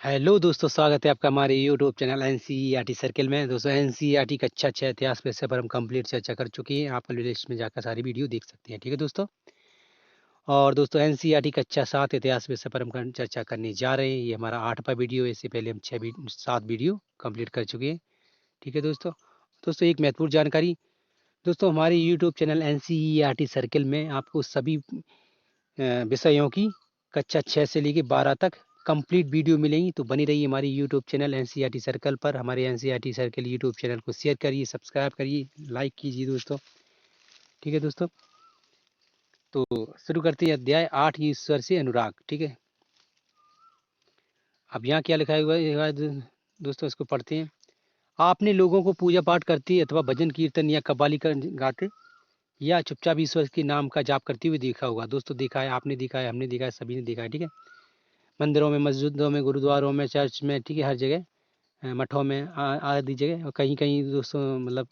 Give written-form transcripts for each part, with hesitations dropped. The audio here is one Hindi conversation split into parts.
हेलो दोस्तों, स्वागत है आपका हमारे यूट्यूब चैनल एनसीईआरटी सर्किल में। दोस्तों, एनसीईआरटी का अच्छा इतिहास विषय पर हम कंप्लीट चर्चा कर चुके हैं। आप प्लेलिस्ट में जाकर सारी वीडियो देख सकते हैं, ठीक है दोस्तों। और दोस्तों, एनसीईआरटी का अच्छा 7 इतिहास विषय पर हम चर्चा करने जा रहे हैं। ये हमारा 8वां वीडियो है। इससे पहले हम 7 वीडियो कंप्लीट कर चुके हैं, ठीक है दोस्तों। दोस्तों, एक महत्वपूर्ण जानकारी। दोस्तों, हमारे यूट्यूब चैनल एनसीईआरटी सर्किल में आपको सभी विषयों की कक्षा 6 से लेकर 12 तक कंप्लीट वीडियो मिलेंगी। तो बनी रहिए हमारी यूट्यूब चैनल एनसीईआरटी सर्कल पर। हमारे एनसीईआरटी सर्कल यूट्यूब चैनल को शेयर करिए, सब्सक्राइब करिए, लाइक कीजिए दोस्तों, ठीक है दोस्तों। तो शुरू करते हैं अध्याय 8, ईश्वर से अनुराग, ठीक है। अब यहाँ क्या लिखा हुआ है दोस्तों, इसको पढ़ते हैं। आपने लोगों को पूजा पाठ करते अथवा भजन कीर्तन या कव्वाली गाते या चुपचाप ईश्वर के नाम का जाप करते हुए देखा होगा। दोस्तों, देखा है, आपने देखा है, हमने देखा है, सभी ने देखा है, ठीक है। मंदिरों में, मस्जिदों में, गुरुद्वारों में, चर्च में, ठीक है, हर जगह, मठों में, आदि जगह। और कहीं कहीं दोस्तों मतलब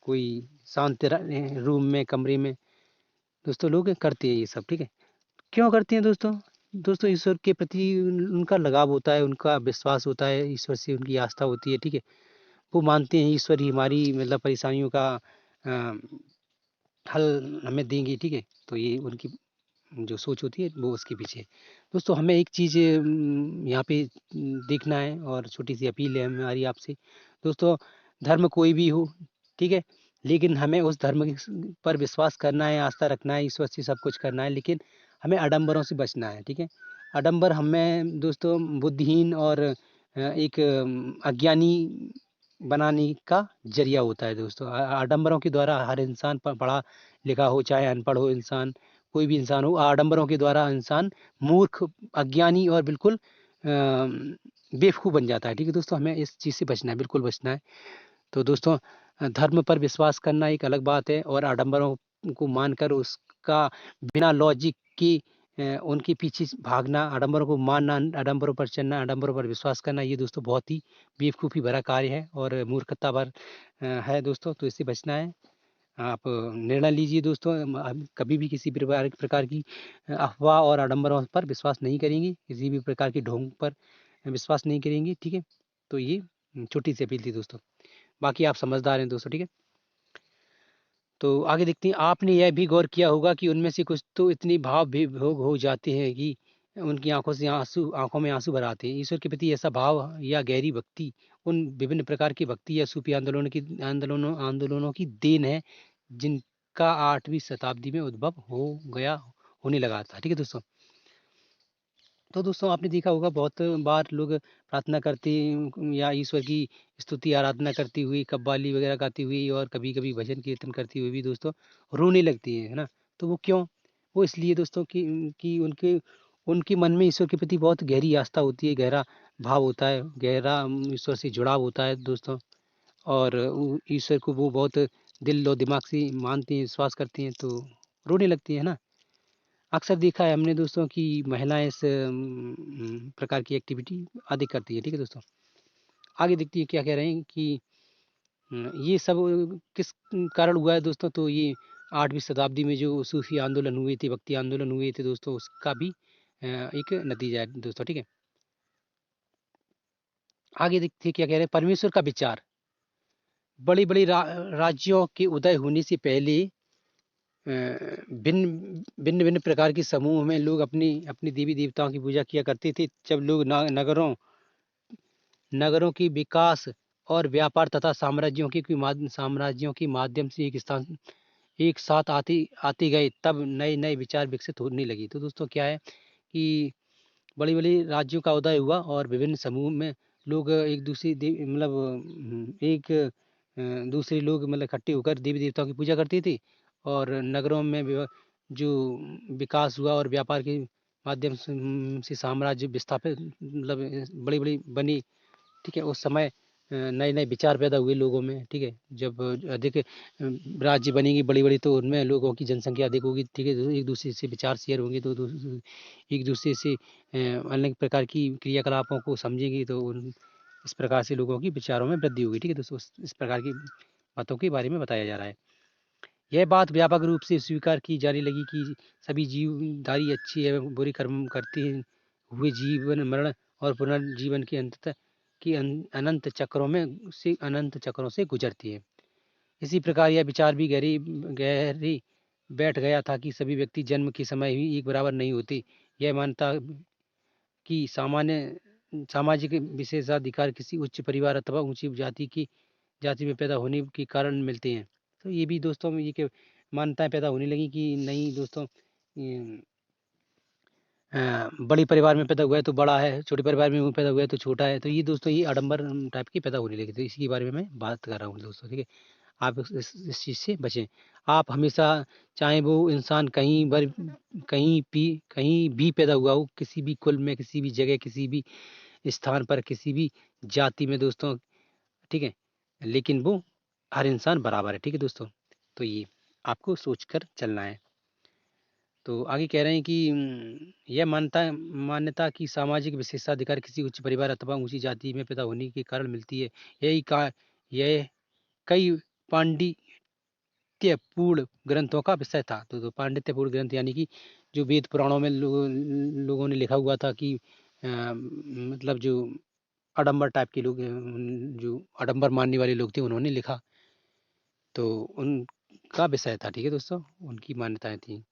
कोई शांत रूम में, कमरे में दोस्तों लोग करते हैं ये सब, ठीक है। क्यों करते हैं दोस्तों? दोस्तों, ईश्वर के प्रति उनका लगाव होता है, उनका विश्वास होता है, ईश्वर से उनकी आस्था होती है, ठीक है। वो मानते हैं ईश्वर ही हमारी मतलब परेशानियों का हल हमें देंगे, ठीक है। तो ये उनकी जो सोच होती है वो उसके पीछे है। दोस्तों, हमें एक चीज़ यहाँ पे देखना है, और छोटी सी अपील है हमारी आपसे। दोस्तों, धर्म कोई भी हो, ठीक है, लेकिन हमें उस धर्म पर विश्वास करना है, आस्था रखना है, ईश्वर से सब कुछ करना है, लेकिन हमें आडंबरों से बचना है, ठीक है। आडंबर हमें दोस्तों बुद्धिहीन और एक अज्ञानी बनाने का जरिया होता है दोस्तों। आडंबरों के द्वारा हर इंसान पढ़ा लिखा हो, चाहे अनपढ़ हो इंसान, कोई भी इंसान हो, आडंबरों के द्वारा इंसान मूर्ख, अज्ञानी और बिल्कुल बेवकूफ़ बन जाता है, ठीक है दोस्तों। हमें इस चीज़ से बचना है, बिल्कुल बचना है। तो दोस्तों, धर्म पर विश्वास करना एक अलग बात है, और आडंबरों को मानकर उसका बिना लॉजिक के उनके पीछे भागना, आडंबरों को मानना, आडंबरों पर चलना, आडंबरों पर विश्वास करना, ये दोस्तों बहुत ही बेवकूफ़ी भरा कार्य है और मूर्खता भर है दोस्तों। तो इससे बचना है। आप निर्णय लीजिए दोस्तों। हम कभी भी किसी प्रकार की अफ़वाह और आडंबरों पर विश्वास नहीं करेंगे, किसी भी प्रकार की ढोंग पर विश्वास नहीं करेंगे, ठीक है। तो ये छोटी सी अपील थी दोस्तों। बाकी आप समझदार हैं दोस्तों, ठीक है। तो आगे देखते हैं। आपने यह भी गौर किया होगा कि उनमें से कुछ तो इतने भाव विभोग हो जाते हैं कि उनकी आंखों में आंसू भर आते हैं। ईश्वर के प्रति ऐसा भाव या गहरी भक्ति उन विभिन्न प्रकार की भक्ति या सूफी आंदोलनों की देन है, जिनका 8वीं शताब्दी में उद्भव होने लगा था, ठीक है दोस्तों। तो दोस्तों, आपने देखा होगा बहुत बार लोग प्रार्थना करते या ईश्वर की स्तुति आराधना करती हुई, कव्वाली वगैरह गाती हुई, और कभी कभी भजन कीर्तन करती हुई भी दोस्तों रोने लगती है ना। तो वो क्यों? वो इसलिए दोस्तों कि उनके उनके मन में ईश्वर के प्रति बहुत गहरी आस्था होती है, गहरा भाव होता है, गहरा ईश्वर से जुड़ाव होता है दोस्तों। और ईश्वर को वो बहुत दिल और दिमाग से मानते हैं, विश्वास करते हैं, तो रोने लगती है ना। अक्सर देखा है हमने दोस्तों कि महिलाएं इस प्रकार की एक्टिविटी अधिक करती है, ठीक है दोस्तों। आगे देखती है क्या कह रहे हैं कि ये सब किस कारण हुआ है दोस्तों। तो ये 8वीं शताब्दी में जो सूफी आंदोलन हुए थे, भक्ति आंदोलन हुए थे दोस्तों, उसका भी एक नतीजा है दोस्तों, ठीक है। आगे देखते हैं क्या कह रहे हैं। परमेश्वर का विचार। बड़ी बड़ी राज्यों के उदय होने से पहले भिन्न भिन्न भिन्न प्रकार के समूह में लोग अपनी अपनी देवी देवताओं की पूजा किया करते थे। जब लोग नगरों की विकास और व्यापार तथा साम्राज्यों के माध्यम से एक साथ आते गए, तब नए नए विचार विकसित होने लगे। तो दोस्तों, क्या है कि बड़ी बड़ी राज्यों का उदय हुआ और विभिन्न समूह में लोग एक दूसरे एक दूसरे लोग मतलब इकट्ठे होकर देवी देवताओं की पूजा करते थे। और नगरों में जो विकास हुआ और व्यापार के माध्यम से साम्राज्य विस्थापित मतलब बड़ी बड़ी बनी, ठीक है। उस समय नए नए विचार पैदा हुए लोगों में, ठीक है। जब अधिक राज्य बनेंगी बड़ी बड़ी, तो उनमें लोगों की जनसंख्या अधिक होगी, ठीक है। तो एक दूसरे से विचार शेयर होंगे, तो एक दूसरे से अनेक प्रकार की क्रियाकलापों को समझेंगे, तो इस प्रकार से लोगों की विचारों में वृद्धि होगी, ठीक है दोस्तों। इस प्रकार की बातों के बारे में बताया जा रहा है। यह बात व्यापक रूप से स्वीकार की जाने लगी कि सभी जीवधारी अच्छी एवं बुरी कर्म करते हुए जीवन मरण और पुनर्जीवन की अनंत चक्रों से गुजरती है। इसी प्रकार यह विचार भी गहरी बैठ गया था कि सभी व्यक्ति जन्म के समय ही एक बराबर नहीं होते। यह मानता कि सामाजिक विशेषाधिकार किसी उच्च परिवार अथवा ऊंची जाति में पैदा होने के कारण मिलते हैं। तो ये भी दोस्तों ये कि मान्यताएं पैदा होने लगी कि नहीं दोस्तों, बड़ी परिवार में पैदा हुआ है तो बड़ा है, छोटे परिवार में पैदा हुआ है तो छोटा है। तो ये दोस्तों ये आडंबर टाइप की पैदा होने लगी। तो इसी के बारे में मैं बात कर रहा हूँ दोस्तों, ठीक है। आप इस चीज़ से बचें। आप हमेशा, चाहे वो इंसान कहीं भी पैदा हुआ हो, किसी भी कुल में, किसी भी जगह, किसी भी स्थान पर, किसी भी जाति में दोस्तों, ठीक है, लेकिन वो हर इंसान बराबर है, ठीक है दोस्तों। तो ये आपको सोचकर चलना है। तो आगे कह रहे हैं कि यह मान्यता की सामाजिक विशेषाधिकार किसी उच्च परिवार अथवा ऊंची जाति में पैदा होने के कारण मिलती है। यह कई पांडित्यपूर्ण ग्रंथों का विषय था। तो पांडित्यपूर्ण ग्रंथ यानी कि जो वेद पुराणों में लोगों ने लिखा हुआ था कि मतलब जो आडंबर टाइप के लोग, जो आडंबर मानने वाले लोग थे, उन्होंने लिखा, तो उनका विषय था, ठीक है दोस्तों, उनकी मान्यताएं थी।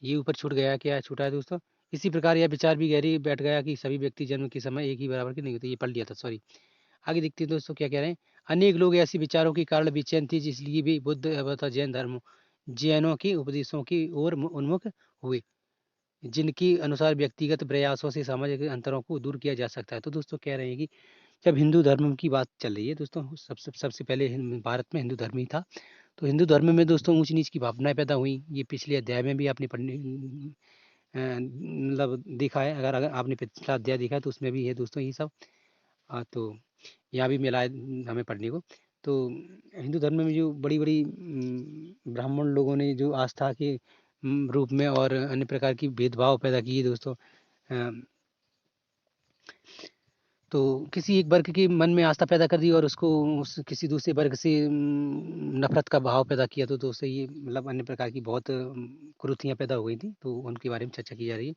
ये ऊपर छूट गया, क्या छूटा है दोस्तों? इसी प्रकार यह विचार भी गहरी बैठ गया कि सभी व्यक्ति जन्म के समय एक ही बराबर के नहीं होते। ये पढ़ लिया था, सॉरी। आगे देखते हैं दोस्तों क्या कह रहे हैं। अनेक लोग ऐसी विचारों के कारण बेचैन थे, इसलिए भी बुद्ध अथवा जैनों के उपदेशों की ओर उन्मुख हुए, जिनके अनुसार व्यक्तिगत प्रयासों से सामाजिक अंतरों को दूर किया जा सकता है। तो दोस्तों कह रहे हैं कि जब हिंदू धर्म की बात चल रही है दोस्तों, सबसे पहले भारत में हिंदू धर्म ही था। तो हिंदू धर्म में दोस्तों ऊंच नीच की भावनाएं पैदा हुई। ये पिछले अध्याय में भी आपने पढ़ने मतलब देखा है। अगर आपने पिछला अध्याय देखा है तो उसमें भी है दोस्तों ये सब। तो यहाँ भी मिला है हमें पढ़ने को। तो हिंदू धर्म में जो बड़ी बड़ी ब्राह्मण लोगों ने जो आस्था के रूप में और अन्य प्रकार की भेदभाव पैदा किए दोस्तों, तो किसी एक वर्ग के मन में आस्था पैदा कर दी और उसको किसी दूसरे वर्ग से नफरत का भाव पैदा किया। तो दोस्तों ये मतलब अन्य प्रकार की बहुत कुरीतियाँ पैदा हो गई थी। तो उनके बारे में चर्चा की जा रही है।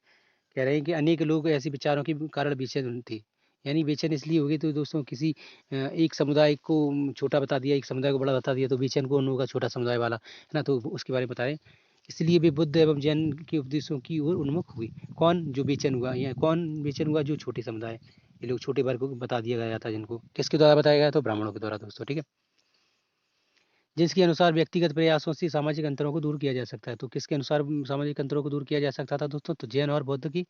कह रहे हैं कि अनेक लोग ऐसे विचारों के कारण बेचैन थे। यानी बेचैन इसलिए हो गए तो दोस्तों किसी एक समुदाय को छोटा बता दिया, एक समुदाय को बड़ा बता दिया, तो बेचैन कौन होगा? छोटा समुदाय वाला, है ना। तो उसके बारे में बता रहे हैं। इसलिए वे बुद्ध एवं जैन के उपदेशों की ओर उन्मुख हुई। कौन जो बेचैन हुआ, या कौन बेचैन हुआ? जो छोटे समुदाय, ये लोग छोटे वर्ग को बता दिया गया था, जिनको किसके द्वारा बताया गया? तो ब्राह्मणों के द्वारा दोस्तों, ठीक है। जिसके अनुसार व्यक्तिगत प्रयासों से सामाजिक अंतरों को दूर किया जा सकता है। तो किसके अनुसार सामाजिक अंतरों को दूर किया जा सकता था दोस्तों? तो जैन और बौद्ध की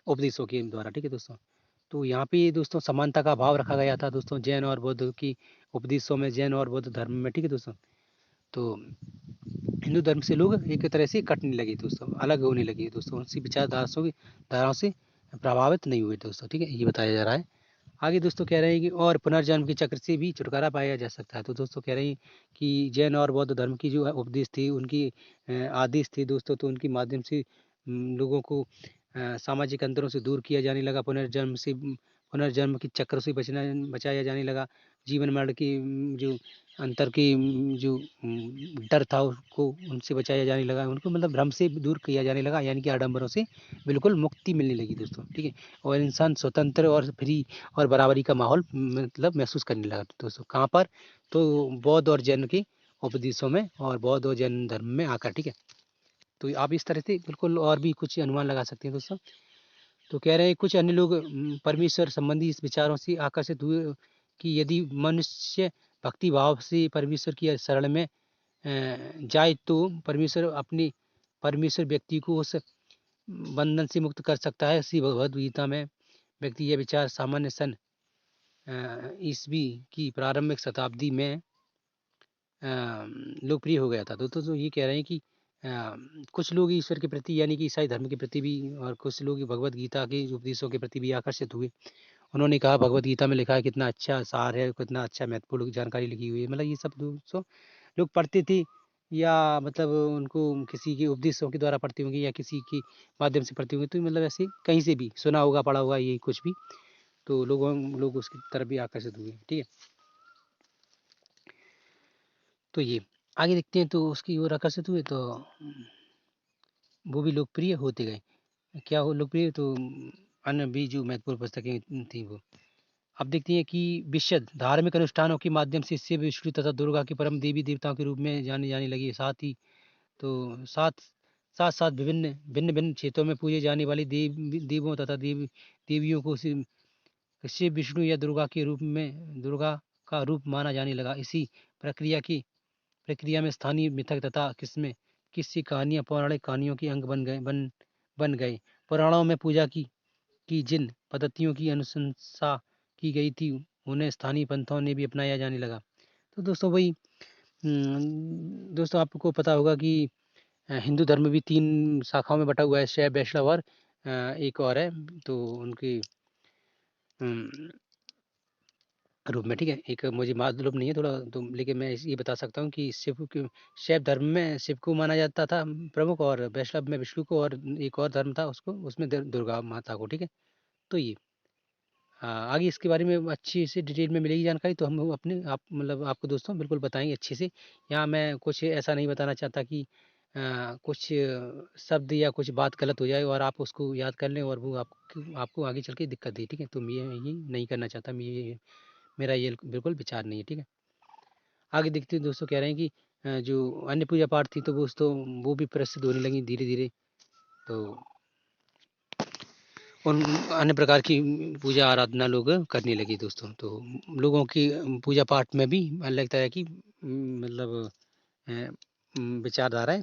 उपदेशों के द्वारा, ठीक है दोस्तों। तो यहाँ पे दोस्तों समानता का भाव रखा गया था दोस्तों, जैन और बौद्ध की उपदेशों में, जैन और बौद्ध धर्म में, ठीक है दोस्तों। तो हिंदू धर्म से लोग एक तरह से कटने लगे दोस्तों, अलग होने लगे दोस्तों, उसी धाराओं से प्रभावित नहीं हुए दोस्तों, ठीक है। ये बताया जा रहा है। आगे दोस्तों कह रहे हैं कि और पुनर्जन्म के चक्र से भी छुटकारा पाया जा सकता है। तो दोस्तों कह रहे हैं कि जैन और बौद्ध धर्म की जो उपदेश थी, उनकी आदेश थी दोस्तों, तो उनके माध्यम से लोगों को सामाजिक अंतरों से दूर किया जाने लगा। पुनर्जन्म के चक्र से बचाया जाने लगा। जीवन मरण की जो अंतर की जो डर था उसको उनसे बचाया जाने लगा। उनको मतलब भ्रम से दूर किया जाने लगा, यानी कि आडंबरों से बिल्कुल मुक्ति मिलने लगी दोस्तों, ठीक है। और इंसान स्वतंत्र और फ्री और बराबरी का माहौल मतलब महसूस करने लगा दोस्तों। कहाँ पर? तो बौद्ध और जैन के उपदेशों में और बौद्ध और जैन धर्म में आकर, ठीक है। तो आप इस तरह से बिल्कुल और भी कुछ अनुमान लगा सकते हैं दोस्तों। तो कह रहे हैं कुछ अन्य लोग परमेश्वर संबंधी इस विचारों से आकर्षित हुए कि यदि मनुष्य भक्ति भाव से परमेश्वर की शरण में जाए तो परमेश्वर व्यक्ति को उस बंधन से मुक्त कर सकता है। इसी भगवद गीता में व्यक्ति यह विचार सामान्य सन ईस्वी की प्रारंभिक शताब्दी में लोकप्रिय हो गया था। तो ये कह रहे हैं कि कुछ लोग ईश्वर के प्रति, यानी कि ईसाई धर्म के प्रति भी, और कुछ लोग भगवद गीता के उपदेशों के प्रति भी आकर्षित हुए। उन्होंने कहा भगवद गीता में लिखा है कितना अच्छा सार है, कितना अच्छा महत्वपूर्ण जानकारी लिखी हुई है। मतलब ये सब दोस्तों लोग पढ़ते थे, या मतलब उनको किसी के उपदेशों के द्वारा पढ़ते होंगे, या किसी के माध्यम से पढ़ते होंगे। तो मतलब ऐसे कहीं से भी सुना होगा, पढ़ा होगा, ये कुछ भी, तो लोग उसकी तरफ भी आकर्षित हुए, ठीक है। तो ये आगे देखते हैं। तो उसकी ओर आकर्षित हुए तो वो भी लोकप्रिय होते गए। क्या हो लोकप्रिय, तो अन्य भी जो महत्वपूर्ण पुस्तकें थी वो। अब देखते हैं कि विशद धार्मिक अनुष्ठानों के माध्यम से शिव, विष्णु तथा दुर्गा की परम देवी देवताओं के रूप में जाने जाने लगी। साथ ही तो साथ साथ विभिन्न भिन्न भिन्न क्षेत्रों में पूजे जाने वाली देवों तथा देवियों को शिव शिव, विष्णु या दुर्गा का रूप माना जाने लगा। इसी प्रक्रिया की प्रक्रिया में स्थानीय मिथक तथा किस्में किस्से कहानियां पौराणिक कहानियों के अंग बन गए। पुराणों में पूजा की जिन पद्धतियों की अनुशंसा की गई थी, उन्हें स्थानीय पंथों ने भी अपनाया जाने लगा। तो दोस्तों वही दोस्तों आपको पता होगा कि हिंदू धर्म भी 3 शाखाओं में बटा हुआ है, शैव, वैष्णव और एक और है, तो उनके उम, रूप में, ठीक है? एक मुझे मालूम नहीं है थोड़ा, तो लेकिन मैं ये बता सकता हूँ कि शैव धर्म में शिव को माना जाता था प्रमुख, और वैष्णव में विष्णु को, और एक और धर्म था उसको उसमें दुर्गा माता को, ठीक है? तो ये आगे इसके बारे में अच्छी से डिटेल में मिलेगी जानकारी, तो हम अपने आप मतलब आपको दोस्तों बिल्कुल बताएंगे अच्छे से। यहाँ मैं कुछ ऐसा नहीं बताना चाहता कि कुछ शब्द या कुछ बात गलत हो जाए और आप उसको याद कर लें और वो आपको आपको आगे चल के दिक्कत दे, ठीक है? तो मैं ये नहीं करना चाहता, मेरा ये बिल्कुल विचार नहीं है, ठीक है? आगे देखते हैं दोस्तों, कह रहे हैं कि जो अन्य पूजा पाठ थी तो वो भी प्रसिद्ध होने लगी धीरे धीरे। तो उन अन्य प्रकार की पूजा आराधना लोग करने लगे दोस्तों। तो लोगों की पूजा पाठ में भी अलग तरह की मतलब विचारधाराएं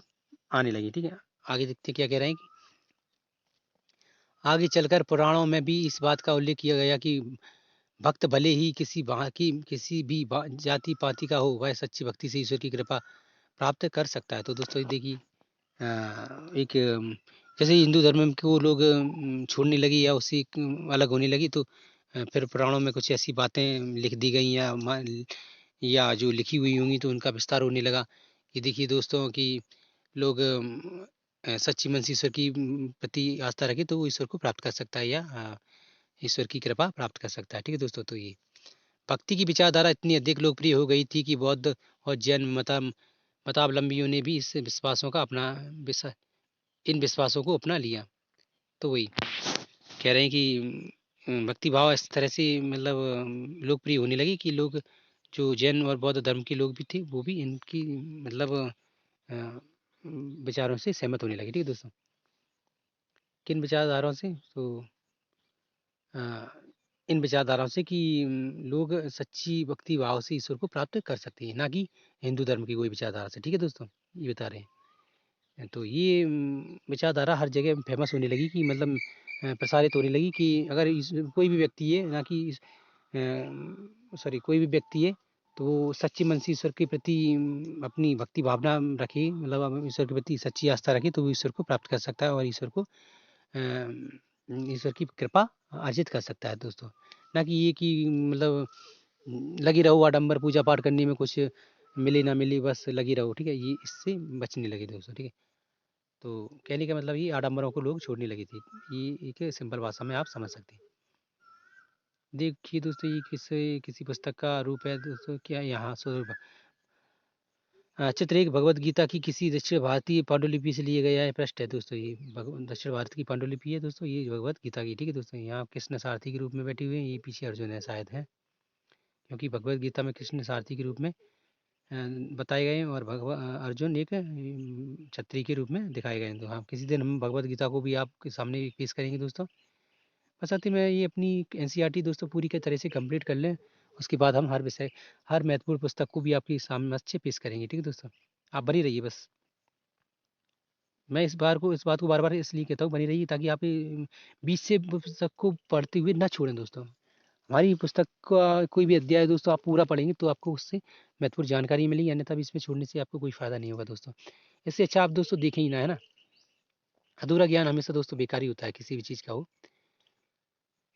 आने लगी, ठीक है? आगे देखते हैं क्या कह रहे हैं कि आगे चलकर पुराणों में भी इस बात का उल्लेख किया गया कि भक्त भले ही किसी भी जाति पाति का हो, वह सच्ची भक्ति से ईश्वर की कृपा प्राप्त कर सकता है। तो दोस्तों ये देखिए एक जैसे हिंदू धर्म को लोग छोड़ने लगी या उससे अलग होने लगी, तो फिर पुराणों में कुछ ऐसी बातें लिख दी गई या जो लिखी हुई होंगी तो उनका विस्तार होने लगा। ये देखिए दोस्तों कि लोग सच्ची मन से ईश्वर की प्रति आस्था रखे तो वो ईश्वर को प्राप्त कर सकता है, या ईश्वर की कृपा प्राप्त कर सकता है, ठीक है दोस्तों? तो ये भक्ति की विचारधारा इतनी अधिक लोकप्रिय हो गई थी कि बौद्ध और जैन मतावलंबियों ने भी इन विश्वासों को अपना लिया। तो वही कह रहे हैं कि भक्ति भाव इस तरह से मतलब लोकप्रिय होने लगी कि लोग जो जैन और बौद्ध धर्म के लोग भी थे वो भी इनकी मतलब विचारों से सहमत होने लगे, ठीक है दोस्तों? किन विचारधाराओं से? तो अ, इन विचारधाराओं से कि लोग सच्ची भक्ति भाव से ईश्वर को प्राप्त कर सकते हैं, ना कि हिंदू धर्म की कोई विचारधारा से, ठीक है दोस्तों? ये बता रहे हैं। तो ये विचारधारा हर जगह फेमस होने लगी कि मतलब प्रसारित होने लगी कि अगर कोई भी व्यक्ति है ना कि सॉरी कोई भी व्यक्ति है तो वो सच्चे मन से ईश्वर के प्रति अपनी भक्ति भावना रखे, मतलब ईश्वर के प्रति सच्ची आस्था रखे तो वो ईश्वर को प्राप्त कर सकता है और ईश्वर की कृपा अर्जित कर सकता है दोस्तों। ना कि ये कि मतलब लगी रहो आडंबर पूजा पाठ करने में, कुछ मिले ना मिले बस लगी रहो, ठीक है? ये इससे बचने लगे दोस्तों, ठीक है? तो कहने का मतलब ये आडंबरों को लोग छोड़ने लगे थे। ये एक सिंपल भाषा में आप समझ सकते हैं। देखिए दोस्तों, ये किसी पुस्तक का रूप है दोस्तों, क्या यहाँ चित्र एक भगवत गीता की किसी दक्षिण भारतीय पांडुलिपि से लिए गया है पृष्ठ है दोस्तों। ये दक्षिण भारत की पांडुलिपि है दोस्तों, ये भगवत गीता की, ठीक है दोस्तों? यहाँ कृष्ण सारथी के रूप में बैठे हुए हैं, ये पीछे अर्जुन है शायद है, क्योंकि भगवत गीता में कृष्ण सारथी के रूप में बताए गए हैं और अर्जुन एक क्षत्रिय के रूप में दिखाए गए हैं। तो हाँ, किसी दिन हम भगवत गीता को भी आपके सामने पेश करेंगे दोस्तों। बशर्ते मैं ये अपनी एनसीईआरटी दोस्तों पूरी के तरह से कंप्लीट कर लें, उसके बाद हम हर महत्वपूर्ण पुस्तक को भी आपके सामने अच्छे पेश करेंगे, ठीक है दोस्तों? आप बनी रहिए बस। मैं इस बात को बार-बार इसलिए कहता हूँ बनी रहिए ताकि आप बीच से पुस्तक को पढ़ते हुए ना छोड़ें दोस्तों। हमारी पुस्तक का कोई भी अध्याय दोस्तों आप पूरा पढ़ेंगे तो आपको उससे महत्वपूर्ण जानकारी मिलेगी, अन्यथा बीच में छोड़ने से आपको कोई फ़ायदा नहीं होगा दोस्तों। इससे अच्छा आप दोस्तों देखें ही ना, है ना? अधूरा ज्ञान हमेशा दोस्तों बेकार ही होता है किसी भी चीज़ का हो।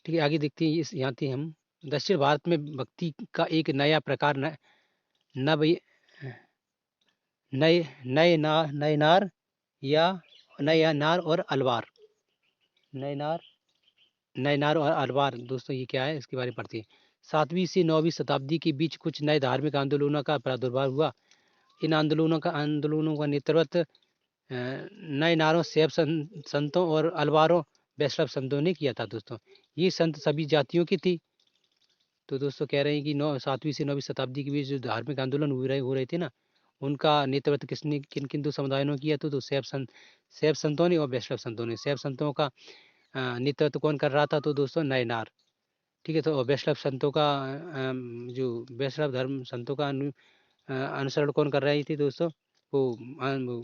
ठीक है, आगे देखते हैं इस यहाँ थे हम। दक्षिण भारत में भक्ति का एक नया प्रकार न नव नए नए ना नयनार या नयनार और अलवार नयनार नयनार और अलवार दोस्तों ये क्या है इसके बारे में पढ़ते हैं। 7वीं से 9वीं शताब्दी के बीच कुछ नए धार्मिक आंदोलनों का प्रादुर्भाव हुआ। इन आंदोलनों का नेतृत्व नए नारों शैव संतों और अलवारों वैष्णव संतों ने किया था दोस्तों। ये संत सभी जातियों की थी। तो दोस्तों कह रहे हैं कि 7वीं से 9वीं शताब्दी के बीच जो धार्मिक आंदोलन हो रहे थे ना, उनका नेतृत्व किसने किन किन दो समुदायों ने किया? तो शैव संतों ने और वैष्णव संतों ने। शैव संतों का नेतृत्व कौन कर रहा था? तो दोस्तों नए नार, ठीक है। तो और वैष्णव संतों का जो वैष्णव धर्म संतों का अनुसरण कौन कर रही थी दोस्तों? वो वो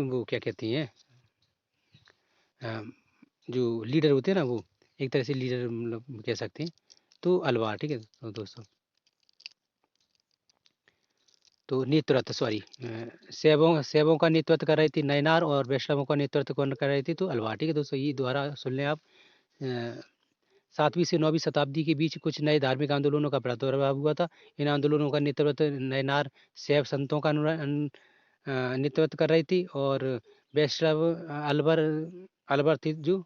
वो क्या कहती हैं, जो लीडर होते हैं ना, वो एक तरह से लीडर मतलब कह सकते हैं, तो अलवार, ठीक है। तो दोस्तों तो नेतृत्व सॉरी शैवों का नेतृत्व कर रही थी नयनार और वैष्णवों का नेतृत्व कौन कर रही थी? तो अलवार, ठीक है दोस्तों। ये दोबारा सुन लें आप। 7वीं से 9वीं शताब्दी के बीच कुछ नए धार्मिक आंदोलनों का प्रादुर्भाव हुआ था। इन आंदोलनों का नेतृत्व नयनार शैव संतों का नेतृत्व कर रही थी और वैष्णव अलवर अलवर थी जो,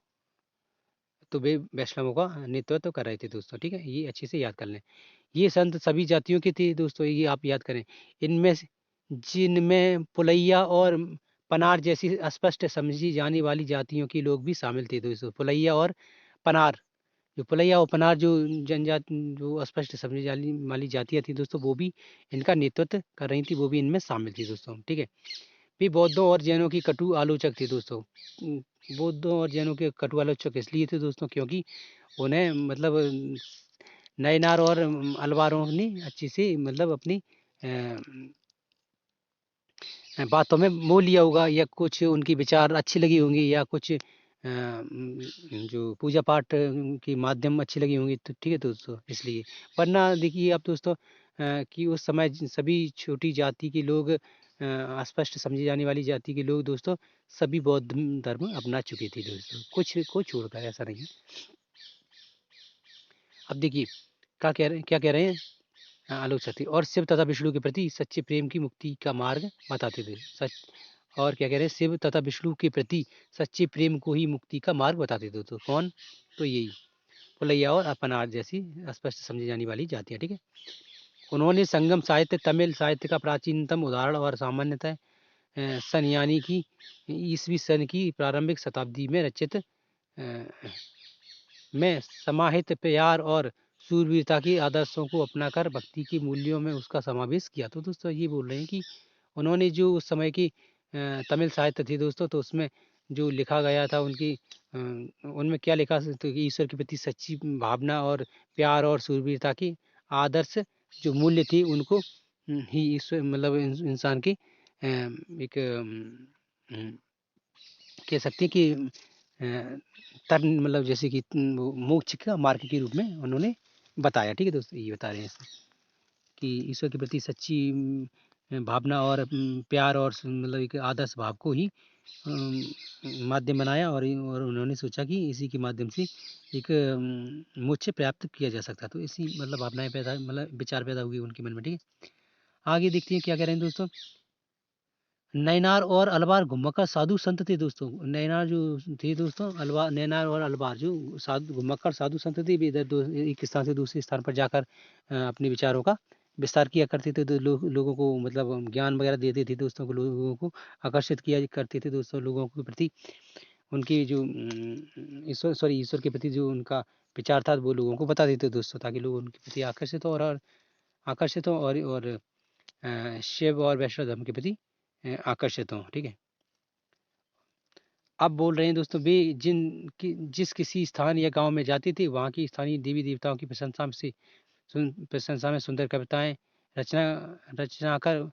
तो वे वैष्णवों का नेतृत्व कर रहे थे दोस्तों, ठीक है। ये अच्छे से याद कर लें। ये संत सभी जातियों के थे दोस्तों, ये आप याद करें। इनमें जिनमें पुलैया और पनार जैसी स्पष्ट समझी जाने वाली जातियों के लोग भी शामिल थे दोस्तों। पुलैया और पनार, जो पुलैया और पनार जो जनजाति जो स्पष्ट समझी जाने वाली जातियाँ थी दोस्तों, वो भी इनका नेतृत्व कर रही थी, वो भी इनमें शामिल थी दोस्तों, ठीक है। वे बौद्धों और जैनों की कटु आलोचक थे दोस्तों। बौद्धों और जैनों के कटु आलोचक इसलिए थे दोस्तों क्योंकि उन्हें मतलब नयनार और अलवारों ने अच्छी सी मतलब अपनी बातों में मोल लिया होगा, या कुछ उनकी विचार अच्छी लगी होंगी, या कुछ जो पूजा पाठ के माध्यम अच्छी लगी होंगी, तो ठीक है दोस्तों, इसलिए। वरना देखिए आप दोस्तों कि उस समय सभी छोटी जाति के लोग स्पष्ट समझी जाने वाली जाति के लोग दोस्तों सभी बौद्ध धर्म अपना चुके थे दोस्तों, कुछ को छोड़कर, ऐसा नहीं है। अब देखिए क्या कह रहे हैं आलोचक थे, और शिव तथा विष्णु के प्रति सच्चे प्रेम की मुक्ति का मार्ग बताते थे। सच और क्या कह रहे हैं, शिव तथा विष्णु के प्रति सच्चे प्रेम को ही मुक्ति का मार्ग बताते थे। तो कौन? तो यही पुलैया और अपनार जैसी स्पष्ट समझी जाने वाली जातियाँ, ठीक है। उन्होंने संगम साहित्य, तमिल साहित्य का प्राचीनतम उदाहरण और सामान्यतः सन यानी कि ईसवी सन की प्रारंभिक शताब्दी में रचित में समाहित प्यार और शूरवीरता के आदर्शों को अपनाकर भक्ति के मूल्यों में उसका समावेश किया। तो दोस्तों ये बोल रहे हैं कि उन्होंने जो उस समय की तमिल साहित्य थी दोस्तों, तो उसमें जो लिखा गया था उनकी उनमें क्या लिखा, तो कि ईश्वर के प्रति सच्ची भावना और प्यार और शूरवीरता की आदर्श जो मूल्य थी, उनको ही ईश्वर मतलब इंसान की एक कह सकते हैं कि तर्न मतलब जैसे कि मोक्ष का मार्ग के रूप में उन्होंने बताया, ठीक है दोस्तों। ये बता रहे हैं कि ईश्वर के प्रति सच्ची भावना और प्यार और मतलब एक आदर्श भाव को ही माध्यम बनाया, और उन्होंने सोचा कि इसी के माध्यम से एक मोक्ष प्राप्त किया जा सकता। तो इसी मतलब भावनाएं पैदा मतलब विचार पैदा हुए उनके मन में, ठीक है। आगे देखते हैं क्या कह रहे हैं दोस्तों। नैनार और अलवार घुमक्कड़ साधु संत थे दोस्तों। नैनार जो थे दोस्तों, अलवार नैनार और अलवार जो साधु घुमक्कड़ साधु संत थे, वे इधर एक स्थान से दूसरे स्थान पर जाकर अपने विचारों का विस्तार किया करते थे। तो लोगों को मतलब ज्ञान वगैरह देते थे दोस्तों को, लोगों को आकर्षित किया करते थे दोस्तों, लोगों के प्रति उनकी जो ईश्वर के प्रति जो उनका विचार था वो लोगों को बता देते दोस्तों, ताकि लोग उनके प्रति आकर्षित हो और शिव और वैष्णव धर्म के प्रति आकर्षित हों, ठीक है। अब बोल रहे हैं दोस्तों, वे जिस किसी स्थान या गांव में जाते थे, वहां की स्थानीय देवी देवताओं की प्रशंसा में सुंदर कविताएं रचना रचनाकर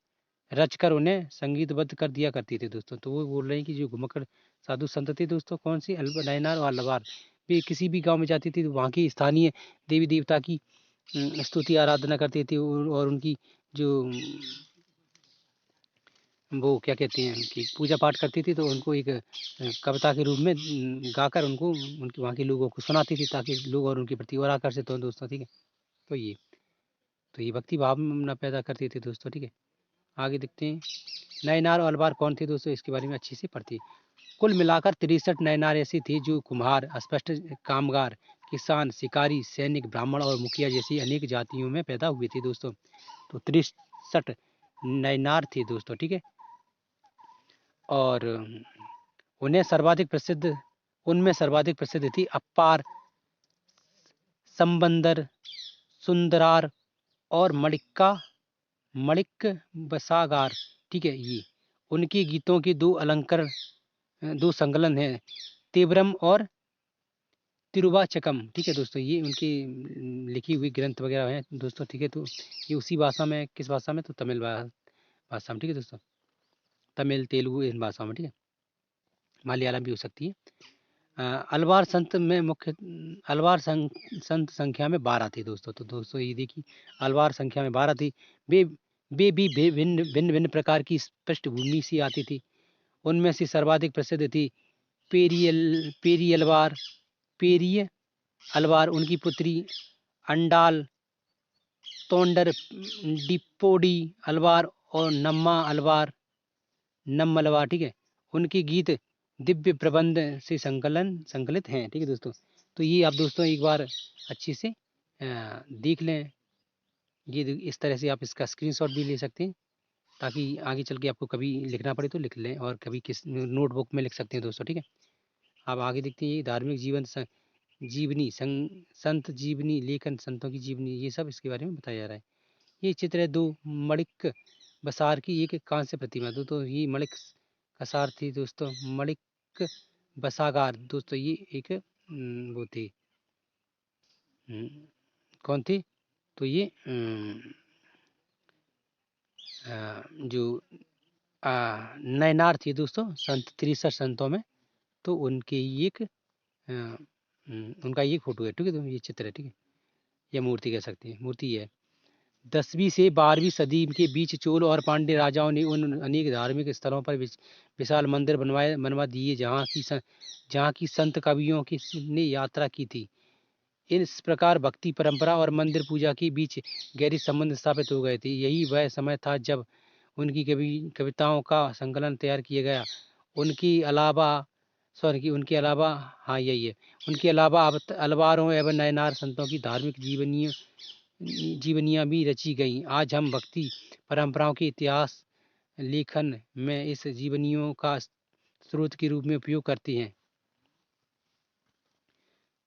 रचकर उन्हें संगीतबद्ध कर दिया करती थी दोस्तों। तो वो बोल रहे हैं कि जो घुमक्कड़ साधु संत थे दोस्तों, कौन सी नैनार और अलवार, वे किसी भी गांव में जाती थी तो वहाँ की स्थानीय देवी देवता की स्तुति आराधना करते थे, और उनकी जो वो क्या कहते हैं कि पूजा पाठ करती थी, तो उनको एक कविता के रूप में गाकर उनको उनके वहाँ के लोगों को सुनाती थी, ताकि लोग और उनके प्रति और आकर्षित हों दोस्तों, ठीक है। तो ये भक्ति भावना पैदा करती थी दोस्तों, ठीक है। आगे देखते हैं नैनार और अलवार कौन थे दोस्तों, इसके बारे में अच्छी से पढ़ते हैं। कुल मिलाकर 63 नैनार ऐसे थे जो कुम्हार, स्पष्ट कामगार, किसान, शिकारी, सैनिक, ब्राह्मण और मुखिया जैसी अनेक जातियों में पैदा हुए थे दोस्तों। तो 63 नैनार थी दोस्तों, ठीक है। और उन्हें सर्वाधिक प्रसिद्ध उनमें सर्वाधिक प्रसिद्ध थी अप्पार, संबंदर, सुंदरार और मणिक बसागार, ठीक है। ये उनके गीतों की दो संकलन हैं, तीव्रम और तिरुवाचकम, ठीक है दोस्तों। ये उनकी लिखी हुई ग्रंथ वगैरह हैं दोस्तों, ठीक है। तो ये उसी भाषा में, किस भाषा में, तो तमिल भाषा में, ठीक है दोस्तों। तमिल, तेलुगु, इन भाषाओं में, ठीक है। मलयालम भी हो सकती है। अलवार संत में मुख्य अलवार संत संख्या में 12 थी दोस्तों। तो दोस्तों ये देखिए, अलवार संख्या में 12 थी। वे वे भी भिन्न भिन्न भिन्न प्रकार की पृष्ठभूमि से आती थी। उनमें से सर्वाधिक प्रसिद्ध थी पेरिय अलवार, उनकी पुत्री अंडाल, तोंडर डिपोडी अलवार और नम्मलवार, ठीक है। उनके गीत दिव्य प्रबंध से संकलित हैं, ठीक है दोस्तों। तो ये आप दोस्तों एक बार अच्छे से देख लें। ये इस तरह से आप इसका स्क्रीनशॉट भी ले सकते हैं, ताकि आगे चल के आपको कभी लिखना पड़े तो लिख लें, और कभी किस नोटबुक में लिख सकते हैं दोस्तों, ठीक है। आप आगे देखते हैं, ये धार्मिक जीवनी संत जीवनी लेखन, संतों की जीवनी, ये सब इसके बारे में बताया जा रहा है। ये चित्र है दो मणिक बसार की एक कांस्य प्रतिमा। तो ये मणिक कसार थी दोस्तों, मणिक बसागार दोस्तों, ये एक वो थी, कौन थी, तो ये जो नैनार थी दोस्तों, संत 63 संतों में। तो उनके एक उनका एक फोटो है, ठीक है। तो ये चित्र है, ठीक है, या मूर्ति कह सकते हैं, मूर्ति है। 10वीं से 12वीं सदी के बीच चोल और पांड्य राजाओं ने उन अनेक धार्मिक स्थलों पर विशाल मंदिर बनवा दिए, जहाँ की संत कवियों की ने यात्रा की थी। इस प्रकार भक्ति परंपरा और मंदिर पूजा के बीच गहरी संबंध स्थापित हो गए थे। यही वह समय था जब उनकी कविताओं का संकलन तैयार किया गया। उनके अलावा हाँ यही है, उनके अलावा अलवारों एवं नयनार संतों की धार्मिक जीवनियाँ भी रची गईं। आज हम भक्ति परंपराओं के इतिहास लेखन में इस जीवनियों का स्रोत के रूप में उपयोग करते हैं।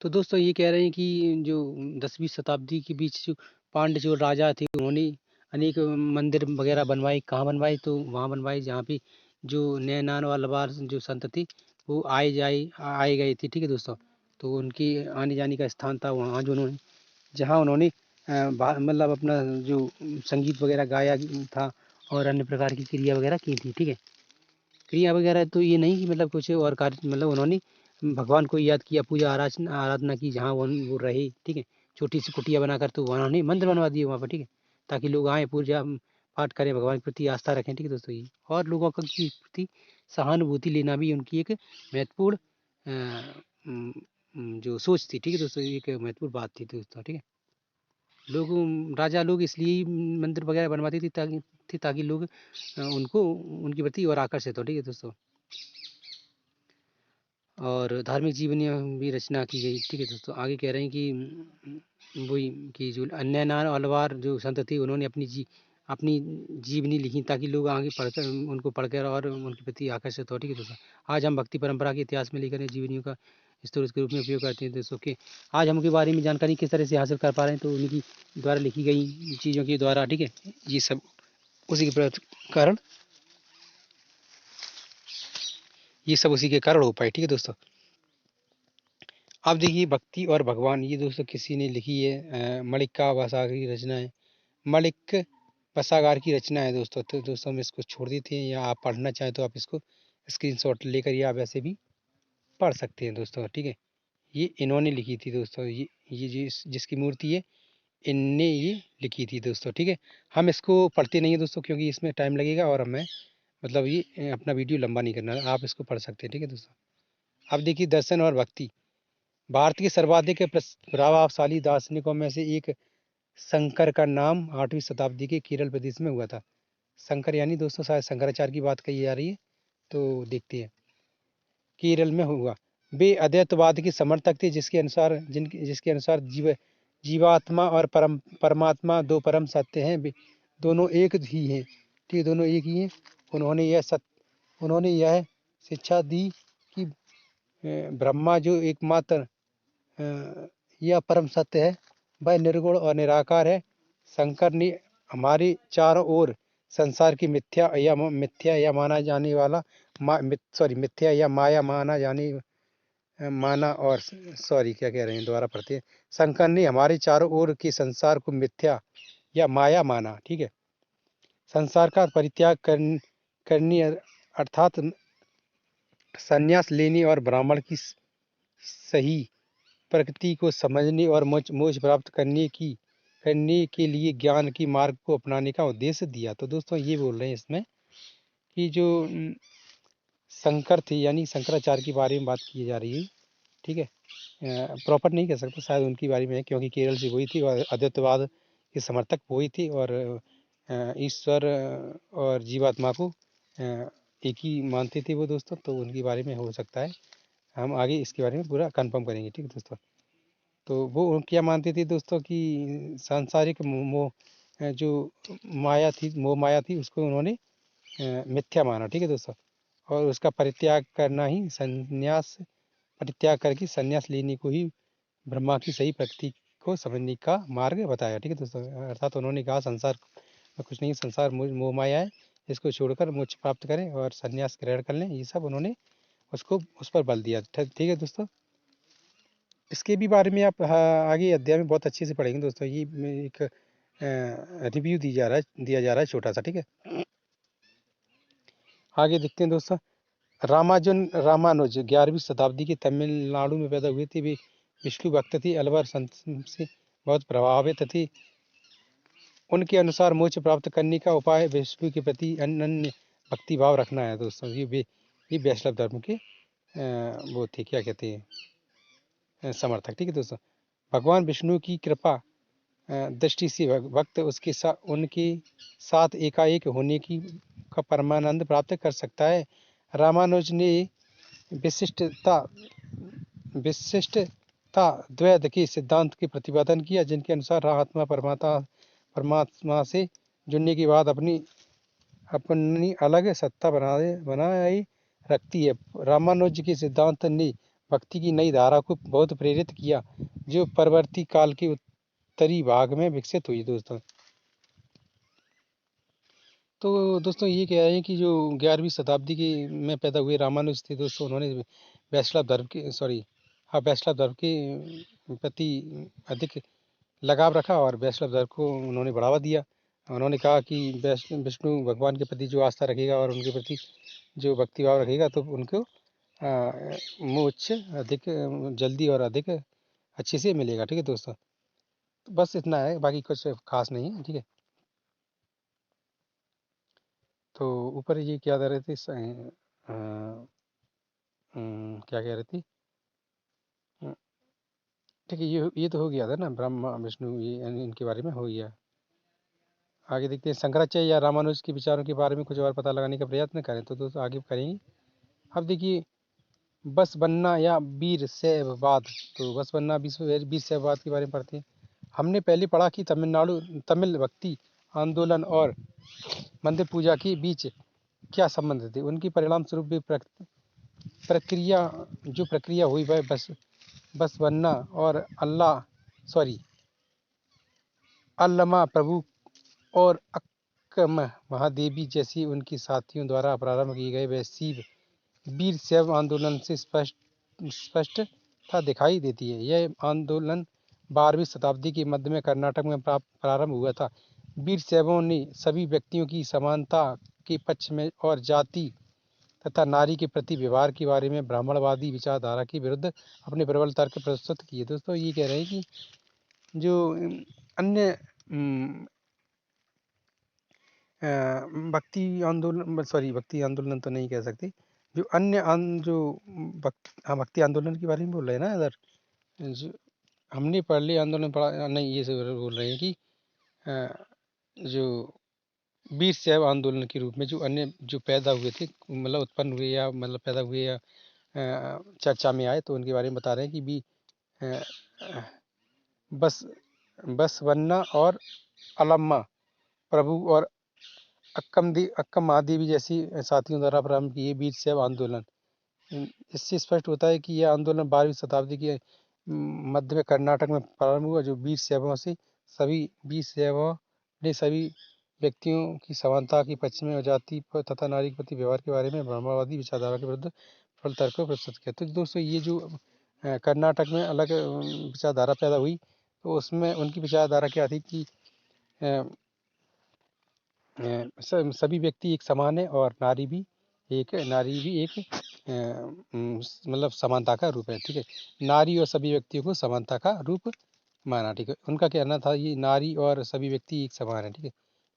तो दोस्तों ये कह रहे हैं कि जो 10वीं शताब्दी के बीच जो पांड्य जो राजा थे, उन्होंने अनेक मंदिर वगैरह बनवाए। कहाँ बनवाए, तो वहाँ बनवाए जहाँ पे जो नैनान और अलवार जो संत थे वो आए गए थे, ठीक है दोस्तों। तो उनकी आने जाने का स्थान था वहाँ, जो जहाँ उन्होंने मतलब अपना जो संगीत वगैरह गाया था और अन्य प्रकार की क्रिया वगैरह की थी, ठीक है। क्रिया वगैरह तो ये नहीं कि मतलब कुछ और कार्य, मतलब उन्होंने भगवान को याद किया, पूजा आराधना की, जहाँ वो रहे, ठीक है। छोटी सी कुटिया बनाकर तो उन्होंने मंदिर बनवा दिए वहाँ पर, ठीक है, ताकि लोग आए, पूजा पाठ करें, भगवान के प्रति आस्था रखें, ठीक है दोस्तों। ये और लोगों के प्रति सहानुभूति लेना भी उनकी एक महत्वपूर्ण जो सोच थी, ठीक है दोस्तों। एक महत्वपूर्ण बात थी दोस्तों, ठीक है। राजा लोग इसलिए मंदिर वगैरह बनवाते थे ताकि लोग उनको उनके प्रति और आकर्षित हो, ठीक है दोस्तों। और धार्मिक जीवनियाँ भी रचना की गई, ठीक है दोस्तों। आगे कह रहे हैं कि वही कि जो नैनार अलवार जो संत थे, उन्होंने अपनी जीवनी लिखी ताकि लोग आगे पढ़कर उनको पढ़कर और उनके प्रति आकर्षित हो, ठीक है दोस्तों। आज हम भक्ति परंपरा के इतिहास में लेकर जीवनियों का स्रोत के रूप में उपयोग करते हैं दोस्तों। के आज हम उनके बारे में जानकारी किस तरह से हासिल कर पा रहे हैं, तो उनकी द्वारा लिखी गई चीज़ों के द्वारा, ठीक है। ये सब उसी के कारण ये सब उसी के कारण हो पाए, ठीक है दोस्तों। अब देखिए भक्ति और भगवान, ये दोस्तों किसी ने लिखी है, मणिका बसागार की रचना है। मणिक बसागार की रचना है दोस्तों। तो दोस्तों हम इसको छोड़ देते हैं, या आप पढ़ना चाहें तो आप इसको स्क्रीनशॉट लेकर या वैसे भी पढ़ सकते हैं दोस्तों, ठीक है। ये इन्होंने लिखी थी दोस्तों, ये जिसकी मूर्ति है, इनने ये लिखी थी दोस्तों, ठीक है। हम इसको पढ़ते नहीं है दोस्तों, क्योंकि इसमें टाइम लगेगा और हमें मतलब ये अपना वीडियो लंबा नहीं करना है। आप इसको पढ़ सकते हैं, ठीक है दोस्तों। अब देखिए दर्शन और भक्ति। भारत के सर्वाधिक प्रभावशाली दार्शनिकों में से एक शंकर का नाम 8वीं शताब्दी के केरल प्रदेश में हुआ था। शंकर यानी दोस्तों शायद शंकराचार्य की बात कही जा रही है, तो देखते हैं। केरल में हुआ। वे अद्वैतवाद के समर्थक थे, जिसके अनुसार जीवात्मा और परमात्मा दो परम सत्य हैं, वे दोनों एक ही हैं। ठीक है, दोनों एक ही हैं। उन्होंने यह शिक्षा दी कि ब्रह्मा जो एकमात्र यह परम सत्य है, वह निर्गुण और निराकार है। शंकर ने हमारे चारों ओर संसार की मिथ्या या माना जाने वाला मिथ्या या माया माना और सॉरी क्या कह रहे हैं, दोबारा पढ़ते हैं। शंकर ने हमारे चारों ओर के संसार को मिथ्या या माया माना। ठीक है, संसार का परित्याग करनी अर्थात संन्यास लेनी और ब्राह्मण की सही प्रकृति को समझने और मोक्ष प्राप्त करने के लिए ज्ञान की मार्ग को अपनाने का उद्देश्य दिया। तो दोस्तों ये बोल रहे हैं इसमें कि जो शंकर थे यानी शंकराचार्य के बारे में बात की जा रही है। ठीक है, प्रॉपर नहीं कह सकते, शायद उनकी बारे में है, क्योंकि केरल से वही थी और अद्वैतवाद के समर्थक वही थे और ईश्वर और जीवात्मा को एक ही मानते थे वो दोस्तों। तो उनके बारे में हो सकता है, हम आगे इसके बारे में पूरा कंफर्म करेंगे। ठीक है दोस्तों, तो वो क्या मानते थे दोस्तों कि सांसारिक मोह जो मोह माया थी उसको उन्होंने मिथ्या माना। ठीक है दोस्तों, और उसका परित्याग करके संन्यास लेने को ही ब्रह्मा की सही प्रकृति को समझने का मार्ग बताया। ठीक है दोस्तों, अर्थात उन्होंने कहा संसार में कुछ नहीं, संसार मोह माया है, इसको छोड़कर मोक्ष प्राप्त करें और संन्यास ग्रहण कर लें। ये सब उन्होंने उस पर बल दिया। ठीक है दोस्तों, इसके भी बारे में आप आगे अध्याय में बहुत अच्छे से पढ़ेंगे दोस्तों। ये एक रिव्यू दिया जा रहा है छोटा सा। ठीक है, आगे देखते हैं दोस्तों। रामानुज 11वीं शताब्दी के तमिलनाडु में पैदा हुए थे। वे विष्णु भक्त थे, अलवर संत से बहुत प्रभावित थे। उनके अनुसार मोक्ष प्राप्त करने का उपाय विष्णु के प्रति अनन्य भक्ति भाव रखना है दोस्तों। ये वैष्णव धर्म के वो थे, क्या कहते हैं, समर्थक। ठीक है दोस्तों, भगवान विष्णु की कृपा दृष्टि से भक्त उनके साथ एकाएक होने का परमानंद प्राप्त कर सकता है। रामानुज ने विशिष्टता द्वैत के सिद्धांत के प्रतिपादन किया, जिनके अनुसार आत्मा परमात्मा से जुड़ने के बाद अपनी अलग सत्ता बनाए रखती है। रामानुज के सिद्धांत ने भक्ति की नई धारा को बहुत प्रेरित किया, जो परवर्ती काल के उत्तरी भाग में विकसित हुई दोस्तों। तो दोस्तों ये कह रहे हैं कि जो 11वीं शताब्दी की में पैदा हुए रामानुज थे दोस्तों, उन्होंने वैष्णव धर्म के प्रति अधिक लगाव रखा और वैष्णव धर्म को उन्होंने बढ़ावा दिया। उन्होंने कहा कि विष्णु भगवान के प्रति जो आस्था रखेगा और उनके प्रति जो भक्तिभाव रखेगा तो उनको मोक्ष अधिक जल्दी और अधिक अच्छे से मिलेगा। ठीक है दोस्तों, तो बस इतना है, बाकी कुछ खास नहीं है। ठीक है, तो ऊपर ये क्या कह रहे थे, क्या कह रहे थे, ठीक है, ये तो हो गया था ना, ब्रह्मा विष्णु, ये इनके बारे में हो गया। आगे देखते हैं, शंकराचार्य या रामानुज के विचारों के बारे में कुछ और पता लगाने का प्रयत्न करें। तो दोस्तों आगे करेंगे। अब देखिए, बस बनना या वीर शैववाद। तो बस बनना वीर शैववाद के बारे में पढ़ते हैं। हमने पहले पढ़ा कि तमिल भक्ति आंदोलन और मंदिर पूजा के बीच क्या संबंध थे। उनके परिणाम स्वरूप भी प्रक्रिया हुई वह बस बनना और अल्लमा प्रभु और अक्कम महादेवी जैसी उनकी साथियों द्वारा प्रारंभ किए गए वह वीर शैव आंदोलन से स्पष्टता दिखाई देती है। यह आंदोलन 12वीं शताब्दी के मध्य में कर्नाटक में प्रारंभ हुआ था। वीर शैवों ने सभी व्यक्तियों की समानता के पक्ष में और जाति तथा नारी के प्रति व्यवहार के बारे में ब्राह्मणवादी विचारधारा के विरुद्ध अपने प्रबल तर्क प्रस्तुत किए। दोस्तों ये कह रहे हैं कि जो अन्य भक्ति आंदोलन तो नहीं कह सकते, जो अन्य भक्ति आंदोलन के बारे में बोल रहे हैं ना इधर, जो हमने पहले आंदोलन पढ़ा नहीं, ये सब बोल रहे हैं कि जो वीर शैव आंदोलन के रूप में जो अन्य जो पैदा हुए थे, मतलब उत्पन्न हुए या मतलब पैदा हुए या चर्चा में आए, तो उनके बारे में बता रहे हैं कि बस बन्ना और अलम्मा प्रभु और अक्कम महादेवी जैसी साथियों द्वारा प्रारंभ किए वीर शैव आंदोलन। इससे स्पष्ट होता है कि यह आंदोलन 12वीं शताब्दी के मध्य में कर्नाटक में प्रारंभ हुआ, जो वीर शैवों ने सभी व्यक्तियों की समानता की पक्ष में जाति तथा नारी के प्रति व्यवहार के बारे में ब्रह्मवादी विचारधारा के विरुद्ध फल तर्क को प्रस्तुत किया। तो दोस्तों ये जो कर्नाटक में अलग विचारधारा पैदा हुई, तो उसमें उनकी विचारधारा क्या थी कि सभी व्यक्ति एक समान है और नारी भी एक मतलब समानता का रूप है, ठीक है। नारी और सभी व्यक्तियों को समानता का रूप माना, ठीक है। उनका कहना था ये नारी और सभी व्यक्ति एक समान है, ठीक है।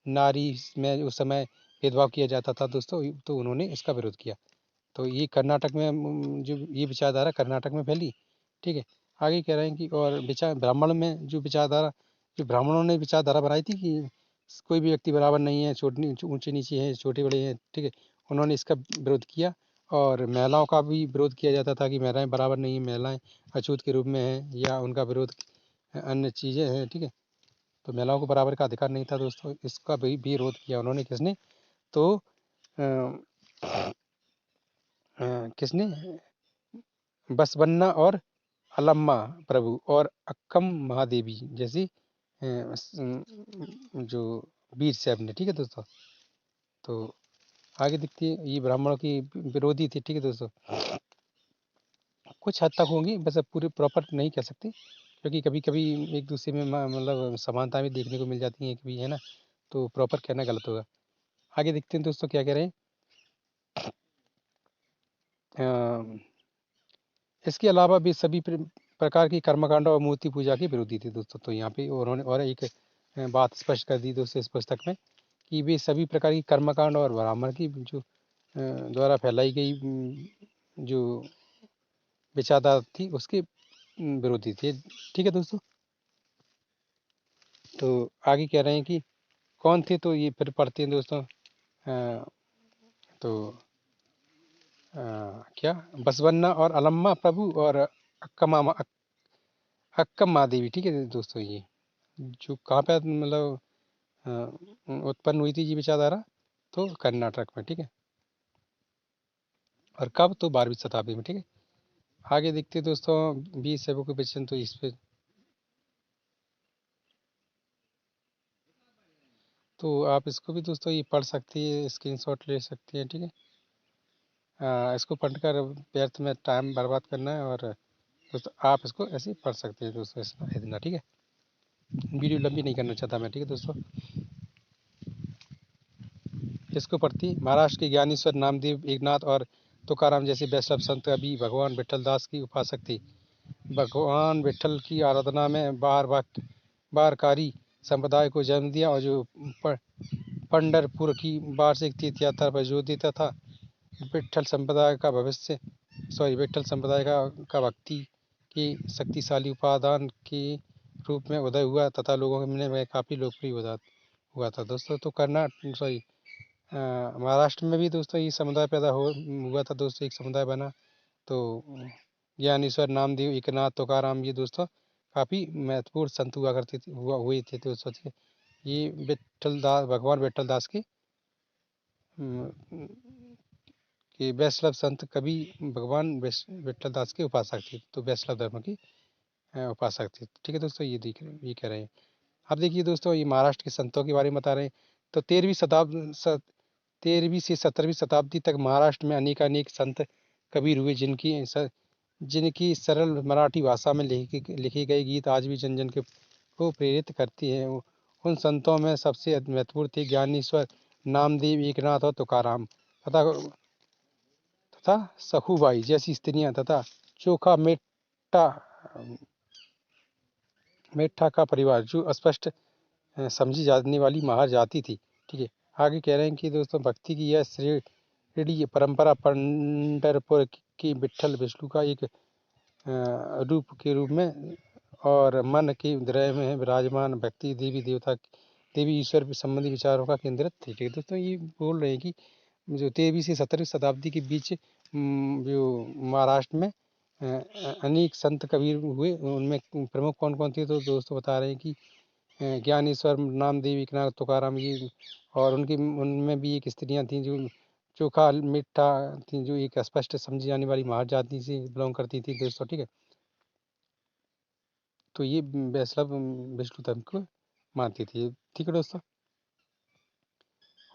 नारी में उस समय भेदभाव किया जाता था दोस्तों, तो उन्होंने इसका विरोध किया। तो ये कर्नाटक में जो ये विचारधारा कर्नाटक में फैली, ठीक है। आगे कह रहे हैं कि और ब्राह्मण में जो ब्राह्मणों ने विचारधारा बनाई थी कि कोई भी व्यक्ति बराबर नहीं है, ऊंचे नीचे है, छोटे बड़े हैं, ठीक है। उन्होंने इसका विरोध किया। और महिलाओं का भी विरोध किया जाता था कि महिलाएं बराबर नहीं है, महिलाएं अछूत के रूप में हैं, या उनका विरोध अन्य चीज़ें हैं, ठीक है। तो महिलाओं को बराबर का अधिकार नहीं था दोस्तों, इसका भी विरोध किया उन्होंने। किसने बसवन्ना और अलम्मा प्रभु और अक्कम महादेवी जैसी जो वीर साहब ने, ठीक है दोस्तों। तो आगे दिखती है, ये ब्राह्मणों की विरोधी थी, ठीक है दोस्तों। कुछ हद तक होंगी, बस अब पूरे प्रॉपर नहीं कह सकते, क्योंकि कभी कभी एक दूसरे में मतलब समानता भी देखने को मिल जाती है कभी, है ना। तो प्रॉपर कहना गलत होगा। आगे देखते हैं दोस्तों क्या कह रहे हैं। इसके अलावा भी सभी प्रकार की कर्मकांड और मूर्ति पूजा के विरोधी थे दोस्तों। तो यहाँ पे उन्होंने और एक बात स्पष्ट कर दी दोस्तों इस पुस्तक में, कि वे सभी प्रकार की कर्मकांड और ब्राह्मण की जो द्वारा फैलाई गई जो विचारधारा थी उसके विरोधी थे, ठीक है दोस्तों। तो आगे कह रहे हैं कि कौन थे, तो ये फिर पढ़ते हैं दोस्तों। तो क्या बसवन्ना और अलम्मा प्रभु और अक्कम महादेवी, ठीक है दोस्तों। ये जो कहाँ पे मतलब उत्पन्न हुई थी ये विचारधारा, तो कर्नाटक में, ठीक है। और कब, तो 12वीं शताब्दी में, ठीक है। आगे देखते हैं दोस्तों 20 शैवों के वचन, तो इस पे तो आप इसको भी दोस्तों ये पढ़ सकती है, स्क्रीनशॉट ले सकती हैं, ठीक है। इसको पढ़कर व्यर्थ में टाइम बर्बाद करना है, और दोस्तों आप इसको ऐसे ही पढ़ सकते हैं दोस्तों, इतना, ठीक है। वीडियो लंबी नहीं करना चाहता मैं, ठीक है दोस्तों। इसको पढ़ती महाराष्ट्र के ज्ञानेश्वर, नामदेव, एकनाथ और तुकाराम जैसे वैष्णव संत अभी भगवान विठल दास की उपासक थे। भगवान विठल की आराधना में बारकारी संप्रदाय को जन्म दिया, और जो पंढरपुर की वार्षिक तीर्थ यात्रा पर जोर देता था। विठल संप्रदाय का भक्ति के शक्तिशाली उपादान के रूप में उदय हुआ तथा लोगों में काफ़ी लोकप्रिय हुआ था दोस्तों। तो महाराष्ट्र में भी दोस्तों ये समुदाय पैदा हुआ था दोस्तों, एक समुदाय बना। तो ज्ञानेश्वर, नामदेव, एकनाथ, तुकाराम, ये दोस्तों काफ़ी महत्वपूर्ण संत हुए थे दोस्तों। ये भगवान विठल दास के वैष्णव संत कवि भगवान विठल दास के उपासक थे, तो वैष्णव धर्म की उपासक थे, ठीक है दोस्तों। ये कह रहे हैं। अब देखिए दोस्तों, ये महाराष्ट्र के संतों के बारे में बता रहे हैं। तो 13वीं से 17वीं शताब्दी तक महाराष्ट्र में अनेक संत कबीर हुए, जिनकी सरल मराठी भाषा में लिखे गए गीत आज भी जन जन को प्रेरित करती हैं। उन संतों में सबसे महत्वपूर्ण थे ज्ञानेश्वर, नामदेव, एकनाथ और तुकाराम तथा सखुबाई जैसी स्त्रियां, तथा चोखा मेट्टा का परिवार, जो स्पष्ट समझी जाने वाली महार जाति थी, ठीक है। आगे कह रहे हैं कि दोस्तों भक्ति की यह श्रेणी परंपरा पंढरपुर की विठल विष्णु का एक रूप के रूप में और मन के हृदय में विराजमान भक्ति देवी ईश्वर संबंधी विचारों का केंद्रित थे, ठीक है दोस्तों। ये बोल रहे हैं कि जो 13वीं से 17वीं शताब्दी के बीच जो महाराष्ट्र में अनेक संत कबीर हुए, उनमें प्रमुख कौन कौन थे, तो दोस्तों बता रहे हैं कि ज्ञानेश्वर, नामदेव, एकनाथ तुकाराम, ये और उनमें भी एक स्त्रियाँ थीं जो चोखा मीठा थी, जो एक स्पष्ट समझी जाने वाली महार जाति से बिलोंग करती थी दोस्तों, ठीक है। तो ये वैष्णव विष्णु धर्म को मानती थी, ठीक है दोस्तों।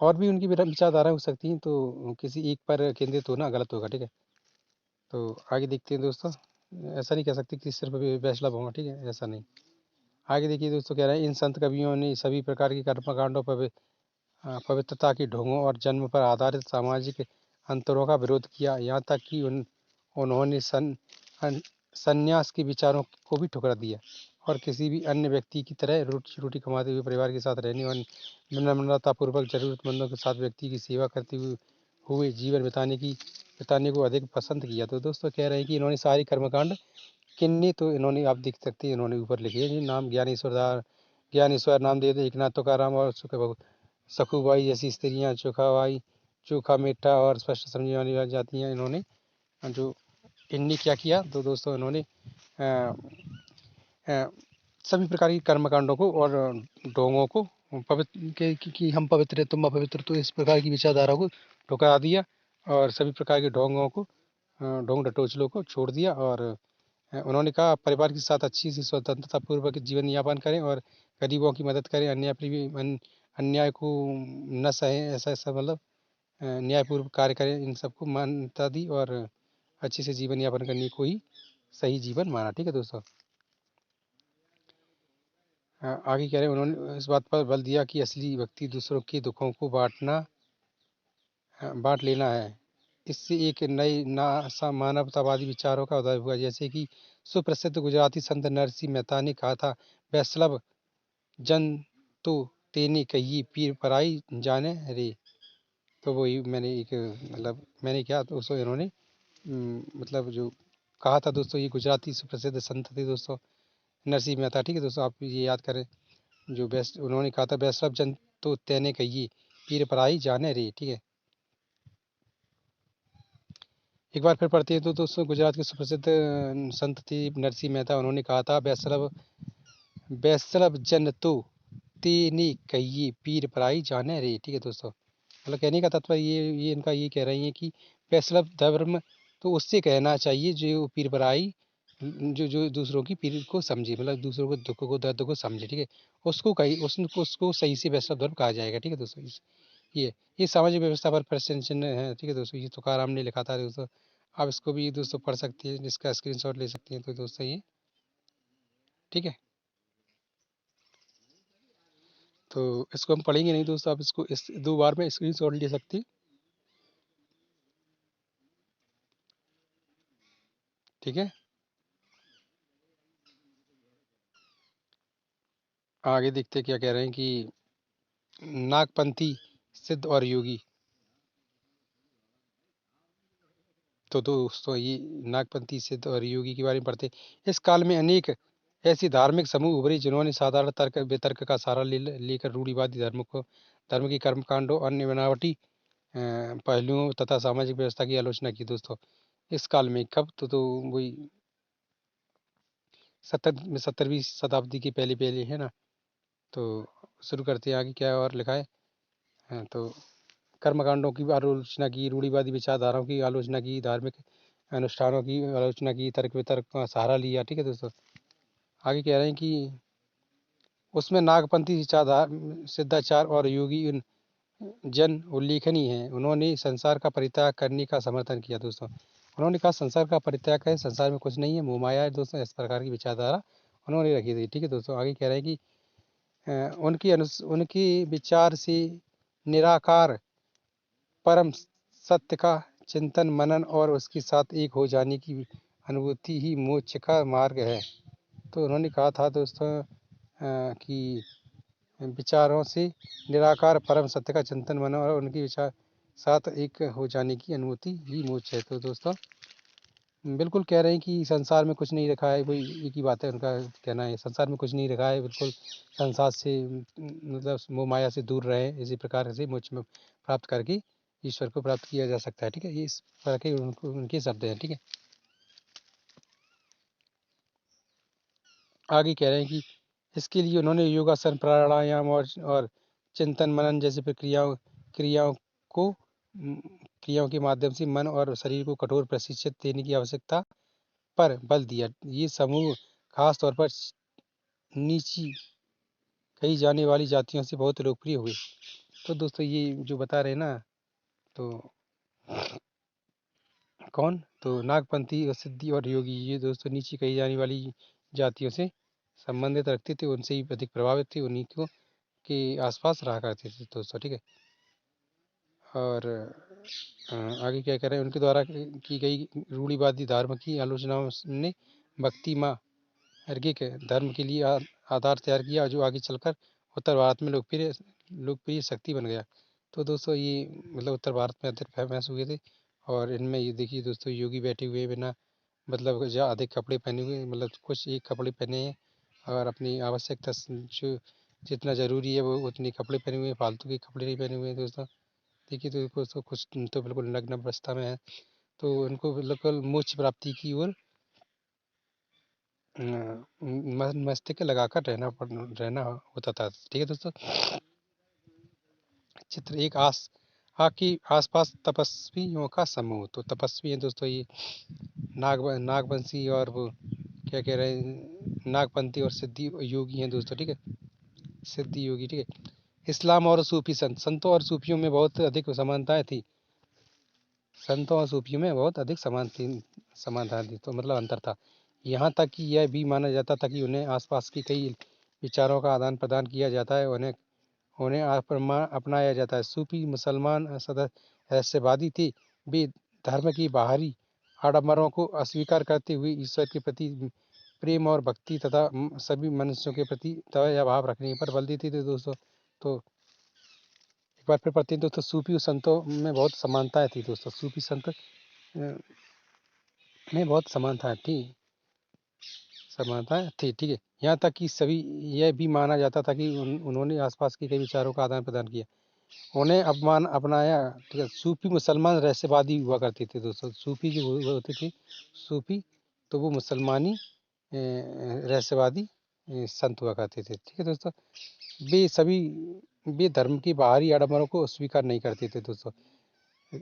और भी उनकी विचारधारा हो सकती हैं, तो किसी एक पर केंद्रित होना गलत होगा, ठीक है। तो आगे देखते हैं दोस्तों। ऐसा नहीं कह सकते कि सिर्फ वैष्णव होगा, ठीक है, ऐसा नहीं। आगे देखिए दोस्तों, कह रहे हैं इन संत कवियों ने सभी प्रकार के कर्मकांडों पर पवित्रता की ढोंगों और जन्म पर आधारित सामाजिक अंतरों का विरोध किया। यहाँ तक कि उन्होंने संन्यास के विचारों को भी ठुकरा दिया और किसी भी अन्य व्यक्ति की तरह रोटी रोटी कमाते हुए परिवार के साथ रहने और विनम्रतापूर्वक जरूरतमंदों के साथ व्यक्ति की सेवा करते हुए जीवन बिताने को अधिक पसंद किया। तो दोस्तों कह रहे हैं कि इन्होंने सारी कर्मकांड किन्ने, तो इन्होंने आप देख सकते हैं, इन्होंने ऊपर लिखे हैं नाम ज्ञानेश्वर, नामदेव, एकनाथ तुकाराम और सखुबाई जैसी स्त्रियां, चोखा मीठा और स्पष्ट समझने वाली जाति हैं। इन्होंने जो इनने क्या किया, तो दोस्तों इन्होंने सभी प्रकार की कर्मकांडों को और ढोंगों को पवित्र कि हम पवित्र है तुम अपवित्र, तो इस प्रकार की विचारधारा को ठुकरा दिया और सभी प्रकार के ढोंगों को ढोंग ढटोचलों को छोड़ दिया। और उन्होंने कहा परिवार के साथ अच्छी सी स्वतंत्रता पूर्वक जीवन यापन करें और गरीबों की मदद करें, अन्याय को न सहें, ऐसा ऐसा मतलब न्यायपूर्वक कार्य करें, इन सबको मान्यता दी और अच्छे से जीवन यापन करने को ही सही जीवन माना, ठीक है दोस्तों। आगे कह रहे हैं उन्होंने इस बात पर बल दिया कि असली व्यक्ति दूसरों के दुखों को बांट लेना है। इससे एक नए मानवतावादी विचारों का उदय हुआ, जैसे कि सुप्रसिद्ध गुजराती संत नरसिंह मेहता ने कहा था, वैष्णव जन तो तेने कही पीर पराई जाने रे। तो वही मैंने एक मतलब मैंने क्या, तो उसको इन्होंने मतलब जो कहा था दोस्तों, ये गुजराती सुप्रसिद्ध संत थे दोस्तों, नरसिंह मेहता, ठीक है दोस्तों, आप ये याद करें। जो बेस्ट उन्होंने कहा था, वैष्णव जन तो तेने कहिए पीर पराई जाने रे, ठीक है। एक बार फिर पढ़ते हैं तो दोस्तों, गुजरात के सुप्रसिद्ध संत थे नरसिंह मेहता, उन्होंने कहा था, वैष्णव वैष्णव जन तो तेने कहिए पीर पराई जाने रे, ठीक है दोस्तों। मतलब कहने का तात्पर्य ये इनका ये कह रही है कि वैष्णव धर्म तो उससे कहना चाहिए जो पीर पराई, जो जो दूसरों की पीर को समझे, मतलब दूसरों को दुख को दर्द को समझे, ठीक है। उसको सही से वैष्णव धर्म कहा जाएगा, ठीक है दोस्तों। ये सामाजिक व्यवस्था पर प्रश्न चिन्ह है, ठीक है दोस्तों। ये तुकाराम ने लिखा था दोस्तों, आप इसको भी दोस्तों पढ़ सकते हैं, जिसका स्क्रीनशॉट ले सकते हैं, तो दोस्तों ये ठीक है। तो इसको हम पढ़ेंगे नहीं दोस्तों, आप इसको इस 2 बार में स्क्रीनशॉट ले सकते हैं, ठीक है। आगे देखते क्या कह रहे हैं कि नागपंथी सिद्ध और योगी। तो दोस्तों ये नागपंथी सिद्ध और योगी के बारे में पढ़ते हैं। इस काल में अनेक ऐसे धार्मिक समूह उभरे जिन्होंने साधारण तर्क वितर्क का सहारा लेकर रूढ़िवादी धर्म की कर्मकांडों, अन्य बनावटी पहलुओं तथा सामाजिक व्यवस्था की आलोचना की दोस्तों। इस काल में कब, तो वही 17वीं शताब्दी के पहले पहले है ना। तो शुरू करते हैं, आगे क्या और लिखा है। तो कर्मकांडों की आलोचना की, रूढ़िवादी विचारधाराओं की आलोचना की, धार्मिक अनुष्ठानों की आलोचना की, तर्क वितर्क का सहारा लिया, ठीक है दोस्तों। आगे कह रहे हैं कि उसमें नागपंथी सिद्धाचार और योगी जन उल्लेखनीय हैं। उन्होंने संसार का परित्याग करने का समर्थन किया दोस्तों। उन्होंने कहा संसार का परित्याग करें, संसार में कुछ नहीं है, मोह माया है दोस्तों, इस प्रकार की विचारधारा उन्होंने रखी थी, ठीक है दोस्तों। आगे कह रहे हैं कि उनके विचार से निराकार परम सत्य का चिंतन मनन और उसके साथ एक हो जाने की अनुभूति ही मोक्ष का मार्ग है। तो उन्होंने कहा था दोस्तों कि विचारों से निराकार परम सत्य का चिंतन मनन और उनके विचार साथ एक हो जाने की अनुभूति ही मोक्ष है। तो दोस्तों बिल्कुल कह रहे हैं कि संसार में कुछ नहीं रखा है, वही एक ही बात है उनका कहना है, संसार में कुछ नहीं रखा है, बिल्कुल संसार से मतलब मोह माया से दूर रहे, इसी प्रकार से मोक्ष में प्राप्त करके ईश्वर को प्राप्त किया जा सकता है, ठीक है। ये इस प्रकार के उनके शब्द हैं, ठीक है। आगे कह रहे हैं कि इसके लिए उन्होंने योगासन, प्राणायाम और चिंतन मनन जैसी क्रियाओं को क्रियाओं के माध्यम से मन और शरीर को कठोर प्रशिक्षित देने की आवश्यकता पर बल दिया। ये समूह खास तौर पर नीची कही जाने वाली जातियों से बहुत लोकप्रिय हुए। तो दोस्तों ये जो बता रहे हैं ना, तो कौन, तो नागपंथी और सिद्धि और योगी, ये दोस्तों नीची कही जाने वाली जातियों से संबंधित रखते थे, उनसे ही अधिक प्रभावित थे, उन्हीं को के आसपास रहा करते थे दोस्तों, ठीक है। और आगे क्या कह रहे हैं, उनके द्वारा की गई रूढ़िवादी धर्म की आलोचनाओं ने भक्ति माँ अर्गिक धर्म के लिए आधार तैयार किया, जो आगे चलकर उत्तर भारत में लोकप्रिय शक्ति बन गया। तो दोस्तों ये मतलब उत्तर भारत में अधिक फेमस हुए थे। और इनमें ये देखिए दोस्तों, योगी बैठे हुए बिना मतलब अधिक कपड़े पहने हुए, मतलब कुछ एक कपड़े पहने हैं और अपनी आवश्यकता जो जितना ज़रूरी है वो उतने कपड़े पहने हुए हैं, फालतू के कपड़े नहीं पहने हुए हैं दोस्तों। देखिए तो कुछ तो बिल्कुल नग्न अवस्था में है, तो उनको बिल्कुल मोक्ष प्राप्ति की ओर मस्तिष्क लगाकर रहना होता था, ठीक है दोस्तों। चित्र एक आके आसपास तपस्वियों का समूह, तो तपस्वी हैं दोस्तों ये नागवंशी और वो क्या कह रहे हैं, नागपंथी और सिद्धि योगी हैं दोस्तों, ठीक है, सिद्धि योगी, ठीक है। इस्लाम और सूफी संतों और सूफियों में बहुत अधिक समानताएं थी। संतों और सूफियों में बहुत अधिक समानता थी, तो मतलब अंतर था। यहाँ तक कि यह भी माना जाता था कि उन्हें आसपास की कई विचारों का आदान प्रदान किया जाता है, उन्हें उन्हें अपनाया जाता है। सूफी मुसलमान रहस्यवादी थे। वे धर्म की बाहरी आडंबरों को अस्वीकार करते हुए ईश्वर के प्रति प्रेम और भक्ति तथा सभी मनुष्यों के प्रति दया भाव रखने पर बल देते थे दोस्तों। तो एक बार फिर पढ़ते हैं दोस्तों, सूफी संतों में बहुत समानताएं थी दोस्तों। सूफी संत में बहुत समानताएं थी, ठीक है। यहाँ तक कि सभी यह भी माना जाता था कि उन्होंने आसपास के कई विचारों का आदान प्रदान किया, उन्हें अपनाया, ठीक है। सूफी मुसलमान रहस्यवादी हुआ करते थे दोस्तों। सूफी जो होते थे सूफी, तो वो मुसलमानी रहस्यवादी संत हुआ करते थे, ठीक है दोस्तों। वे सभी वे धर्म की बाहरी आडंबरों को स्वीकार नहीं करते थे दोस्तों।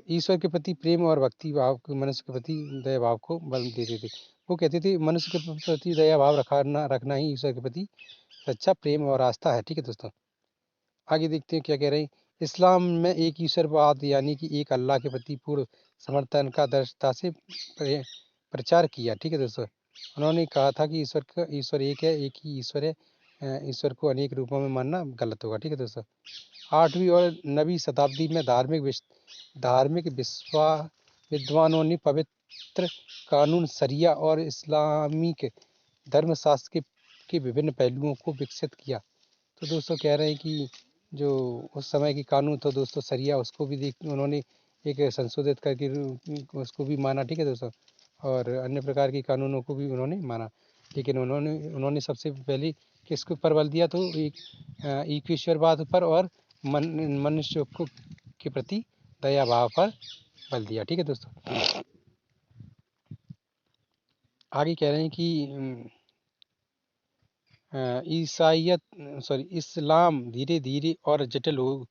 ईश्वर के प्रति प्रेम और भक्ति भाव को, मनुष्य के प्रति दया भाव को बल देते थे। वो कहते थे मनुष्य के प्रति दया भाव रखना ही ईश्वर के प्रति सच्चा प्रेम और आस्था है, ठीक है दोस्तों। आगे देखते हैं क्या कह रहे हैं। इस्लाम में एक ईश्वरवाद यानी कि एक अल्लाह के प्रति पूर्ण समर्थन का दृढ़ता से प्रचार किया, ठीक है दोस्तों। उन्होंने कहा था कि ईश्वर एक है, एक ही ईश्वर है। ईश्वर को अनेक रूपों में मानना गलत होगा, ठीक है दोस्तों। 8वीं और 9वीं शताब्दी में धार्मिक विद्वानों ने पवित्र कानून शरिया और इस्लामिक धर्मशास्त्र के विभिन्न पहलुओं को विकसित किया। तो दोस्तों कह रहे हैं कि जो उस समय की कानून तो दोस्तों शरिया, उसको भी देख उन्होंने एक संशोधित करके उसको भी माना, ठीक है दोस्तों। और अन्य प्रकार के कानूनों को भी उन्होंने माना, लेकिन उन्होंने सबसे पहले किसके ऊपर बल दिया, तो एक ईश्वरवाद पर और मनुष्य को के प्रति दया भाव पर बल दिया, ठीक है दोस्तों। आगे कह रहे हैं कि इस्लाम धीरे धीरे और जटिल हो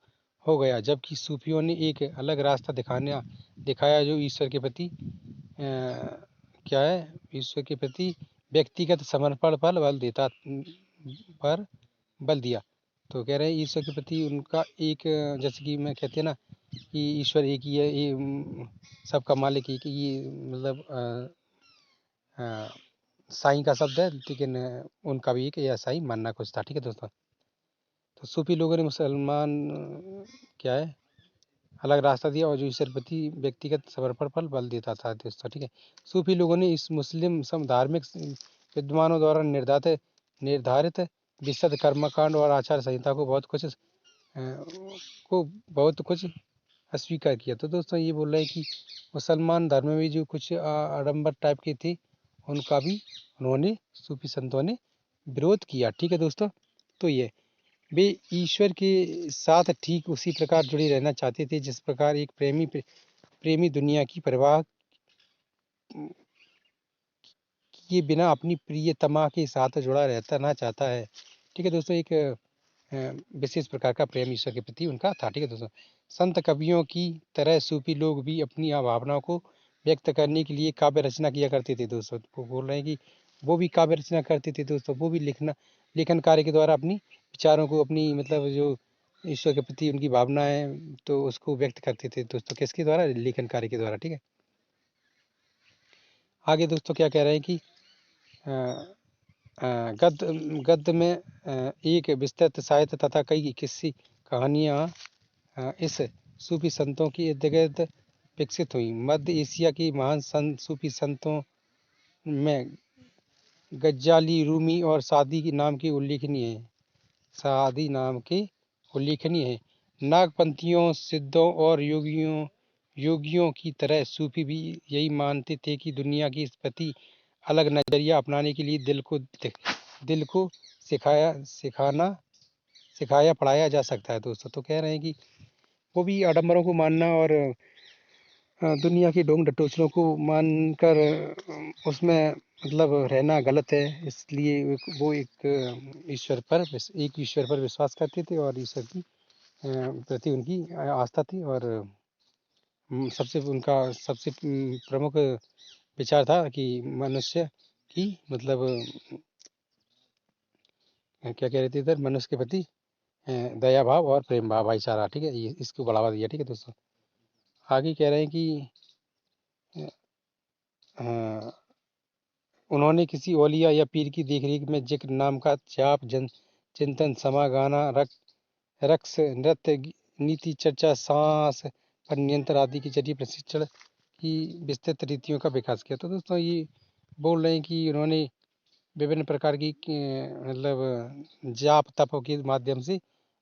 गया, जबकि सूफियों ने एक अलग रास्ता दिखाया जो ईश्वर के प्रति क्या है, ईश्वर के प्रति व्यक्तिगत समर्पण पर बल दिया। तो कह रहे हैं ईश्वर के प्रति उनका एक जैसे कि मैं कहते हैं ना कि ईश्वर एक ही है, ये सबका मालिक एक ही, ये मतलब साईं का शब्द है, लेकिन उनका भी एक ऐसा ही मानना कुछ था, ठीक है दोस्तों। तो सूफी लोगों ने मुसलमान क्या है अलग रास्ता दिया, और जो ईश्वर प्रति व्यक्तिगत समर्पण पर बल देता था दोस्तों, ठीक है। सूफी लोगों ने इस मुस्लिम धार्मिक विद्वानों द्वारा निर्धारित विशुद्ध कर्मकांड और आचार संहिता को बहुत कुछ अस्वीकार किया। तो दोस्तों ये बोल रहे हैं कि मुसलमान धर्म में जो कुछ आडंबर टाइप के थे, उनका भी उन्होंने सूफी संतों ने विरोध किया, ठीक है दोस्तों। तो ये वे ईश्वर के साथ ठीक उसी प्रकार जुड़े रहना चाहते थे जिस प्रकार एक प्रेमी दुनिया की परवाह किए बिना अपनी प्रियतमा के साथ जुड़ा रहना चाहता है, ठीक है दोस्तों, एक विशेष प्रकार का प्रेम ईश्वर के प्रति उनका था। ठीक है दोस्तों, संत कवियों की तरह सूफी लोग भी अपनी भावनाओं को व्यक्त करने के लिए काव्य रचना किया करते थे दोस्तों। वो बोल रहे हैं कि वो भी काव्य रचना करते थे दोस्तों, वो भी लेखन कार्य के द्वारा अपनी विचारों को, अपनी मतलब जो ईश्वर के प्रति उनकी भावना है तो उसको व्यक्त करते थे दोस्तों, किसके द्वारा? लेखन कार्य के द्वारा। ठीक है, आगे दोस्तों क्या कह रहे हैं कि गद्य में एक विस्तृत साहित्य तथा कई किस्सी कहानियाँ इस सूफी संतों की इर्द गिर्द विकसित हुई। मध्य एशिया की महान सूफी संतों में गज्जाली, रूमी और सादी के नाम के उल्लेखनीय है। नागपंथियों, सिद्धों और योगियों की तरह सूफी भी यही मानते थे कि दुनिया के प्रति अलग नजरिया अपनाने के लिए दिल को सिखाया पढ़ाया जा सकता है दोस्तों। तो कह रहे हैं कि वो भी आडम्बरों को मानना और दुनिया की ढोंग ढटोसलों को मानकर उसमें मतलब रहना गलत है, इसलिए वो एक ईश्वर पर विश्वास करते थे और ईश्वर की प्रति उनकी आस्था थी। और सबसे प्रमुख विचार था कि मनुष्य की मतलब क्या कह रहे थे इधर, मनुष्य के प्रति दया भाव और प्रेम भाव, भाईचारा। ठीक है, ये इसको बढ़ावा दिया। ठीक है दोस्तों, आगे कह रहे हैं कि उन्होंने किसी औलिया या पीर की देखरेख में जिक्र, नाम का जाप, चिंतन, समा, गाना, रक्स, नृत्य, नीति चर्चा, सांस पर नियंत्रण आदि के जरिए प्रशिक्षण की विस्तृत रीतियों का विकास किया। तो दोस्तों ये बोल रहे हैं कि उन्होंने विभिन्न प्रकार की मतलब जाप तप के माध्यम से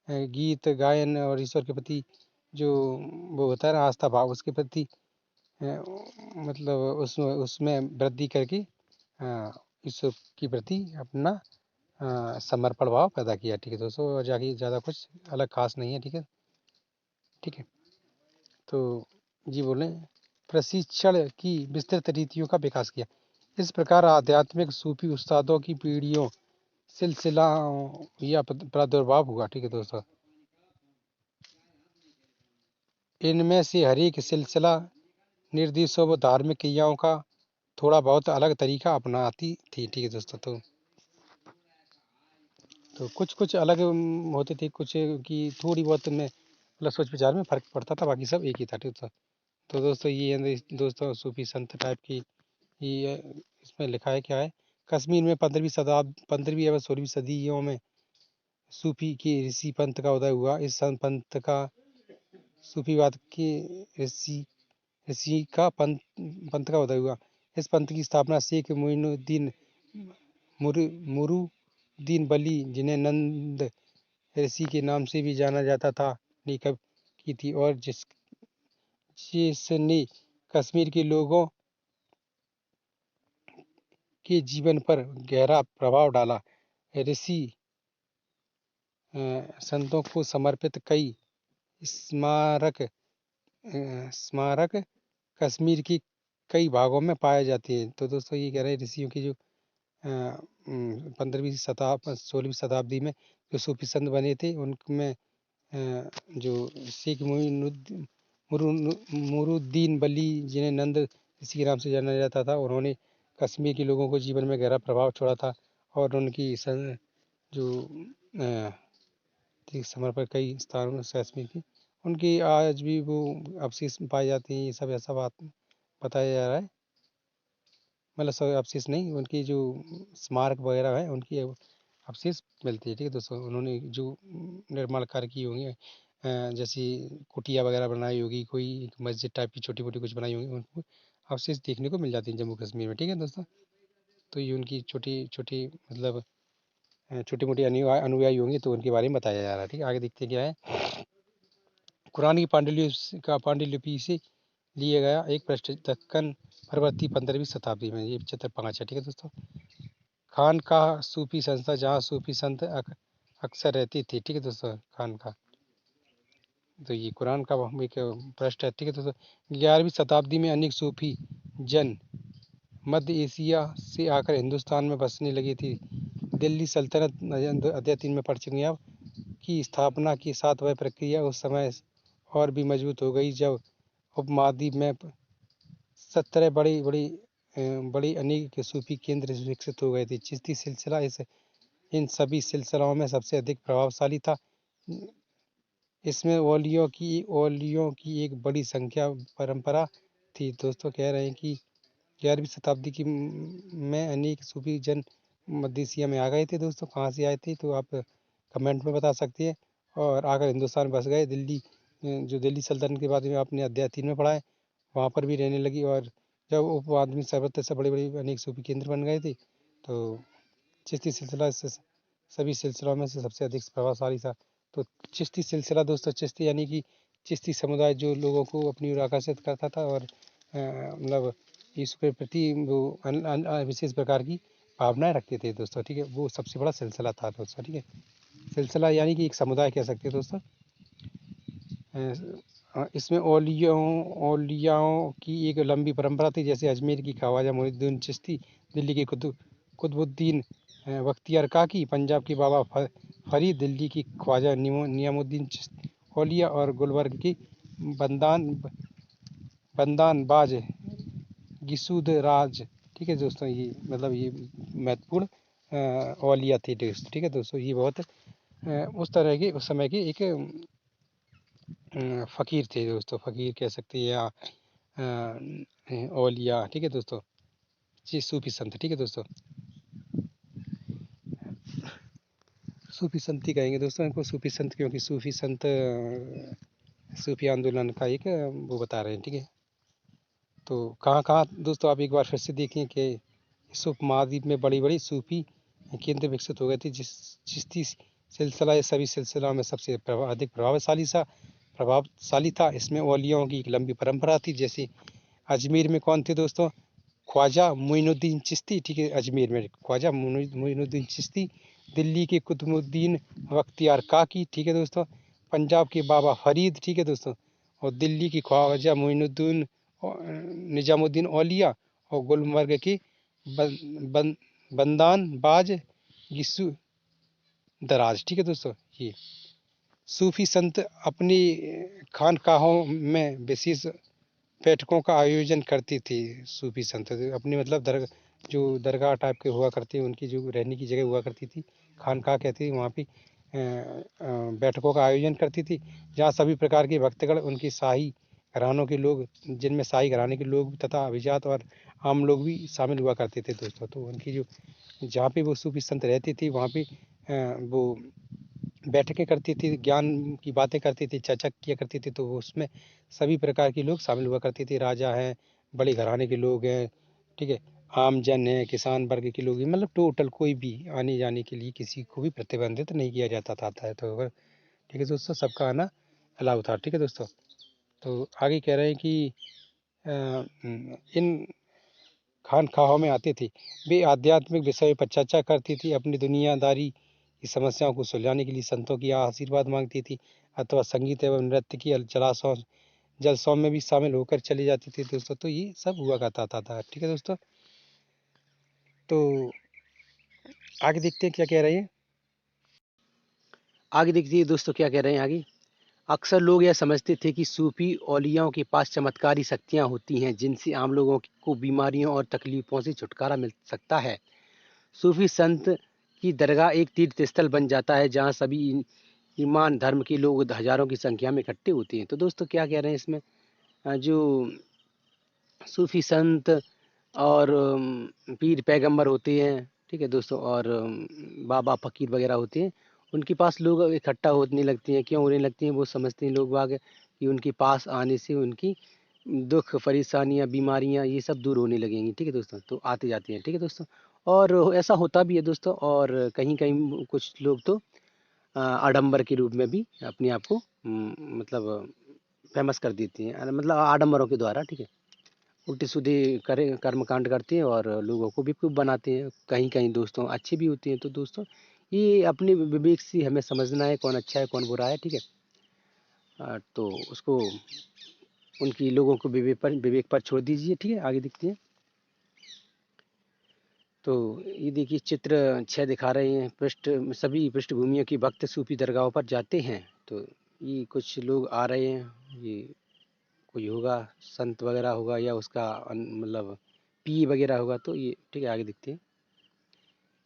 गीत गायन और ईश्वर के प्रति जो वो होता है ना आस्था भाव, उसके प्रति मतलब उसमें वृद्धि करके ईश्वर के प्रति अपना समर्पण भाव पैदा किया। ठीक है दोस्तों, और जाके ज़्यादा कुछ अलग खास नहीं है। ठीक है, ठीक है, तो जी बोलें, प्रशिक्षण की विस्तृत रीतियों का विकास किया। इस प्रकार आध्यात्मिक सूफी उस्तादों की पीढ़ियों सिलसिला या प्रादुर्भाव हुआ। ठीक है दोस्तों, इनमें से हर एक सिलसिला निर्देशों व धार्मिक क्रियाओं का थोड़ा बहुत अलग तरीका अपनाती थी। ठीक है दोस्तों, तो कुछ अलग होते थे, कुछ की थोड़ी बहुत में मतलब सोच विचार में फर्क पड़ता था, बाकी सब एक ही था। ठीक था, तो दोस्तों ये दोस्तों सूफी संत टाइप की ये इसमें लिखा है क्या है। कश्मीर में 15वीं एवं 16वीं सदियों में सूफी के ऋषि पंथ का उदय हुआ। इस पंथ का सूफीवाद के ऋषि का पंथ का उदय हुआ। इस पंथ की स्थापना शेख मोइनुद्दीन मुरुद्दीन वली, जिन्हें नंद ऋषि के नाम से भी जाना जाता था, ने की थी, और जिसने कश्मीर के लोगों के जीवन पर गहरा प्रभाव डाला। ऋषि संतों को समर्पित कई स्मारक कश्मीर के कई भागों में पाए जाते हैं। तो दोस्तों ये कह रहे हैं ऋषियों की जो 16वीं शताब्दी में जो सूफी संत बने थे, उनमें जो शेख मुरुद्दीन वली, जिन्हें नंद ऋषि के नाम से जाना जाता था, उन्होंने कश्मीर के लोगों को जीवन में गहरा प्रभाव छोड़ा था और उनकी जो समर्पण कई स्थानों में कश्मीर की उनकी आज भी वो अवशेष पाए जाते हैं। ये सब ऐसा बात बताया जा रहा है, मतलब सब अवशेष नहीं, उनकी जो स्मारक वगैरह है उनकी अवशेष मिलती है। ठीक है दोस्तों, उन्होंने जो निर्माण कार्य किए होंगे जैसे कुटिया वगैरह बनाई होगी, कोई मस्जिद टाइप की छोटी मोटी कुछ बनाई होंगी, उनको अवशेष देखने को मिल जाते हैं जम्मू कश्मीर में। ठीक है दोस्तों, तो ये उनकी छोटी छोटी मतलब छोटी मोटी अनुयायी होंगे, तो उनके बारे में बताया जा रहा है। ठीक है, आगे देखते हैं क्या है। कुरान की पांडुलिपि से लिया गया एक पृष्ठ, दक्कन प्रवृत्ति 15वीं शताब्दी में, ये चित्र 5 है। ठीक है दोस्तों, खान का सूफी संस्था जहाँ सूफी संत अक्सर रहती थी। ठीक है दोस्तों, खान का, तो ये कुरान का एक पृष्ठ है। ठीक है दोस्तों, 11वीं शताब्दी में अनेक सूफी जन मध्य एशिया से आकर हिंदुस्तान में बसने लगे थे। दिल्ली सल्तनत अध्याय 3 में पढ़ चुके हैं आप की स्थापना के साथ वह प्रक्रिया उस समय और भी मजबूत हो गई जब उपमहाद्वीप में 17 बड़ी अनेक सूफी केंद्र विकसित हो गए थे। चिश्ती सिलसिला इन सभी सिलसिलाओं में सबसे अधिक प्रभावशाली था। इसमें औलियों की एक बड़ी संख्या परंपरा थी। दोस्तों कह रहे हैं कि 11वीं शताब्दी में अनेक सूफी जन मध्य एशिया में आ गए थे। दोस्तों कहाँ से आए थे तो आप कमेंट में बता सकते हैं। और आकर हिंदुस्तान बस गए। जो दिल्ली सल्तनत के बाद में आपने अध्याय 3 में पढ़ा है, वहाँ पर भी रहने लगी। और जब उपमहाद्वीप सर्वत्र से बड़े अनेक सूफी केंद्र बन गए थे तो चिश्ती सिलसिला सभी सिलसिलों में से सबसे अधिक प्रभावशाली था। तो चिश्ती सिलसिला दोस्तों, चिश्ती यानी कि चिश्ती समुदाय जो लोगों को अपनी ओर आकर्षित करता था और मतलब ईश्वर के प्रति वो विशेष प्रकार की भावनाएं रखते थे दोस्तों। ठीक है, वो सबसे बड़ा सिलसिला था दोस्तों। ठीक है, सिलसिला यानी कि एक समुदाय कह सकते हैं दोस्तों। इसमें औलियाओं की एक लंबी परंपरा थी, जैसे अजमेर की ख्वाजा मोइनुद्दीन चिश्ती, दिल्ली के कुतुबुद्दीन बख्तियार काकी, पंजाब के बाबा फरीद, दिल्ली की ख्वाजा नियामुद्दीन औलिया और गुलबर्ग की बंदान बाज गिसूद राज। ठीक है दोस्तों, ये मतलब ये महत्वपूर्ण औलिया थे दोस्तों। ठीक है दोस्तों, ये बहुत उस तरह के उस समय के एक फ़कीर थे दोस्तों, फ़कीर कह सकते हैं या औलिया। ठीक है दोस्तों, जी सूफी संत। ठीक है दोस्तों, सूफी संत ही कहेंगे दोस्तों इनको, सूफी संत, क्योंकि सूफी संत सूफी आंदोलन का एक वो बता रहे हैं। ठीक है, तो कहाँ दोस्तों आप एक बार फिर से देखें कि इस उपमहाद्वीप में बड़ी सूफी केंद्र विकसित हो गए थे। चिश्ती सिलसिला ये सभी सिलसिलों में सबसे अधिक प्रभावशाली था। इसमें औलियों की एक लंबी परंपरा थी। जैसे अजमेर में कौन थे दोस्तों? ख्वाजा मोइनुद्दीन चिश्ती। ठीक है, अजमेर में ख्वाजा मोइनुद्दीन चिश्ती, दिल्ली के कुतुबुद्दीन बख्तियार काकी। ठीक है दोस्तों, पंजाब के बाबा फरीद। ठीक है दोस्तों, और दिल्ली की ख्वाजा मोइनुद्दीन निजामुद्दीन औलिया, और गुलमर्ग की बंदान बाज गिस्सू दराज। ठीक है दोस्तों, ये सूफी संत अपनी खानकाहों में विशेष बैठकों का आयोजन करती थी। सूफी संत अपनी मतलब जो दरगाह टाइप के हुआ करती, उनकी जो रहने की जगह हुआ करती थी, खानकाह कहती थी, वहाँ पे बैठकों का आयोजन करती थी, जहाँ सभी प्रकार के भक्तगण, उनकी शाही घरानों के लोग, जिनमें शाही घराने के लोग तथा अभिजात और आम लोग भी शामिल हुआ करते थे दोस्तों। तो उनकी जो जहाँ पे वो सूफी संत रहती थी, वहाँ पे वो बैठकें करती थी, ज्ञान की बातें करती थी, चर्चा किया करती थी। तो उसमें सभी प्रकार के लोग शामिल हुआ करते थे। राजा हैं, बड़े घराने के लोग हैं, ठीक है, आम जन है, किसान वर्ग के लोग हैं, मतलब टोटल कोई भी आने जाने के लिए किसी को भी प्रतिबंधित नहीं किया जाता था। तो अगर ठीक है दोस्तों, सबका आना अलाउ था। ठीक है दोस्तों, तो आगे कह रहे हैं कि इन खानकाहों में आते थे। वे आध्यात्मिक विषय पर चर्चा करती थी, अपनी दुनियादारी की समस्याओं को सुलझाने के लिए संतों की आशीर्वाद मांगती थी, अथवा संगीत एवं नृत्य की जलसों में भी शामिल होकर चली जाती थी दोस्तों। तो ये सब हुआ करता था। ठीक है दोस्तों, तो आगे देखते हैं क्या कह रहे हैं। आगे देखिए दोस्तों क्या कह रहे हैं आगे। अक्सर लोग यह समझते थे कि सूफी औलियाओं के पास चमत्कारी शक्तियां होती हैं, जिनसे आम लोगों को बीमारियों और तकलीफों से छुटकारा मिल सकता है। सूफी संत की दरगाह एक तीर्थ स्थल बन जाता है, जहां सभी ईमान धर्म के लोग हजारों की संख्या में इकट्ठे होते हैं। तो दोस्तों क्या कह रहे हैं इसमें, जो सूफी संत और पीर पैगंबर होते हैं, ठीक है दोस्तों, और बाबा फकीर वगैरह होते हैं, उनके पास लोग इकट्ठा होने लगते हैं। क्यों होने लगते हैं? वो समझते हैं लोग बाग कि उनके पास आने से उनकी दुख परेशानियां बीमारियां ये सब दूर होने लगेंगी। ठीक है दोस्तों, तो आते जाते हैं। ठीक है दोस्तों, और ऐसा होता भी है दोस्तों। और कहीं कहीं कुछ लोग तो आडंबर के रूप में भी अपने आप को मतलब फेमस कर देते हैं, मतलब आडंबरों के द्वारा। ठीक है, उल्टी सीधे कर्मकांड करते हैं और लोगों को बेवकूफ़ बनाते हैं। कहीं कहीं दोस्तों अच्छे भी होते हैं। तो दोस्तों ये अपने विवेक से हमें समझना है कौन अच्छा है कौन बुरा है। ठीक है, तो उसको उनकी लोगों को विवेक पर छोड़ दीजिए। ठीक है, आगे देखते हैं। तो ये देखिए चित्र 6 दिखा रहे हैं। सभी पृष्ठभूमियों की भक्त सूफी दरगाहों पर जाते हैं। तो ये कुछ लोग आ रहे हैं, ये कोई होगा, संत वगैरह होगा या उसका मतलब पी वगैरह होगा। तो ये ठीक है, आगे देखते हैं।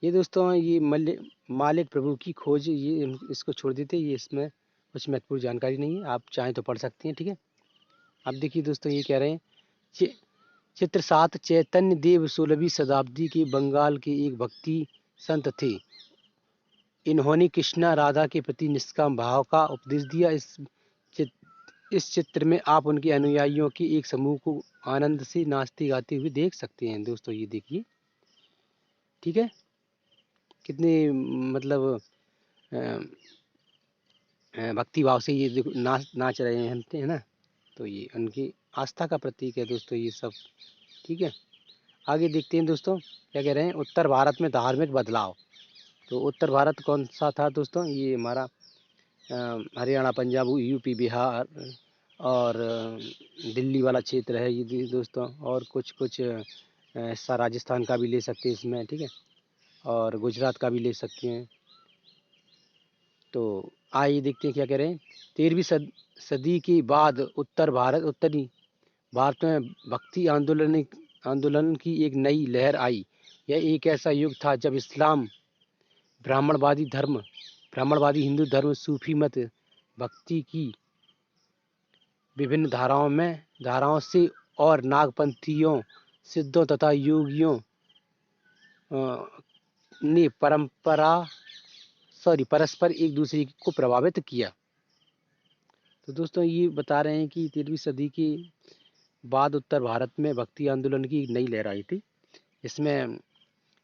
ये दोस्तों ये मालिक प्रभु की खोज, ये इसको छोड़ देते, ये इसमें कुछ महत्वपूर्ण जानकारी नहीं है, आप चाहें तो पढ़ सकते हैं। ठीक है, अब देखिए दोस्तों ये कह रहे हैं चित्र 7 चैतन्य देव 16वीं शताब्दी के बंगाल के एक भक्ति संत थे। इन्होंने कृष्णा राधा के प्रति निष्काम भाव का उपदेश दिया। इस चित्र में आप उनके अनुयायियों के एक समूह को आनंद से नाचते गाते हुए देख सकते हैं। दोस्तों ये देखिए, ठीक है, कितने मतलब भक्ति भाव से ये नाच रहे हैं, है ना। तो ये उनकी आस्था का प्रतीक है दोस्तों ये सब। ठीक है, आगे देखते हैं दोस्तों क्या कह रहे हैं। उत्तर भारत में धार्मिक बदलाव। तो उत्तर भारत कौन सा था दोस्तों, ये हमारा हरियाणा, पंजाब, यूपी, बिहार और दिल्ली वाला क्षेत्र है ये दोस्तों। और कुछ कुछ हिस्सा राजस्थान का भी ले सकते हैं इसमें। ठीक है, और गुजरात का भी ले सकते हैं। तो आइए देखते हैं क्या कह रहे हैं। 13वीं सदी के बाद उत्तरी भारत में भक्ति आंदोलन की एक नई लहर आई। यह एक ऐसा युग था जब इस्लाम, ब्राह्मणवादी हिंदू धर्म, सूफी मत, भक्ति की विभिन्न धाराओं से और नागपंथियों, सिद्धों तथा योगियों ने परस्पर एक दूसरे को प्रभावित किया। तो दोस्तों ये बता रहे हैं कि 13वीं सदी के बाद उत्तर भारत में भक्ति आंदोलन की एक नई लहर आई थी। इसमें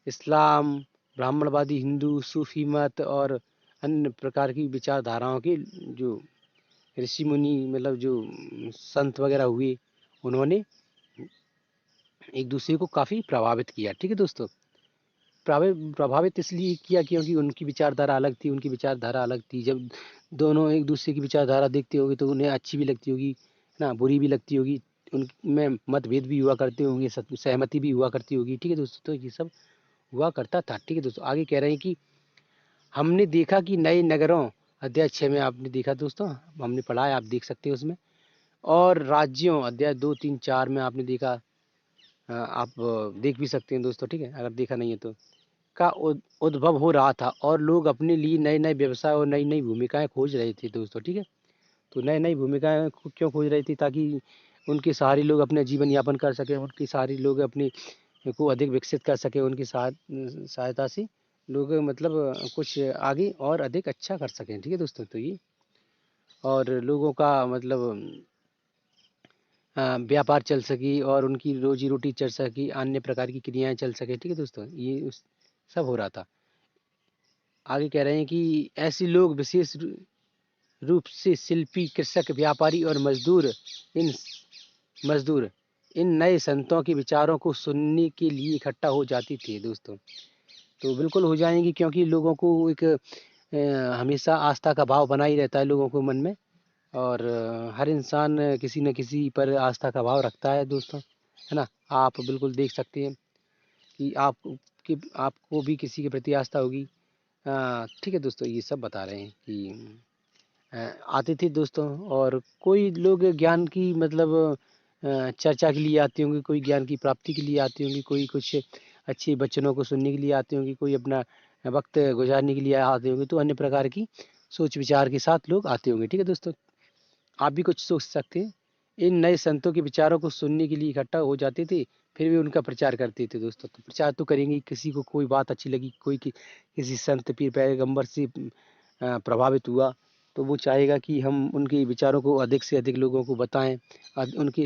इस्लाम, ब्राह्मणवादी हिंदू, सूफी मत और अन्य प्रकार की विचारधाराओं के जो ऋषि मुनि, मतलब जो संत वगैरह हुए, उन्होंने एक दूसरे को काफ़ी प्रभावित किया। ठीक है दोस्तों, प्रभावित इसलिए किया क्योंकि उनकी विचारधारा अलग थी, उनकी विचारधारा अलग थी। जब दोनों एक दूसरे की विचारधारा देखते होंगे तो उन्हें अच्छी भी लगती होगी ना, बुरी भी लगती होगी, उनमें मतभेद भी हुआ करते होंगे, सहमति भी हुआ करती होगी। ठीक है दोस्तों, तो ये सब हुआ करता था। ठीक है दोस्तों, आगे कह रहे हैं कि हमने देखा कि नए नगरों, अध्याय 6 में आपने देखा दोस्तों, हमने पढ़ा है, आप देख सकते हैं उसमें। और राज्यों, अध्याय 2, 3, 4 में आपने देखा, आप देख भी सकते हैं दोस्तों। ठीक है, अगर देखा नहीं है तो, का उद्भव हो रहा था और लोग अपने लिए नए नए व्यवसाय और नई नई भूमिकाएं खोज रहे थे दोस्तों। ठीक है, तो नई नई भूमिकाएं क्यों खोज रही थी, ताकि उनके सारे लोग अपने जीवन यापन कर सकें, उनके सारे लोग अपने को अधिक विकसित कर सकें, उनकी सहायता से लोग मतलब कुछ आगे और अधिक अच्छा कर सकें। ठीक है दोस्तों, तो ये और लोगों का मतलब व्यापार चल सके और उनकी रोजी रोटी चल सके, अन्य प्रकार की क्रियाएं चल सके। ठीक है दोस्तों, ये सब हो रहा था। आगे कह रहे हैं कि ऐसे लोग विशेष रूप से शिल्पी, कृषक, व्यापारी और इन मजदूर इन नए संतों के विचारों को सुनने के लिए इकट्ठा हो जाते थे दोस्तों। तो बिल्कुल हो जाएंगे, क्योंकि लोगों को एक हमेशा आस्था का भाव बना ही रहता है लोगों को मन में। और हर इंसान किसी न किसी पर आस्था का भाव रखता है दोस्तों, है ना। आप बिल्कुल देख सकते हैं कि आपको भी किसी के प्रति आस्था होगी। ठीक है दोस्तों, ये सब बता रहे हैं कि आते थे दोस्तों। और कोई लोग ज्ञान की मतलब चर्चा के लिए आते होंगे, कोई ज्ञान की प्राप्ति के लिए आते होंगे, कोई कुछ अच्छे वचनों को सुनने के लिए आते होंगे, कोई अपना वक्त गुजारने के लिए आते होंगे। तो अन्य प्रकार की सोच विचार के साथ लोग आते होंगे। ठीक है दोस्तों, आप भी कुछ सोच सकते हैं। इन नए संतों के विचारों को सुनने के लिए इकट्ठा हो जाते थे, फिर भी उनका प्रचार करते थे दोस्तों। तो प्रचार तो करेंगे, किसी को कोई बात अच्छी लगी, कोई किसी संत पीर पैगंबर से प्रभावित हुआ, तो वो चाहेगा कि हम उनके विचारों को अधिक से अधिक लोगों को बताएं, उनके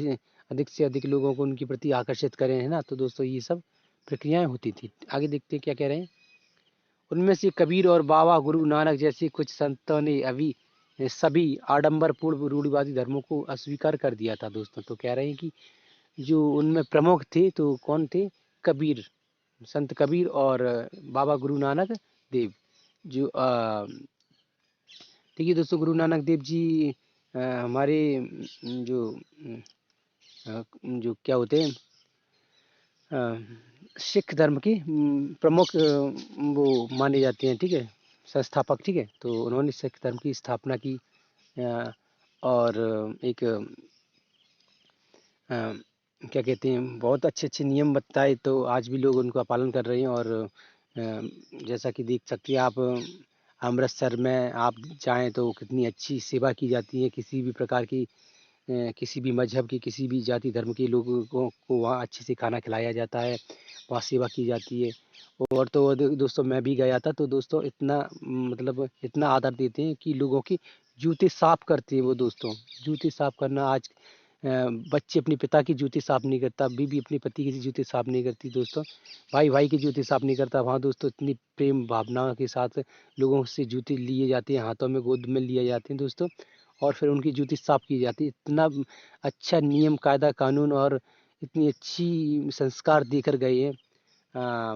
अधिक से अधिक लोगों को उनके प्रति आकर्षित करें, है ना। तो दोस्तों ये सब प्रक्रियाएं होती थी। आगे देखते हैं क्या कह रहे हैं। उनमें से कबीर और बाबा गुरु नानक जैसे कुछ संतों ने अभी सभी आडंबरपूर्ण रूढ़िवादी धर्मों को अस्वीकार कर दिया था दोस्तों। तो कह रहे हैं कि जो उनमें प्रमुख थे, तो कौन थे, कबीर, संत कबीर और बाबा गुरु नानक देव। जो ठीक है दोस्तों, गुरु नानक देव जी हमारे जो जो क्या होते हैं, सिख धर्म की प्रमुख वो माने जाते हैं, ठीक है, संस्थापक, ठीक है। तो उन्होंने सिख धर्म की स्थापना की और एक क्या कहते हैं, बहुत अच्छे अच्छे नियम बताए, तो आज भी लोग उनका पालन कर रहे हैं। और जैसा कि देख सकते हैं आप, अमृतसर में आप जाएं तो कितनी अच्छी सेवा की जाती है, किसी भी प्रकार की किसी भी मजहब के, किसी भी जाति धर्म के लोगों को वहाँ अच्छे से खाना खिलाया जाता है, वहाँ सेवा की जाती है। और तो दोस्तों मैं भी गया था, तो दोस्तों इतना मतलब इतना आदर देते हैं कि लोगों की जूते साफ करते हैं वो दोस्तों। जूते साफ करना आज बच्चे अपने पिता की जूते साफ नहीं करता, बीवी अपने पति की जूते साफ नहीं करती दोस्तों, भाई भाई की जूते साफ नहीं करता। वहाँ दोस्तों इतनी प्रेम भावना के साथ लोगों से जूते लिए जाते हैं, हाथों में गोद में लिए जाते हैं दोस्तों, और फिर उनकी जूती साफ की जाती है। इतना अच्छा नियम कायदा कानून और इतनी अच्छी संस्कार देकर गए हैं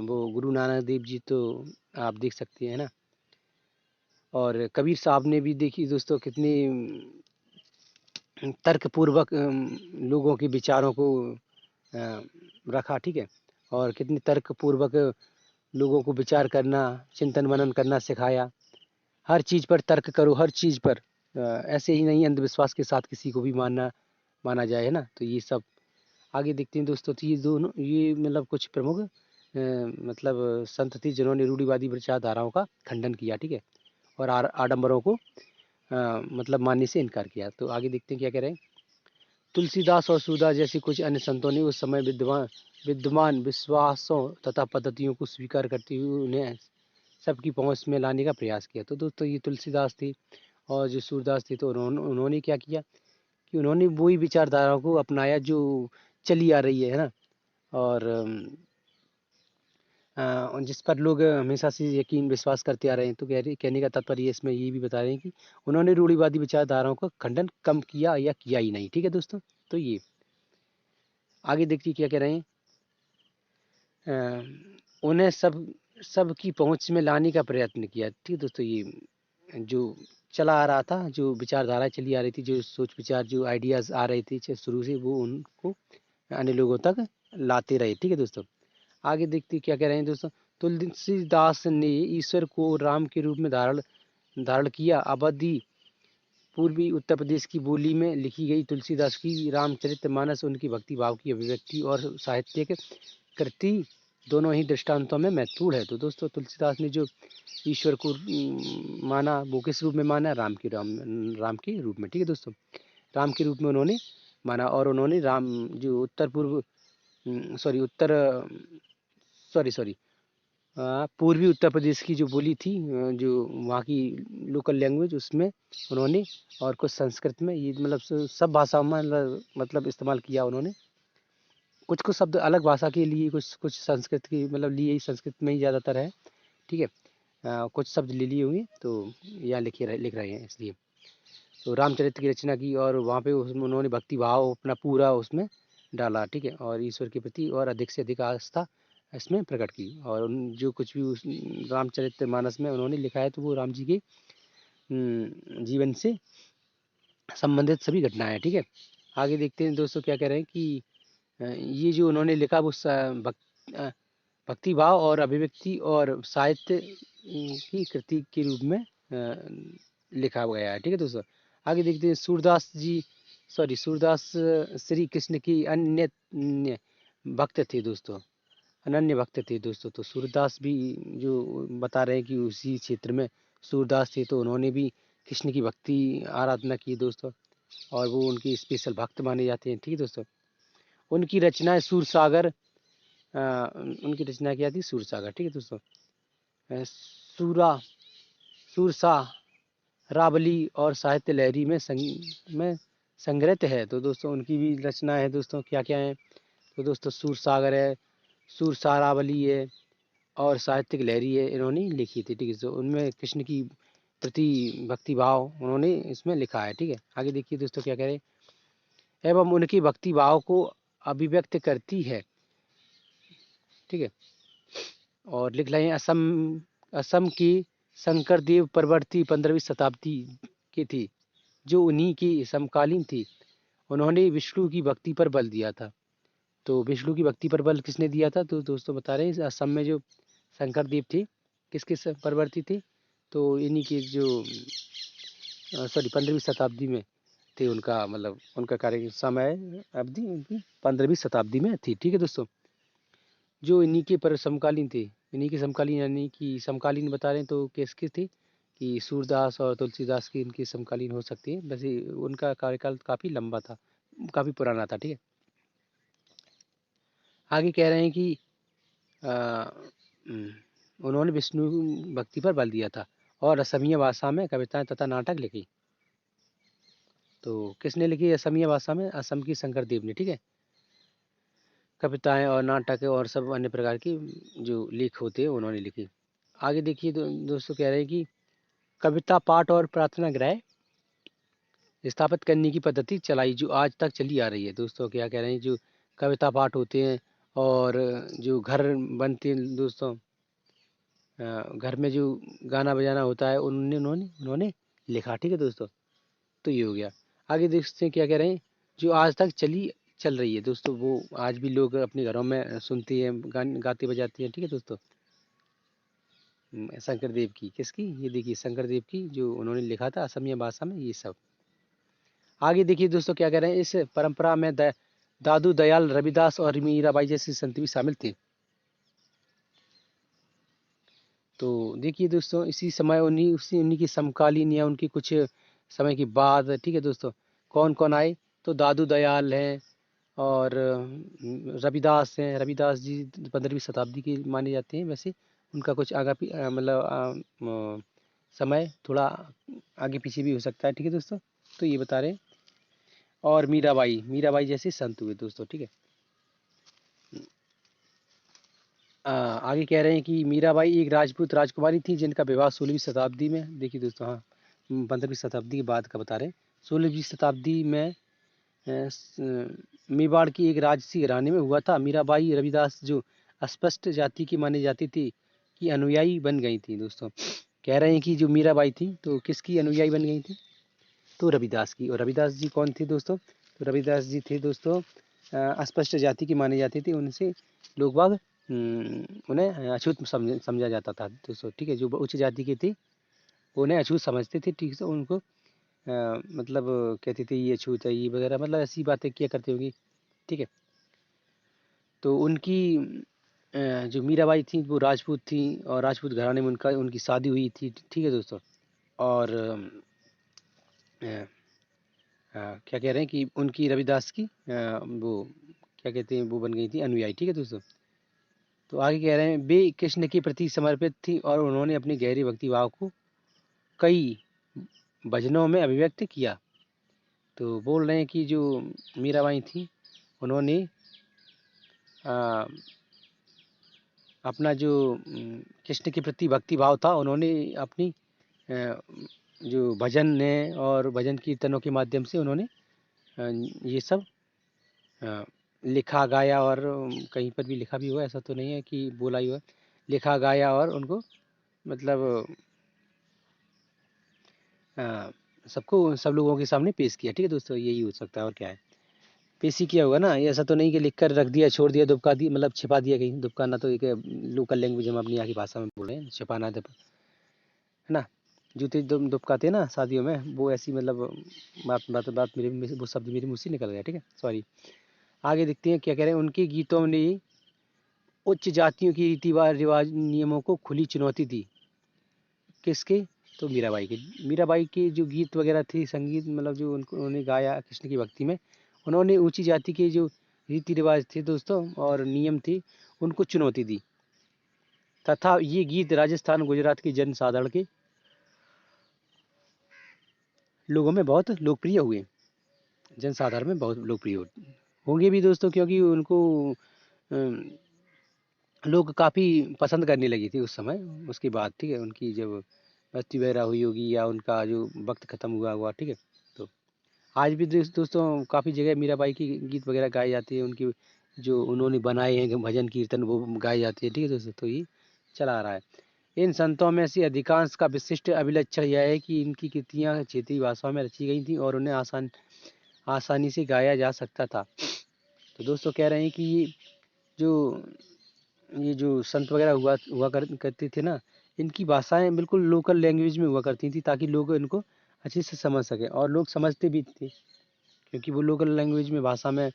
वो गुरु नानक देव जी, तो आप देख सकते हैं ना। और कबीर साहब ने भी देखी दोस्तों कितनी तर्कपूर्वक लोगों के विचारों को रखा, ठीक है, और कितनी तर्कपूर्वक लोगों को विचार करना, चिंतन मनन करना सिखाया। हर चीज़ पर तर्क करो, हर चीज़ पर ऐसे ही नहीं अंधविश्वास के साथ किसी को भी माना जाए, है ना। तो ये सब आगे देखते हैं दोस्तों। तो ये दोनों, ये मतलब कुछ प्रमुख मतलब संत थे जिन्होंने रूढ़िवादी विचारधाराओं का खंडन किया, ठीक है, और आडंबरों को मतलब मानने से इनकार किया। तो आगे देखते हैं क्या कह रहे हैं। तुलसीदास और सूरदास जैसे कुछ अन्य संतों ने उस समय विद्यमान विश्वासों तथा पद्धतियों को स्वीकार करते हुए उन्हें सबकी पहुंच में लाने का प्रयास किया। तो दोस्तों ये तुलसीदास थे और जो सूरदास थे, तो उन्होंने क्या किया कि उन्होंने वही विचारधाराओं को अपनाया जो चली आ रही है ना। और जिस पर लोग हमेशा से यकीन विश्वास करते आ रहे हैं। तो कहने का तात्पर्य इसमें ये भी बता रहे हैं कि उन्होंने रूढ़िवादी विचारधाराओं का खंडन कम किया या किया ही नहीं, ठीक है दोस्तों। तो ये आगे देखिए क्या कह रहे हैं। उन्हें सबकी पहुंच में लाने का प्रयत्न किया, ठीक है दोस्तों। ये जो चला आ रहा था, जो विचारधारा चली आ रही थी, जो सोच विचार, जो आइडियाज़ आ रहे थे शुरू से, वो उनको अन्य लोगों तक लाते रहे, ठीक है दोस्तों। आगे देखते क्या कह रहे हैं दोस्तों। तुलसीदास ने ईश्वर को राम के रूप में धारण धारण किया। अवधि पूर्वी उत्तर प्रदेश की बोली में लिखी गई तुलसीदास की रामचरितमानस उनकी भक्ति भाव की अभिव्यक्ति और साहित्यिक कृति दोनों ही दृष्टांतों में महत्वपूर्ण है। तो दोस्तों तुलसीदास ने जो ईश्वर को माना, वो किस रूप में माना, राम के रूप में, ठीक है दोस्तों। राम के रूप में उन्होंने माना, और उन्होंने राम जो उत्तर पूर्व सॉरी उत्तर सॉरी सॉरी पूर्वी उत्तर प्रदेश की जो बोली थी, जो वहाँ की लोकल लैंग्वेज, उसमें उन्होंने, और कुछ संस्कृत में, ये मतलब सब भाषाओं में मतलब इस्तेमाल किया उन्होंने। कुछ कुछ शब्द अलग भाषा के लिए, कुछ कुछ संस्कृत के मतलब लिए, संस्कृत में ही ज़्यादातर है, ठीक है। कुछ शब्द ले लिए हुए, तो यहाँ लिख रहे हैं इसलिए। तो रामचरित्र की रचना की, और वहाँ पे उसमें उन्होंने भक्ति भाव अपना पूरा उसमें डाला, ठीक है, और ईश्वर के प्रति और अधिक से अधिक आस्था इसमें प्रकट की। और जो कुछ भी उस रामचरितमानस में उन्होंने लिखा है, तो वो राम जी के जीवन से संबंधित सभी घटनाएं, ठीक है। आगे देखते हैं दोस्तों क्या कह रहे हैं कि ये जो उन्होंने लिखा वो भक्ति भाव और अभिव्यक्ति और साहित्य की कृति के रूप में लिखा गया है, ठीक है दोस्तों। आगे देखते हैं सूरदास श्री कृष्ण की अन्य भक्त थे दोस्तों, अनन्य भक्त थे दोस्तों। तो सूरदास भी जो बता रहे हैं कि उसी क्षेत्र में सूरदास थे, तो उन्होंने भी कृष्ण की भक्ति आराधना की दोस्तों, और वो उनकी स्पेशल भक्त माने जाते हैं, ठीक है दोस्तों। उनकी रचनाएं सूरसागर, उनकी रचना क्या थी, सूरसागर, ठीक है दोस्तों। सूरा सूरसा रावली और साहित्य लहरी में संग्रहित है। तो दोस्तों उनकी भी रचना है दोस्तों, क्या क्या है। तो दोस्तों सूरसागर है, सूरसारावली है, और साहित्यिक लहरी है, इन्होंने लिखी थी, ठीक है। तो उनमें कृष्ण की प्रति भक्ति भाव उन्होंने इसमें लिखा है, ठीक है। आगे देखिए दोस्तों क्या कह रहे हैं। एवं उनकी भक्ति भाव को अभिव्यक्त करती है, ठीक है। और लिख रहे हैं असम की शंकरदेव परवर्ती 15वीं शताब्दी की थी, जो उन्हीं की समकालीन थी। उन्होंने विष्णु की भक्ति पर बल दिया था। तो विष्णु की भक्ति पर बल किसने दिया था? तो दोस्तों बता रहे हैं असम में जो शंकर देव थे किसके परवर्ती थे? तो इन्हीं के जो सॉरी 15वीं शताब्दी में थे, उनका मतलब उनका कार्य समय अवधि उनकी 15वीं शताब्दी में थी। ठीक है दोस्तों, जो इन्हीं के पर समकालीन थे, इन्हीं के समकालीन यानी कि समकालीन बता रहे हैं तो किसके थे कि सूरदास और तुलसीदास की इनकी समकालीन हो सकती है। वैसे उनका कार्यकाल काफ़ी लंबा था, काफ़ी पुराना था। ठीक है, आगे कह रहे हैं कि अ, उन्होंने विष्णु भक्ति पर बल दिया था और असमिया भाषा में कविताएं तथा नाटक लिखी। तो किसने लिखी असमिया भाषा में? असम की शंकर देव ने। ठीक है, कविताएं और नाटक और सब अन्य प्रकार की जो लेख होते हैं उन्होंने लिखी। आगे देखिए दोस्तों कह रहे हैं कि कविता पाठ और प्रार्थना गृह स्थापित करने की पद्धति चलाई जो आज तक चली आ रही है। दोस्तों क्या कह रहे हैं, जो कविता पाठ होते हैं और जो घर बनते हैं दोस्तों, घर में जो गाना बजाना होता है उन्होंने उन्होंने लिखा। ठीक है दोस्तों, तो ये हो गया। आगे देखते हैं क्या कह रहे हैं, जो आज तक चल रही है दोस्तों, वो आज भी लोग अपने घरों में सुनते हैं, गाते बजाते हैं। ठीक है दोस्तों, शंकर देव की, किसकी? ये देखिए शंकर देव की, जो उन्होंने लिखा था असमिया भाषा में, ये सब। आगे देखिए दोस्तों क्या कह रहे हैं, इस परंपरा में दादू दयाल रविदास और मीराबाई जैसे संत भी शामिल थे। तो देखिए दोस्तों, इसी समय उन्हीं की समकालीन या उनकी कुछ समय के बाद, ठीक है दोस्तों, कौन कौन आए? तो दादू दयाल हैं और रविदास हैं। रविदास जी 15वीं शताब्दी के माने जाते हैं। वैसे उनका कुछ मतलब समय थोड़ा आगे पीछे भी हो सकता है। ठीक है दोस्तों, तो ये बता रहे हैं। और मीराबाई जैसे संत हुए दोस्तों। ठीक है, आगे कह रहे हैं कि मीराबाई एक राजपूत राजकुमारी थी जिनका विवाह 16वीं शताब्दी में, देखिए दोस्तों, हाँ 15वीं शताब्दी के बाद का बता रहे हैं। 16वीं शताब्दी में मेवाड़ की एक राजसी घराने में हुआ था। मीराबाई रविदास जो अस्पष्ट जाति की मानी जाती थी की अनुयायी बन गई थी दोस्तों। कह रहे हैं कि जो मीराबाई थी तो किसकी अनुयायी बन गई थी? तो रविदास की। और रविदास जी कौन थे दोस्तों? तो रविदास जी थे दोस्तों अस्पष्ट जाति की मानी जाती थी, उनसे लोग बाग उन्हें अछूत समझा जाता था दोस्तों। ठीक है, जो उच्च जाति के थे उन्हें अछूत समझते थे। ठीक है, उनको मतलब कहते थे ये अछूत है, ये वगैरह, मतलब ऐसी बातें किया करती होगी। ठीक है, तो उनकी जो मीराबाई थी वो राजपूत थी और राजपूत घराने में उनकी शादी हुई थी। ठीक है दोस्तों, और क्या कह रहे हैं कि उनकी रविदास की वो क्या कहते हैं, वो बन गई थी अनुयायी। ठीक है दोस्तों, तो आगे कह रहे हैं वे कृष्ण के प्रति समर्पित थी और उन्होंने अपनी गहरी भक्ति भाव को कई भजनों में अभिव्यक्त किया। तो बोल रहे हैं कि जो मीराबाई थी उन्होंने आ, अपना जो कृष्ण के प्रति भक्ति भाव था, उन्होंने अपनी जो भजन है और भजन कीर्तनों के माध्यम से उन्होंने ये सब लिखा गाया, और कहीं पर भी लिखा भी हुआ, ऐसा तो नहीं है कि बोला ही हुआ, लिखा गाया और उनको मतलब सबको सब लोगों के सामने पेश किया। ठीक है दोस्तों, यही हो सकता है, और क्या है, पेश ही किया होगा ना। ये ऐसा तो नहीं कि लिख कर रख दिया, छोड़ दिया, दुबका दिया, मतलब छिपा दिया कहीं। दुबकाना तो एक लोकल लैंग्वेज हम अपनी यहाँ की भाषा में बोल रहे हैं, छिपाना है ना। जूते दुबकाते हैं ना शादियों में, वो ऐसी मतलब बात मेरे वो शब्द मेरे मुँह से निकल गया। ठीक है, सॉरी। आगे देखते हैं क्या कह रहे हैं, उनके गीतों ने उच्च जातियों की रीति रिवाज नियमों को खुली चुनौती दी। किसके? तो मीराबाई के। मीराबाई के जो गीत वगैरह थे, संगीत मतलब जो उन्होंने गाया कृष्ण की भक्ति में, उन्होंने ऊंची जाति के जो रीति रिवाज थे दोस्तों और नियम थे उनको चुनौती दी, तथा ये गीत राजस्थान गुजरात के जन साधारण के लोगों में बहुत लोकप्रिय हुए। जनसाधारण में बहुत लोकप्रिय होंगे भी दोस्तों, क्योंकि उनको लोग काफ़ी पसंद करने लगी थी उस समय। उसके बाद ठीक है, उनकी जब मृत्यु वगैरह हुई होगी या उनका जो वक्त ख़त्म हुआ ठीक है, तो आज भी दोस्तों काफ़ी जगह मीराबाई की गीत वगैरह गाए जाते हैं, उनकी जो उन्होंने बनाए हैं भजन कीर्तन वो गाए जाते हैं। ठीक है दोस्तों, तो ये चला आ रहा है। इन संतों में से अधिकांश का विशिष्ट अभिलक्षण यह है कि इनकी कृतियाँ क्षेत्रीय भाषाओं में रची गई थी और उन्हें आसानी से गाया जा सकता था। तो दोस्तों कह रहे हैं कि ये जो संत वगैरह हुआ करते थे ना, इनकी भाषाएं बिल्कुल लोकल लैंग्वेज में हुआ करती थी, ताकि लोग इनको अच्छे से समझ सकें, और लोग समझते भी थे, क्योंकि वो लोकल लैंग्वेज में भाषा में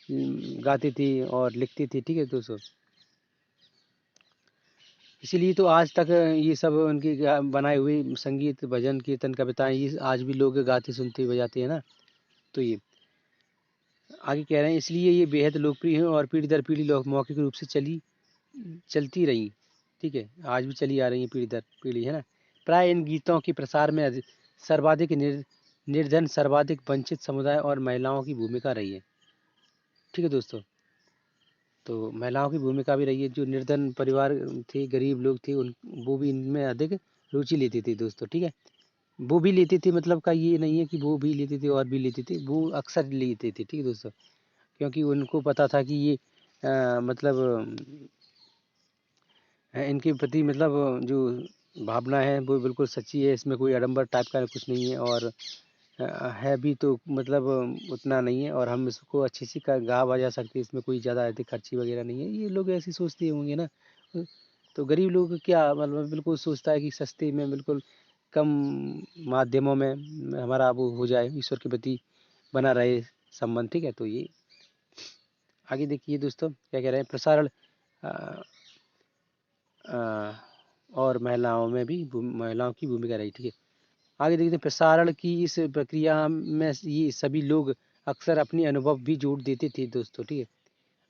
गाते थे और लिखते थे। ठीक है दोस्तों, इसीलिए तो आज तक ये सब उनके बनाए हुए संगीत, भजन, कीर्तन, कविताएं, ये आज भी लोग गाते, सुनते, बजाते हैं ना। तो ये आगे कह रहे हैं, इसलिए ये बेहद लोकप्रिय है और पीढ़ी दर पीढ़ी लोग मौखिक रूप से चलती रही। ठीक है, आज भी चली आ रही है पीढ़ी दर पीढ़ी, है ना। प्राय इन गीतों के प्रसार में सर्वाधिक निर्धन, सर्वाधिक वंचित समुदाय और महिलाओं की भूमिका रही है। ठीक है दोस्तों, तो महिलाओं की भूमिका भी रही है। जो निर्धन परिवार थे, गरीब लोग थे, उन वो भी इनमें अधिक रुचि लेते थे दोस्तों। ठीक है, वो भी लेते थे, मतलब का ये नहीं है कि वो भी लेते थे और भी लेते थे, वो अक्सर लेते थे। ठीक है दोस्तों, क्योंकि उनको पता था कि ये मतलब इनके प्रति मतलब जो भावना है वो बिल्कुल सच्ची है, इसमें कोई आडंबर टाइप का कुछ नहीं है, और है भी तो मतलब उतना नहीं है, और हम इसको अच्छे से गा बजा सकते हैं, इसमें कोई ज़्यादा अधिक खर्ची वगैरह नहीं है। ये लोग ऐसे सोचते होंगे ना। तो गरीब लोग क्या मतलब बिल्कुल सोचता है कि सस्ते में, बिल्कुल कम माध्यमों में हमारा वो हो जाए, ईश्वर के प्रति बना रहे संबंध। ठीक है, तो ये आगे देखिए दोस्तों क्या कह रहे हैं, प्रसारण अ, अ, और महिलाओं की भूमिका रही। ठीक है, आगे देखते हैं, प्रसारण की इस प्रक्रिया में ये सभी लोग अक्सर अपने अनुभव भी जोड़ देते थे दोस्तों। ठीक है,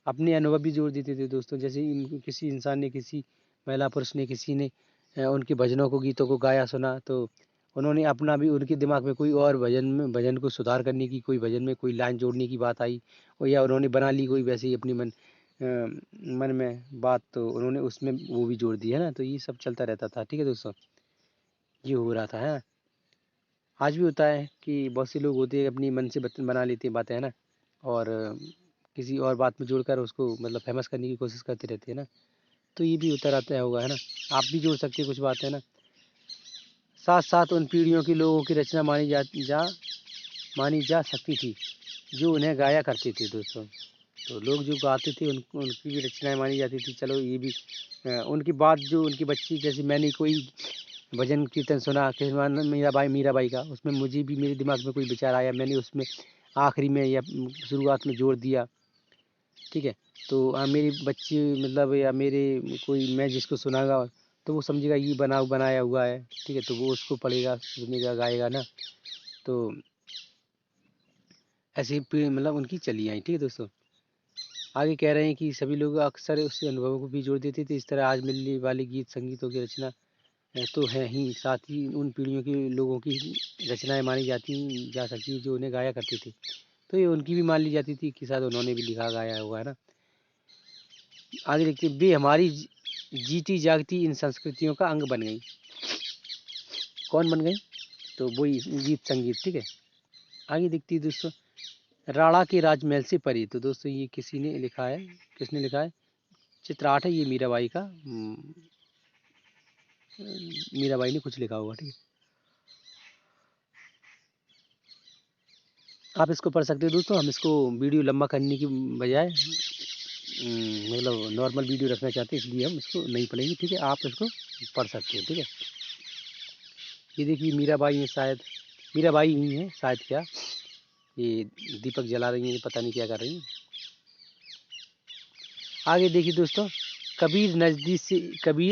अपने अनुभव भी जोड़ देते थे दोस्तों, जैसे किसी इंसान ने, किसी महिला पुरुष ने, किसी ने उनके भजनों को, गीतों को गाया सुना, तो उन्होंने अपना भी, उनके दिमाग में कोई और भजन को सुधार करने की, कोई भजन में कोई लाइन जोड़ने की बात आई, और या उन्होंने बना ली कोई वैसे ही अपनी मन में बात, तो उन्होंने उसमें वो भी जोड़ दी, है ना। तो ये सब चलता रहता था। ठीक है दोस्तों, ये हो रहा था, है ना। आज भी होता है कि बहुत से लोग होते हैं अपनी मन से बना लेते हैं बातें, है ना, और किसी और बात में जोड़कर उसको मतलब फेमस करने की कोशिश करते रहते हैं ना। तो ये भी होता रहता है, होगा, है ना। आप भी जोड़ सकते हैं कुछ बातें, है ना। साथ साथ उन पीढ़ियों के लोगों की रचना मानी जा सकती थी जो उन्हें गाया करते थे दोस्तों। तो लोग जो गाते थे उनकी भी रचनाएं मानी जाती थी। चलो ये भी उनकी बात, जो उनकी बच्ची, जैसे मैंने कोई भजन कीर्तन सुना कि मीराबाई का, उसमें मुझे भी मेरे दिमाग में कोई विचार आया, मैंने उसमें आखिरी में या शुरुआत में जोड़ दिया। ठीक है, तो मेरी बच्ची मतलब, या मेरे कोई, मैं जिसको सुनागा तो वो समझेगा ये बनाया हुआ है। ठीक है, तो वो उसको पढ़ेगा, सुनेगा, गाएगा ना। तो ऐसे ही मतलब उनकी चली आई। ठीक है दोस्तों, आगे कह रहे हैं कि सभी लोग अक्सर उस अनुभवों को भी जोड़ देते थे। इस तरह आज मिलने वाले गीत संगीतों की रचना तो है ही, साथ ही उन पीढ़ियों के लोगों की रचनाएं मानी जा सकती है जो उन्हें गाया करते थे। तो ये उनकी भी मान ली जाती थी कि शायद उन्होंने भी लिखा गाया हुआ, है ना। आगे देखते हैं, वे हमारी जीती जागती इन संस्कृतियों का अंग बन गई। कौन बन गई? तो वही गीत संगीत। ठीक है, आगे देखती है दोस्तों, राणा के राजमहल से परी। तो दोस्तों ये किसी ने लिखा है, किसने लिखा है? चित्र 8 है ये, मीराबाई का। मीराबाई ने कुछ लिखा होगा। ठीक है, आप इसको पढ़ सकते हो दोस्तों। हम इसको वीडियो लंबा करने की बजाय मतलब नॉर्मल वीडियो रखना चाहते हैं, इसलिए हम इसको नहीं पढ़ेंगे। ठीक है, आप इसको पढ़ सकते हो। ठीक है, ये देखिए मीराबाई है शायद, मीराबाई ही है शायद, क्या ये दीपक जला रही हैं, पता नहीं क्या कर रही हैं। आगे देखिए दोस्तों, कबीर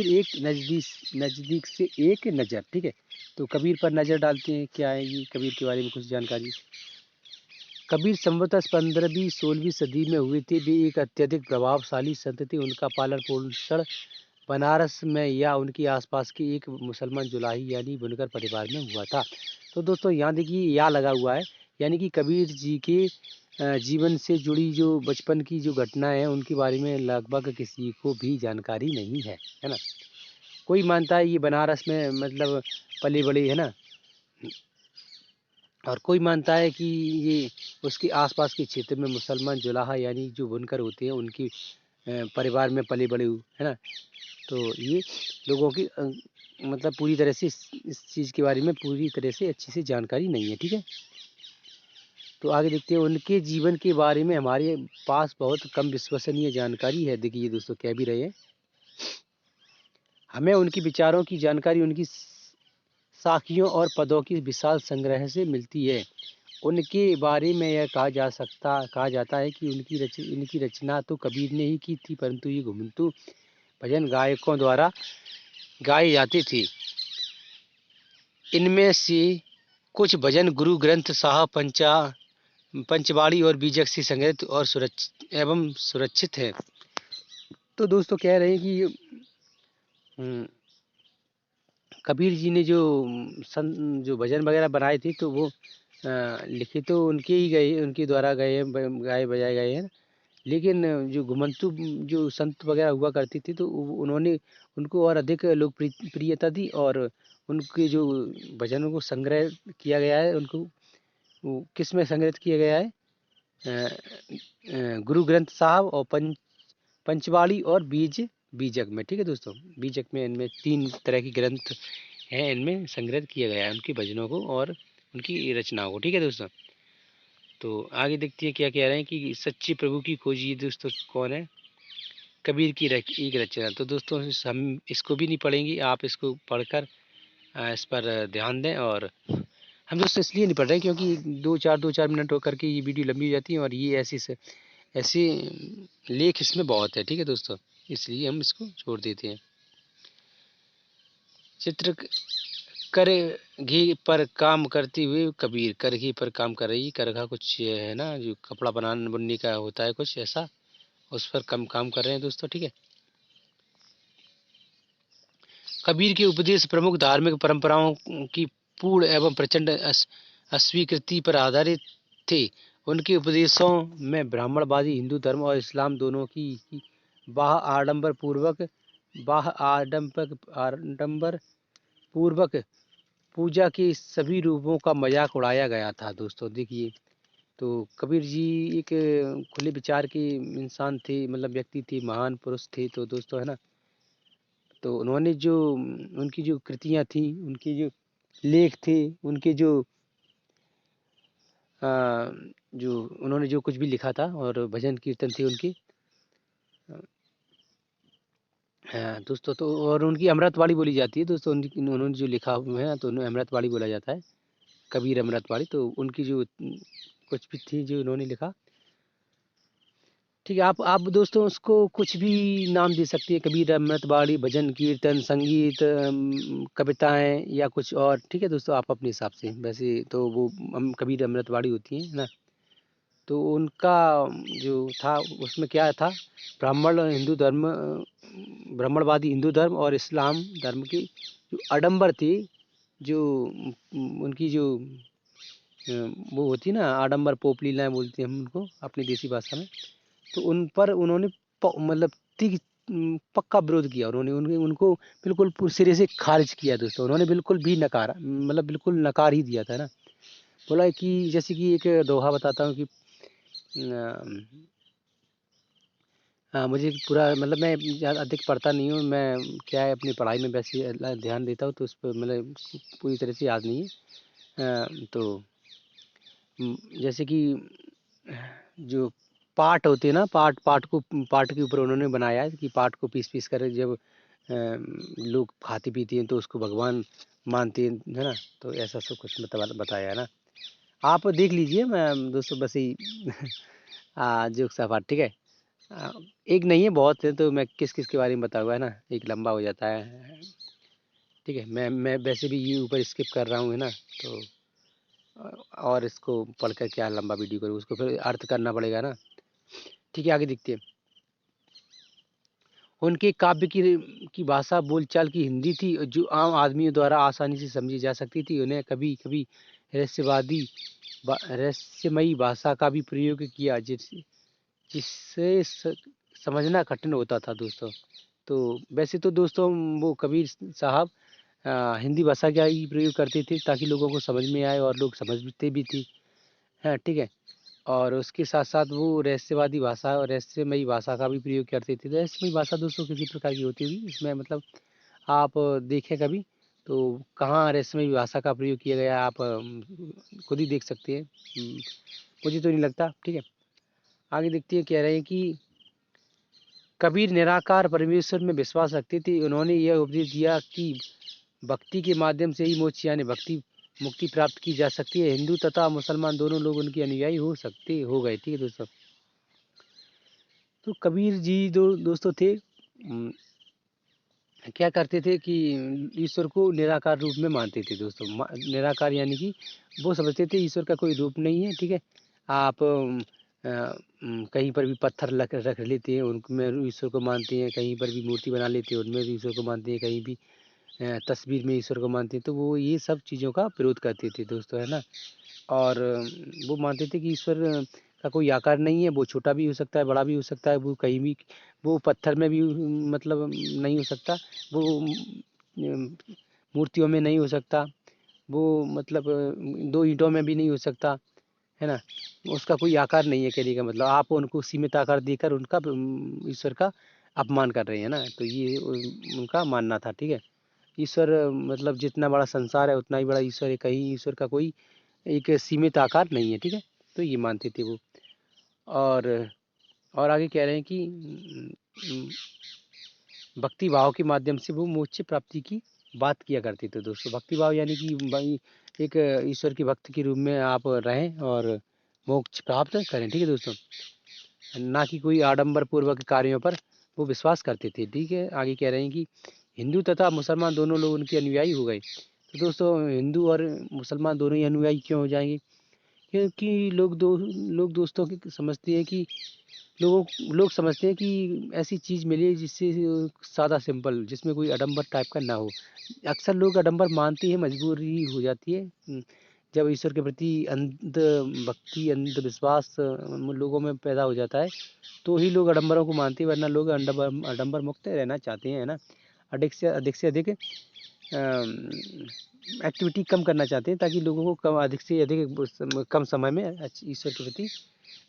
एक नज़दीक से एक नज़र। ठीक है, तो कबीर पर नज़र डालते हैं, क्या है ये कबीर के बारे में कुछ जानकारी। कबीर संवतः 15वीं 16वीं सदी में हुए थे। वे एक अत्यधिक प्रभावशाली संत थे। उनका पालन पोषण बनारस में या उनके आसपास के एक मुसलमान जुलाही यानी बुनकर परिवार में हुआ था। तो दोस्तों यहाँ देखिए या लगा हुआ है, यानी कि कबीर जी के जीवन से जुड़ी जो बचपन की जो घटनाएं हैं उनके बारे में लगभग किसी को भी जानकारी नहीं है ना। कोई मानता है ये बनारस में मतलब पले बड़े, है ना, और कोई मानता है कि ये उसके आसपास के क्षेत्र में मुसलमान जुलाहा यानी जो बुनकर होते हैं उनकी परिवार में पले बड़े हुए, है ना। तो ये लोगों की मतलब पूरी तरह से इस चीज़ के बारे में पूरी तरह से अच्छी से जानकारी नहीं है। ठीक है, तो आगे देखते हैं, उनके जीवन के बारे में हमारे पास बहुत कम विश्वसनीय जानकारी है। देखिए दोस्तों कह भी रहे हैं, हमें उनके विचारों की जानकारी उनकी साखियों और पदों की विशाल संग्रह से मिलती है। उनके बारे में यह कहा जाता है कि इनकी रचना तो कबीर ने ही की थी, परंतु ये घुमंतु भजन गायकों द्वारा गाए जाते थे। इनमें से कुछ भजन गुरु ग्रंथ साहब पंचवाड़ी और बीजक से संग्रहित और सुरक्षित है। तो दोस्तों कह रहे हैं कि हम्म, कबीर जी ने जो भजन वगैरह बनाए थे, तो वो लिखे तो उनके ही गए, उनके द्वारा गए गाए बजाए गए हैं। लेकिन जो घुमंतु जो संत वगैरह हुआ करती थी, तो उन्होंने उनको और अधिक लोकप्रियता दी, और उनके जो भजनों को संग्रह किया गया है, उनको किस में संग्रहित किया गया है, गुरु ग्रंथ साहब और पंचवाड़ी और बीजक में। ठीक है दोस्तों, बीजक में इनमें 3 तरह की ग्रंथ हैं, इनमें संग्रहित किया गया है उनके भजनों को और उनकी रचनाओं को। ठीक है दोस्तों, तो आगे देखते हैं क्या कह रहे हैं कि सच्चे प्रभु की खोज, ये दोस्तों कौन है, कबीर की एक रचना। तो दोस्तों हम इसको भी नहीं पढ़ेंगे, आप इसको पढ़कर इस पर ध्यान दें। और हम दोस्तों इसलिए नहीं पढ़ रहे हैं क्योंकि 2-4 मिनट होकर के ये वीडियो लंबी हो जाती है, और ये ऐसे लेख इसमें बहुत है। ठीक है दोस्तों, इसलिए हम इसको छोड़ देते हैं। चित्र कर घी पर काम करते हुए कबीर, कर घी पर काम कर रही, करघा कुछ है ना, जो कपड़ा बनाने बुनने का होता है कुछ ऐसा, उस पर कम काम कर रहे हैं दोस्तों। ठीक है, कबीर के उपदेश प्रमुख धार्मिक परंपराओं की पूर्ण एवं प्रचंड अस्वीकृति पर आधारित थे। उनके उपदेशों में ब्राह्मणवादी हिंदू धर्म और इस्लाम दोनों की बाह आडंबर पूर्वक पूजा के सभी रूपों का मजाक उड़ाया गया था। दोस्तों देखिए, तो कबीर जी एक खुले विचार के इंसान थे, मतलब व्यक्ति थे, महान पुरुष थे। तो दोस्तों है ना, तो उन्होंने जो उनकी जो कृतियाँ थी, उनके जो लेख थे, उनके जो उन्होंने जो कुछ भी लिखा था, और भजन कीर्तन थे उनकी, हाँ दोस्तों, तो और उनकी अमृतवाणी बोली जाती है दोस्तों। उन्होंने जो लिखा हुआ है, तो उन्हें अमृतवाणी बोला जाता है, कबीर अमृतवाणी। तो उनकी जो कुछ भी थी जो उन्होंने लिखा, ठीक है, आप दोस्तों उसको कुछ भी नाम दे सकते हैं, कबीर अमृतवाणी, भजन कीर्तन, संगीत, कविताएं या कुछ और। ठीक है दोस्तों, आप अपने हिसाब से, वैसे तो वो कबीर अमृतवाणी होती है ना। तो उनका जो था उसमें क्या था, ब्राह्मणवादी हिंदू धर्म और इस्लाम धर्म की जो आडंबर थी, जो उनकी जो वो होती है ना, आडंबर पोप लीलाएं बोलते हैं हम उनको अपनी देसी भाषा में। तो उन पर उन्होंने मतलब पक्का विरोध किया। उन्होंने उनको बिल्कुल सिरे से खारिज किया दोस्तों। उन्होंने बिल्कुल भी नकारा, मतलब बिल्कुल नकार ही दिया था ना। बोला कि जैसे कि एक दोहा बताता हूँ कि मुझे पूरा, मतलब मैं ज़्यादा अधिक पढ़ता नहीं हूँ मैं, क्या है अपनी पढ़ाई में वैसे ध्यान देता हूँ, तो उस पर मतलब पूरी तरह से याद नहीं है। तो जैसे कि जो पाठ होते हैं ना, पाठ के ऊपर उन्होंने बनाया है कि पाठ को पीस पीस कर जब लोग खाते पीते हैं तो उसको भगवान मानते हैं, है ना। तो ऐसा सब कुछ बताया है ना, आप देख लीजिए। मैं दोस्तों बस ही जोक सा पाठ, ठीक है। एक नहीं है, बहुत है, तो मैं किस किस के बारे में बताऊंगा, है ना, एक लंबा हो जाता है। ठीक है, मैं वैसे भी ये ऊपर स्किप कर रहा हूँ, है ना। तो और इसको पढ़कर क्या लंबा वीडियो करूँ, उसको फिर अर्थ करना पड़ेगा ना। ठीक है, आगे देखते हैं। उनके काव्य की भाषा बोलचाल की हिंदी थी, जो आम आदमियों द्वारा आसानी से समझी जा सकती थी। उन्हें कभी कभी रहस्यमयी भाषा का भी प्रयोग किया, जिससे समझना कठिन होता था दोस्तों। तो वैसे तो दोस्तों वो कबीर साहब हिंदी भाषा का ही प्रयोग करते थे ताकि लोगों को समझ में आए, और लोग समझते भी थे, हाँ ठीक है। और उसके साथ साथ वो रहस्यवादी भाषा और रहस्यमयी भाषा का भी प्रयोग करते थे। रहस्यमयी भाषा दोस्तों किसी प्रकार की होती होगी इसमें, मतलब आप देखें कभी, तो कहाँ रहस्यमय भाषा का प्रयोग किया गया आप खुद ही देख सकते हैं। मुझे तो नहीं लगता। ठीक है, आगे देखते हैं, कह रहे हैं कि कबीर निराकार परमेश्वर में विश्वास रखते थे। उन्होंने यह उपदेश दिया कि भक्ति के माध्यम से ही मोक्ष यानी भक्ति मुक्ति प्राप्त की जा सकती है। हिंदू तथा मुसलमान दोनों लोग उनके अनुयायी हो गए। ठीक है दोस्तों, तो कबीर जी दोस्तों थे, क्या करते थे कि ईश्वर को निराकार रूप में मानते थे दोस्तों। निराकार यानी कि वो समझते थे ईश्वर का कोई रूप नहीं है। ठीक है, आप कहीं पर भी पत्थर रख लेते हैं, उनमें ईश्वर को मानते हैं। कहीं पर भी मूर्ति बना लेते हैं, उनमें भी ईश्वर को मानते हैं। कहीं भी तस्वीर में ईश्वर को मानते हैं। तो वो ये सब चीज़ों का विरोध करते थे दोस्तों, है ना। और वो मानते थे कि ईश्वर का कोई आकार नहीं है, वो छोटा भी हो सकता है, बड़ा भी हो सकता है, वो कहीं भी, वो पत्थर में भी मतलब नहीं हो सकता, वो मूर्तियों में नहीं हो सकता, वो मतलब दो ईंटों में भी नहीं हो सकता, है ना। उसका कोई आकार नहीं है, कहने का मतलब आप उनको सीमित आकार देकर उनका ईश्वर का अपमान कर रहे हैं ना। तो ये उनका मानना था। ठीक है, ईश्वर मतलब जितना बड़ा संसार है उतना ही बड़ा ईश्वर है, कहीं ईश्वर का कोई एक सीमित आकार नहीं है। ठीक है, तो ये मानते थे वो। और आगे कह रहे हैं कि भक्ति भाव के माध्यम से वो मोक्ष प्राप्ति की बात किया करते थे दोस्तों। भक्ति भाव यानी कि भाई एक ईश्वर के भक्त के रूप में आप रहें और मोक्ष प्राप्त करें। ठीक है दोस्तों, ना कि कोई आडंबर पूर्वक कार्यों पर वो विश्वास करते थे। ठीक है, आगे कह रहे हैं कि हिंदू तथा मुसलमान दोनों लोग उनके अनुयायी हो गए। तो दोस्तों हिंदू और मुसलमान दोनों ही अनुयायी क्यों हो जाएंगे? क्योंकि लोग दोस्तों की समझते हैं कि लोग समझते हैं कि ऐसी चीज़ मिली जिससे सादा सिंपल, जिसमें कोई आडंबर टाइप का ना हो। अक्सर लोग आडंबर मानते हैं, मजबूरी हो जाती है। जब ईश्वर के प्रति अंध भक्ति, अंधविश्वास लोगों में पैदा हो जाता है, तो ही लोग आडंबरों को मानते हैं, वरना लोग आडंबर मुक्त रहना चाहते हैं, है ना। अधिक से अधिक एक्टिविटी कम करना चाहते हैं, ताकि लोगों को अधिक से अधिक कम समय में ईश्वर के प्रति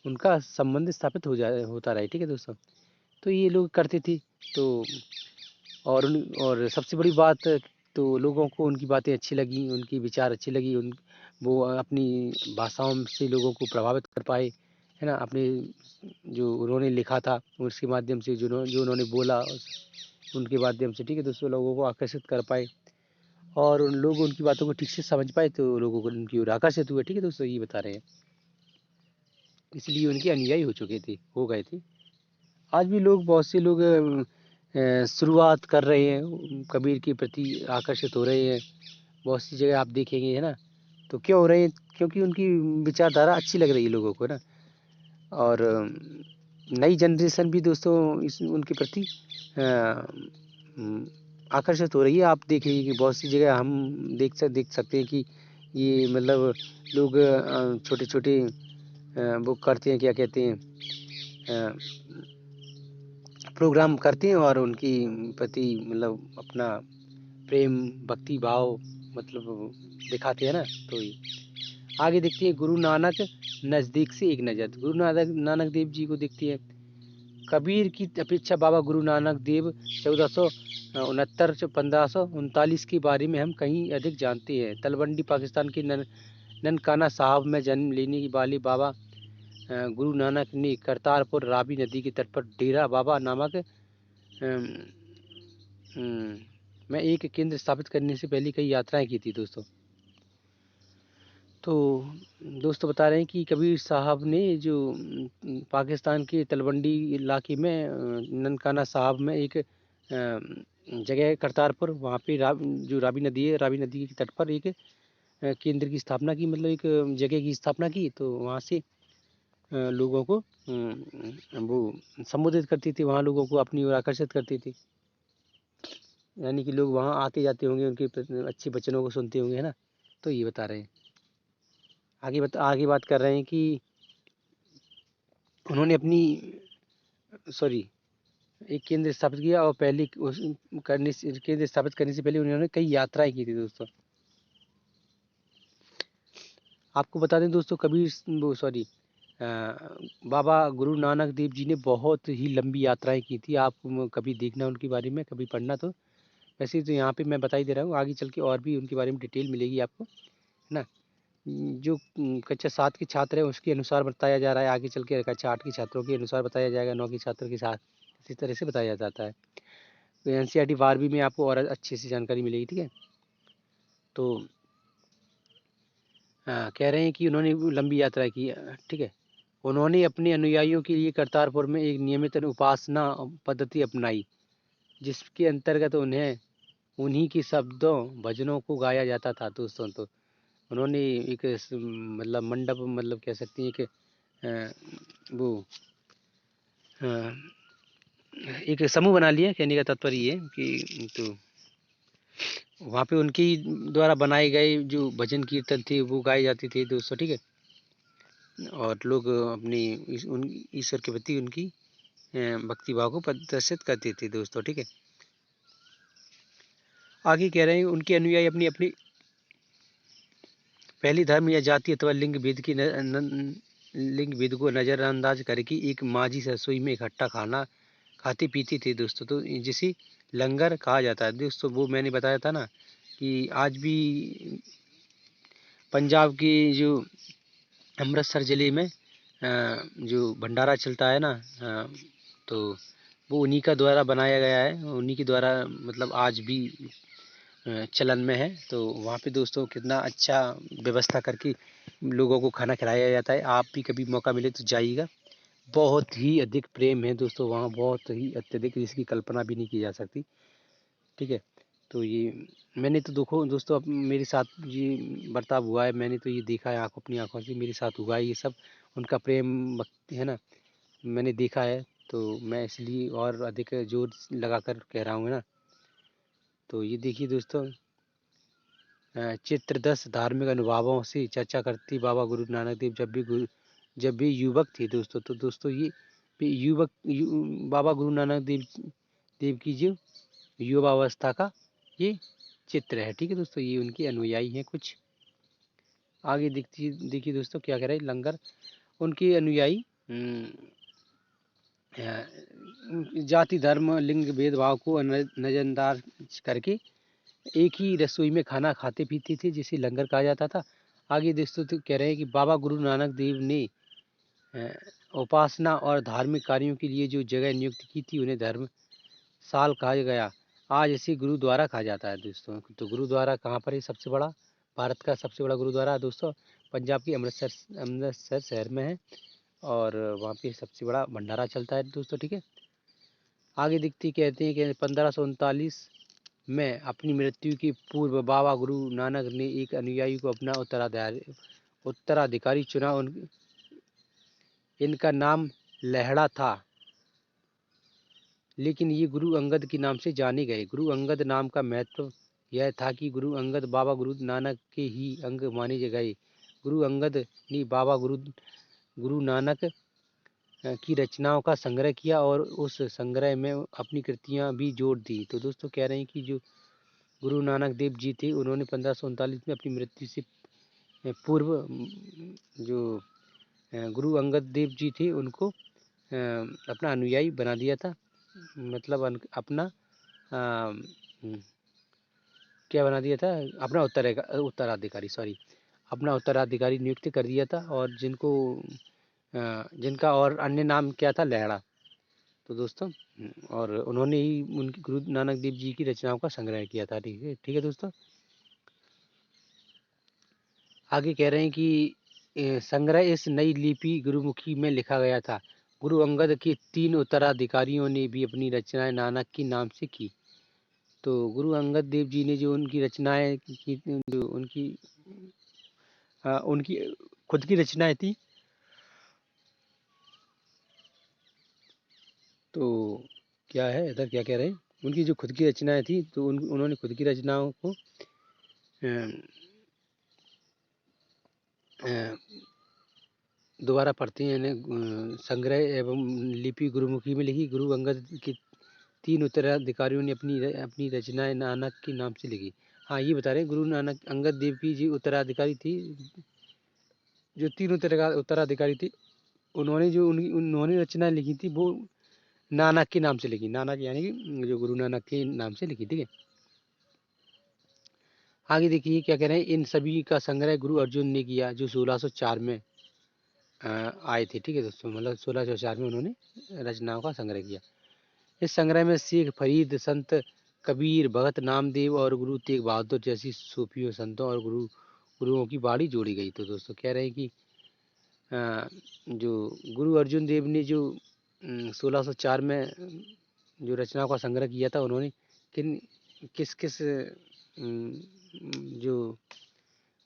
उनका संबंध स्थापित होता रहे। ठीक है दोस्तों, तो ये लोग करते थे। तो और सबसे बड़ी बात, तो लोगों को उनकी बातें अच्छी लगी, उनकी विचार अच्छी लगी, वो अपनी भाषाओं से लोगों को प्रभावित कर पाए, है ना। अपने जो उन्होंने लिखा था उसके माध्यम से, जो उन्होंने बोला उनके माध्यम से, ठीक है दोस्तों, लोगों को आकर्षित कर पाए और उन लोग उनकी बातों को ठीक से समझ पाए, तो लोगों को उनकी ओर आकर्षित हुए। ठीक है दोस्तों, ये बता रहे हैं, इसलिए उनके अनुयायी हो गए थे। आज भी बहुत से लोग शुरुआत कर रहे हैं, कबीर के प्रति आकर्षित हो रहे हैं। बहुत सी जगह आप देखेंगे, है ना। तो क्यों हो रहे हैं? क्योंकि उनकी विचारधारा अच्छी लग रही है लोगों को ना। और नई जनरेशन भी दोस्तों उनके प्रति आकर्षित हो रही है। आप देखिए कि बहुत सी जगह हम देख सकते हैं कि ये मतलब लोग छोटे छोटे वो करते हैं, क्या कहते हैं, प्रोग्राम करते हैं और उनकी प्रति मतलब अपना प्रेम भक्ति भाव मतलब दिखाते हैं ना। तो ये आगे देखते हैं, गुरु नानक नज़दीक से एक नज़र। गुरु नानक देव जी को देखती है। कबीर की अपेक्षा बाबा गुरु नानक देव 1469 से 1539 के बारे में हम कहीं अधिक जानते हैं। तलवंडी पाकिस्तान के ननकाना साहब में जन्म लेने वाले बाबा गुरु नानक ने करतारपुर रावी नदी के तट पर डेरा बाबा नामक में एक केंद्र स्थापित करने से पहले कई यात्राएं की थी दोस्तों। तो दोस्तों बता रहे हैं कि कबीर साहब ने जो पाकिस्तान के तलवंडी इलाके में ननकाना साहब में एक जगह करतारपुर, वहाँ पे जो रावी नदी है, रावी नदी के तट पर एक केंद्र की स्थापना की, मतलब एक जगह की स्थापना की। तो वहाँ से लोगों को वो संबोधित करती थी, वहाँ लोगों को अपनी ओर आकर्षित करती थी। यानी कि लोग वहाँ आते जाते होंगे, उनके अच्छे वचनों को सुनते होंगे, है ना। तो ये बता रहे हैं। आगे बात कर रहे हैं कि उन्होंने अपनी एक केंद्र स्थापित किया और केंद्र स्थापित करने से पहले उन्होंने कई यात्राएं की थी दोस्तों। आपको बता दें दोस्तों, बाबा गुरु नानक देव जी ने बहुत ही लंबी यात्राएं की थी। आप कभी देखना उनके बारे में, कभी पढ़ना। तो वैसे तो यहाँ पे मैं बता ही दे रहा हूँ, आगे चल के और भी उनके बारे में डिटेल मिलेगी आपको, है ना। जो कक्षा 7 के छात्र हैं उसके अनुसार बताया जा रहा है, आगे चल के कक्षा 8 के छात्रों के अनुसार बताया जाएगा, 9 के छात्रों के साथ इसी तरह से बताया जाता है। तो एनसीईआरटी 12वीं में आपको और अच्छे से जानकारी मिलेगी, ठीक है। तो कह रहे हैं कि उन्होंने लंबी यात्रा की, ठीक है। उन्होंने अपने अनुयायियों के लिए करतारपुर में एक नियमित उपासना पद्धति अपनाई, जिसके अंतर्गत उन्हें उन्हीं के शब्दों भजनों को गाया जाता था दोस्तों। तो उन्होंने एक मतलब मंडप, मतलब कह सकती हैं कि वो अ, एक समूह बना लिया, कहने का तात्पर्य ये है कि तो वहाँ पे उनके द्वारा बनाए गए जो भजन कीर्तन थे वो गाए जाते थे दोस्तों, ठीक है। और लोग अपनी ईश्वर के प्रति उनकी भक्ति भाव को प्रदर्शित करते थे दोस्तों, ठीक है। आगे कह रहे हैं उनके अनुयायी अपनी अपनी पहली धर्म या जाति अथवा लिंग भेद को नज़रअंदाज करके एक माझी रसोई में इकट्ठा खाना खाते पीते थे दोस्तों। तो जिसे लंगर कहा जाता है दोस्तों। वो मैंने बताया था ना कि आज भी पंजाब की जो अमृतसर ज़िले में जो भंडारा चलता है ना, तो वो उन्हीं का द्वारा बनाया गया है, उन्हीं के द्वारा मतलब आज भी चलन में है। तो वहाँ पे दोस्तों कितना अच्छा व्यवस्था करके लोगों को खाना खिलाया जाता है। आप भी कभी मौका मिले तो जाइएगा। बहुत ही अधिक प्रेम है दोस्तों वहाँ, बहुत ही अत्यधिक, जिसकी कल्पना भी नहीं की जा सकती, ठीक है। तो ये मैंने तो देखो दोस्तों, अब मेरे साथ ये बर्ताव हुआ है, मैंने तो ये देखा है अपनी आंखों से, मेरे साथ हुआ है ये सब, उनका प्रेम भक्ति है ना, मैंने देखा है। तो मैं इसलिए और अधिक जोर लगा कर कह रहा हूँ ना। तो ये देखिए दोस्तों, चित्र 10 धार्मिक अनुभवों से चर्चा करती बाबा गुरु नानक देव जब भी युवक थे दोस्तों। तो दोस्तों ये बाबा गुरु नानक देव की जो युवावस्था का ये चित्र है, ठीक है दोस्तों। ये उनके अनुयायी हैं कुछ। आगे देखिए दोस्तों क्या कह रहे हैं, लंगर उनके अनुयायी जाति धर्म लिंग भेदभाव को नजरअंदाज करके एक ही रसोई में खाना खाते पीते थे, जिसे लंगर कहा जाता था। आगे दोस्तों तो कह रहे हैं कि बाबा गुरु नानक देव ने उपासना और धार्मिक कार्यों के लिए जो जगह नियुक्त की थी उन्हें धर्म साल कहा गया। आज इसे गुरुद्वारा कहा जाता है दोस्तों। तो गुरुद्वारा कहाँ पर है, सबसे बड़ा, भारत का सबसे बड़ा गुरुद्वारा दोस्तों पंजाब की अमृतसर शहर में है, और वहाँ पे सबसे बड़ा भंडारा चलता है दोस्तों, ठीक है। आगे दिखती कहते हैं कि 1539 में अपनी मृत्यु के पूर्व बाबा गुरु नानक ने एक अनुयायी को अपना उत्तराधिकारी चुना। इनका नाम लहड़ा था, लेकिन ये गुरु अंगद के नाम से जाने गए। गुरु अंगद नाम का महत्व यह था कि गुरु अंगद बाबा गुरु नानक के ही अंग माने गए। गुरु अंगद ने बाबा गुरु नानक की रचनाओं का संग्रह किया और उस संग्रह में अपनी कृतियां भी जोड़ दी। तो दोस्तों कह रहे हैं कि जो गुरु नानक देव जी थे उन्होंने 1539 में अपनी मृत्यु से पूर्व जो गुरु अंगद देव जी थे उनको अपना अनुयायी बना दिया था, मतलब अपना क्या बना दिया था, अपना उत्तराधिकारी, सॉरी, अपना उत्तराधिकारी नियुक्त कर दिया था, और जिनका और अन्य नाम क्या था, लहड़ा। तो दोस्तों और उन्होंने ही उनकी गुरु नानक देव जी की रचनाओं का संग्रह किया था, ठीक है दोस्तों। आगे कह रहे हैं कि संग्रह इस नई लिपि गुरुमुखी में लिखा गया था। गुरु अंगद के 3 उत्तराधिकारियों ने भी अपनी रचनाएं नानक के नाम से की। तो गुरु अंगद देव जी ने जो उनकी रचनाएं की, जो उनकी खुद की रचनाएं थी, तो क्या है इधर क्या कह रहे हैं, उनकी जो खुद की रचनाएं थी, तो उन्होंने खुद की रचनाओं को दोबारा पढ़ते हैं, संग्रह एवं लिपि गुरुमुखी में लिखी। गुरु अंगद के 3 उत्तराधिकारियों ने अपनी अपनी रचनाएं नानक के नाम से लिखी। हाँ, ये बता रहे हैं गुरु नानक अंगद देव की जो उत्तराधिकारी थी, जो 3 उत्तराधिकारी थी, उन्होंने रचनाएं लिखी थी वो नानक के नाम से लिखी, नानक यानी कि जो गुरु नानक के नाम से लिखी, ठीक है। आगे देखिए क्या कह रहे हैं, इन सभी का संग्रह गुरु अर्जुन ने किया जो 1604 में आए थे। ठीक है दोस्तों, मतलब 1604 में उन्होंने रचनाओं का संग्रह किया। इस संग्रह में शेख फरीद, संत कबीर, भगत नामदेव और गुरु तेग बहादुर जैसी सूफियों, संतों और गुरुओं की बाणी जोड़ी गई। तो दोस्तों कह रहे हैं कि जो गुरु अर्जुन देव ने जो 1604 में जो रचनाओं का संग्रह किया था, उन्होंने किन किस किस जो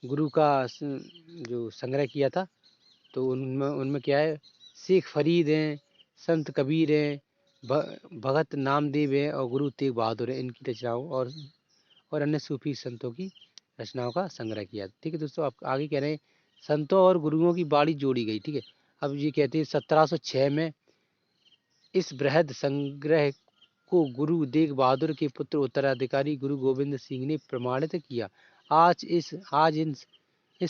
गुरु का जो संग्रह किया था, तो उनमें उनमें क्या है, शेख फरीद हैं, संत कबीर हैं, भगत नामदेव हैं और गुरु तेग बहादुर हैं। इनकी रचनाओं और अन्य सूफी संतों की रचनाओं का संग्रह किया। ठीक है दोस्तों, आप आगे कह रहे हैं संतों और गुरुओं की बाणी जोड़ी गई। ठीक है, अब ये कहते हैं 1706 में इस बृहद संग्रह को गुरु तेग बहादुर के पुत्र उत्तराधिकारी गुरु गोविंद सिंह ने प्रमाणित किया। आज इस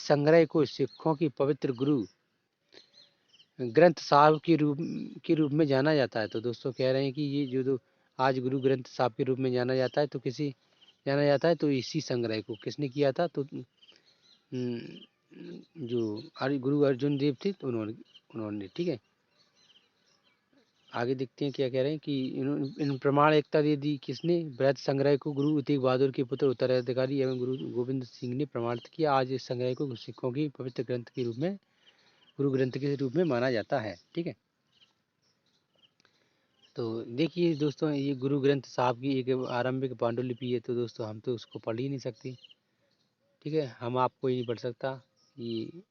संग्रह को सिखों की पवित्र गुरु ग्रंथ साहब के रूप में जाना जाता है। तो दोस्तों कह रहे हैं कि ये जो आज गुरु ग्रंथ साहब के रूप में जाना जाता है, तो जाना जाता है, तो इसी संग्रह को किसने किया था, तो जो गुरु अर्जुन देव थे, तो उन्होंने ठीक है। आगे देखते हैं क्या कह रहे हैं कि इन प्रमाण एकता दे दी किसने, बृहद संग्रह को गुरु तेग बहादुर के पुत्र उत्तराधिकारी एवं गुरु गोविंद सिंह ने प्रमाणित किया। आज इस संग्रह को सिखों की पवित्र ग्रंथ के रूप में, गुरु ग्रंथ के रूप में माना जाता है। ठीक है, तो देखिए दोस्तों, ये गुरु ग्रंथ साहब की एक आरंभिक पांडुलिपि है। तो दोस्तों हम तो उसको पढ़ ही नहीं सकते। ठीक है, हम आपको ही नहीं पढ़ सकता, ये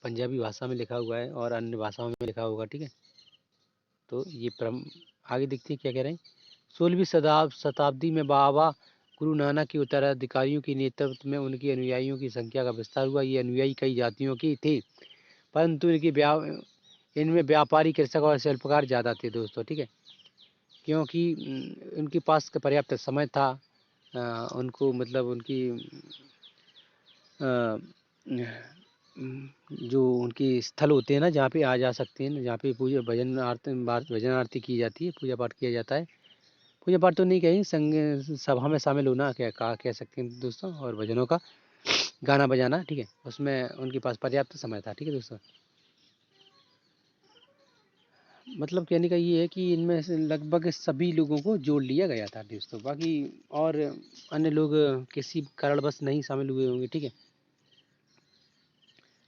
पंजाबी भाषा में लिखा हुआ है और अन्य भाषाओं में लिखा होगा। ठीक है, तो ये आगे देखते हैं क्या कह रहे हैं। 16वीं शताब्दी में बाबा गुरु नानक के उत्तराधिकारियों के नेतृत्व में उनके अनुयायियों की संख्या का विस्तार हुआ। ये अनुयायी कई जातियों के थे, परंतु इनमें व्यापारी, कृषक और शिल्पकार ज़्यादा थे दोस्तों। ठीक है, क्योंकि उनके पास पर्याप्त समय था, उनको मतलब उनकी जो उनके स्थल होते हैं ना, जहाँ पे आ जा सकते हैं, जहाँ पे पूजा भजन आरती की जाती है, पूजा पाठ किया जाता है। पूजा पाठ तो नहीं कहीं, संग सभा में शामिल होना कह सकते हैं दोस्तों, और भजनों का गाना बजाना। ठीक है, उसमें उनके पास पर्याप्त समय था। ठीक है दोस्तों, मतलब कहने का ये है कि इनमें से लगभग सभी लोगों को जोड़ लिया गया था दोस्तों। बाकी और अन्य लोग किसी कारणवश नहीं शामिल हुए होंगे। ठीक है,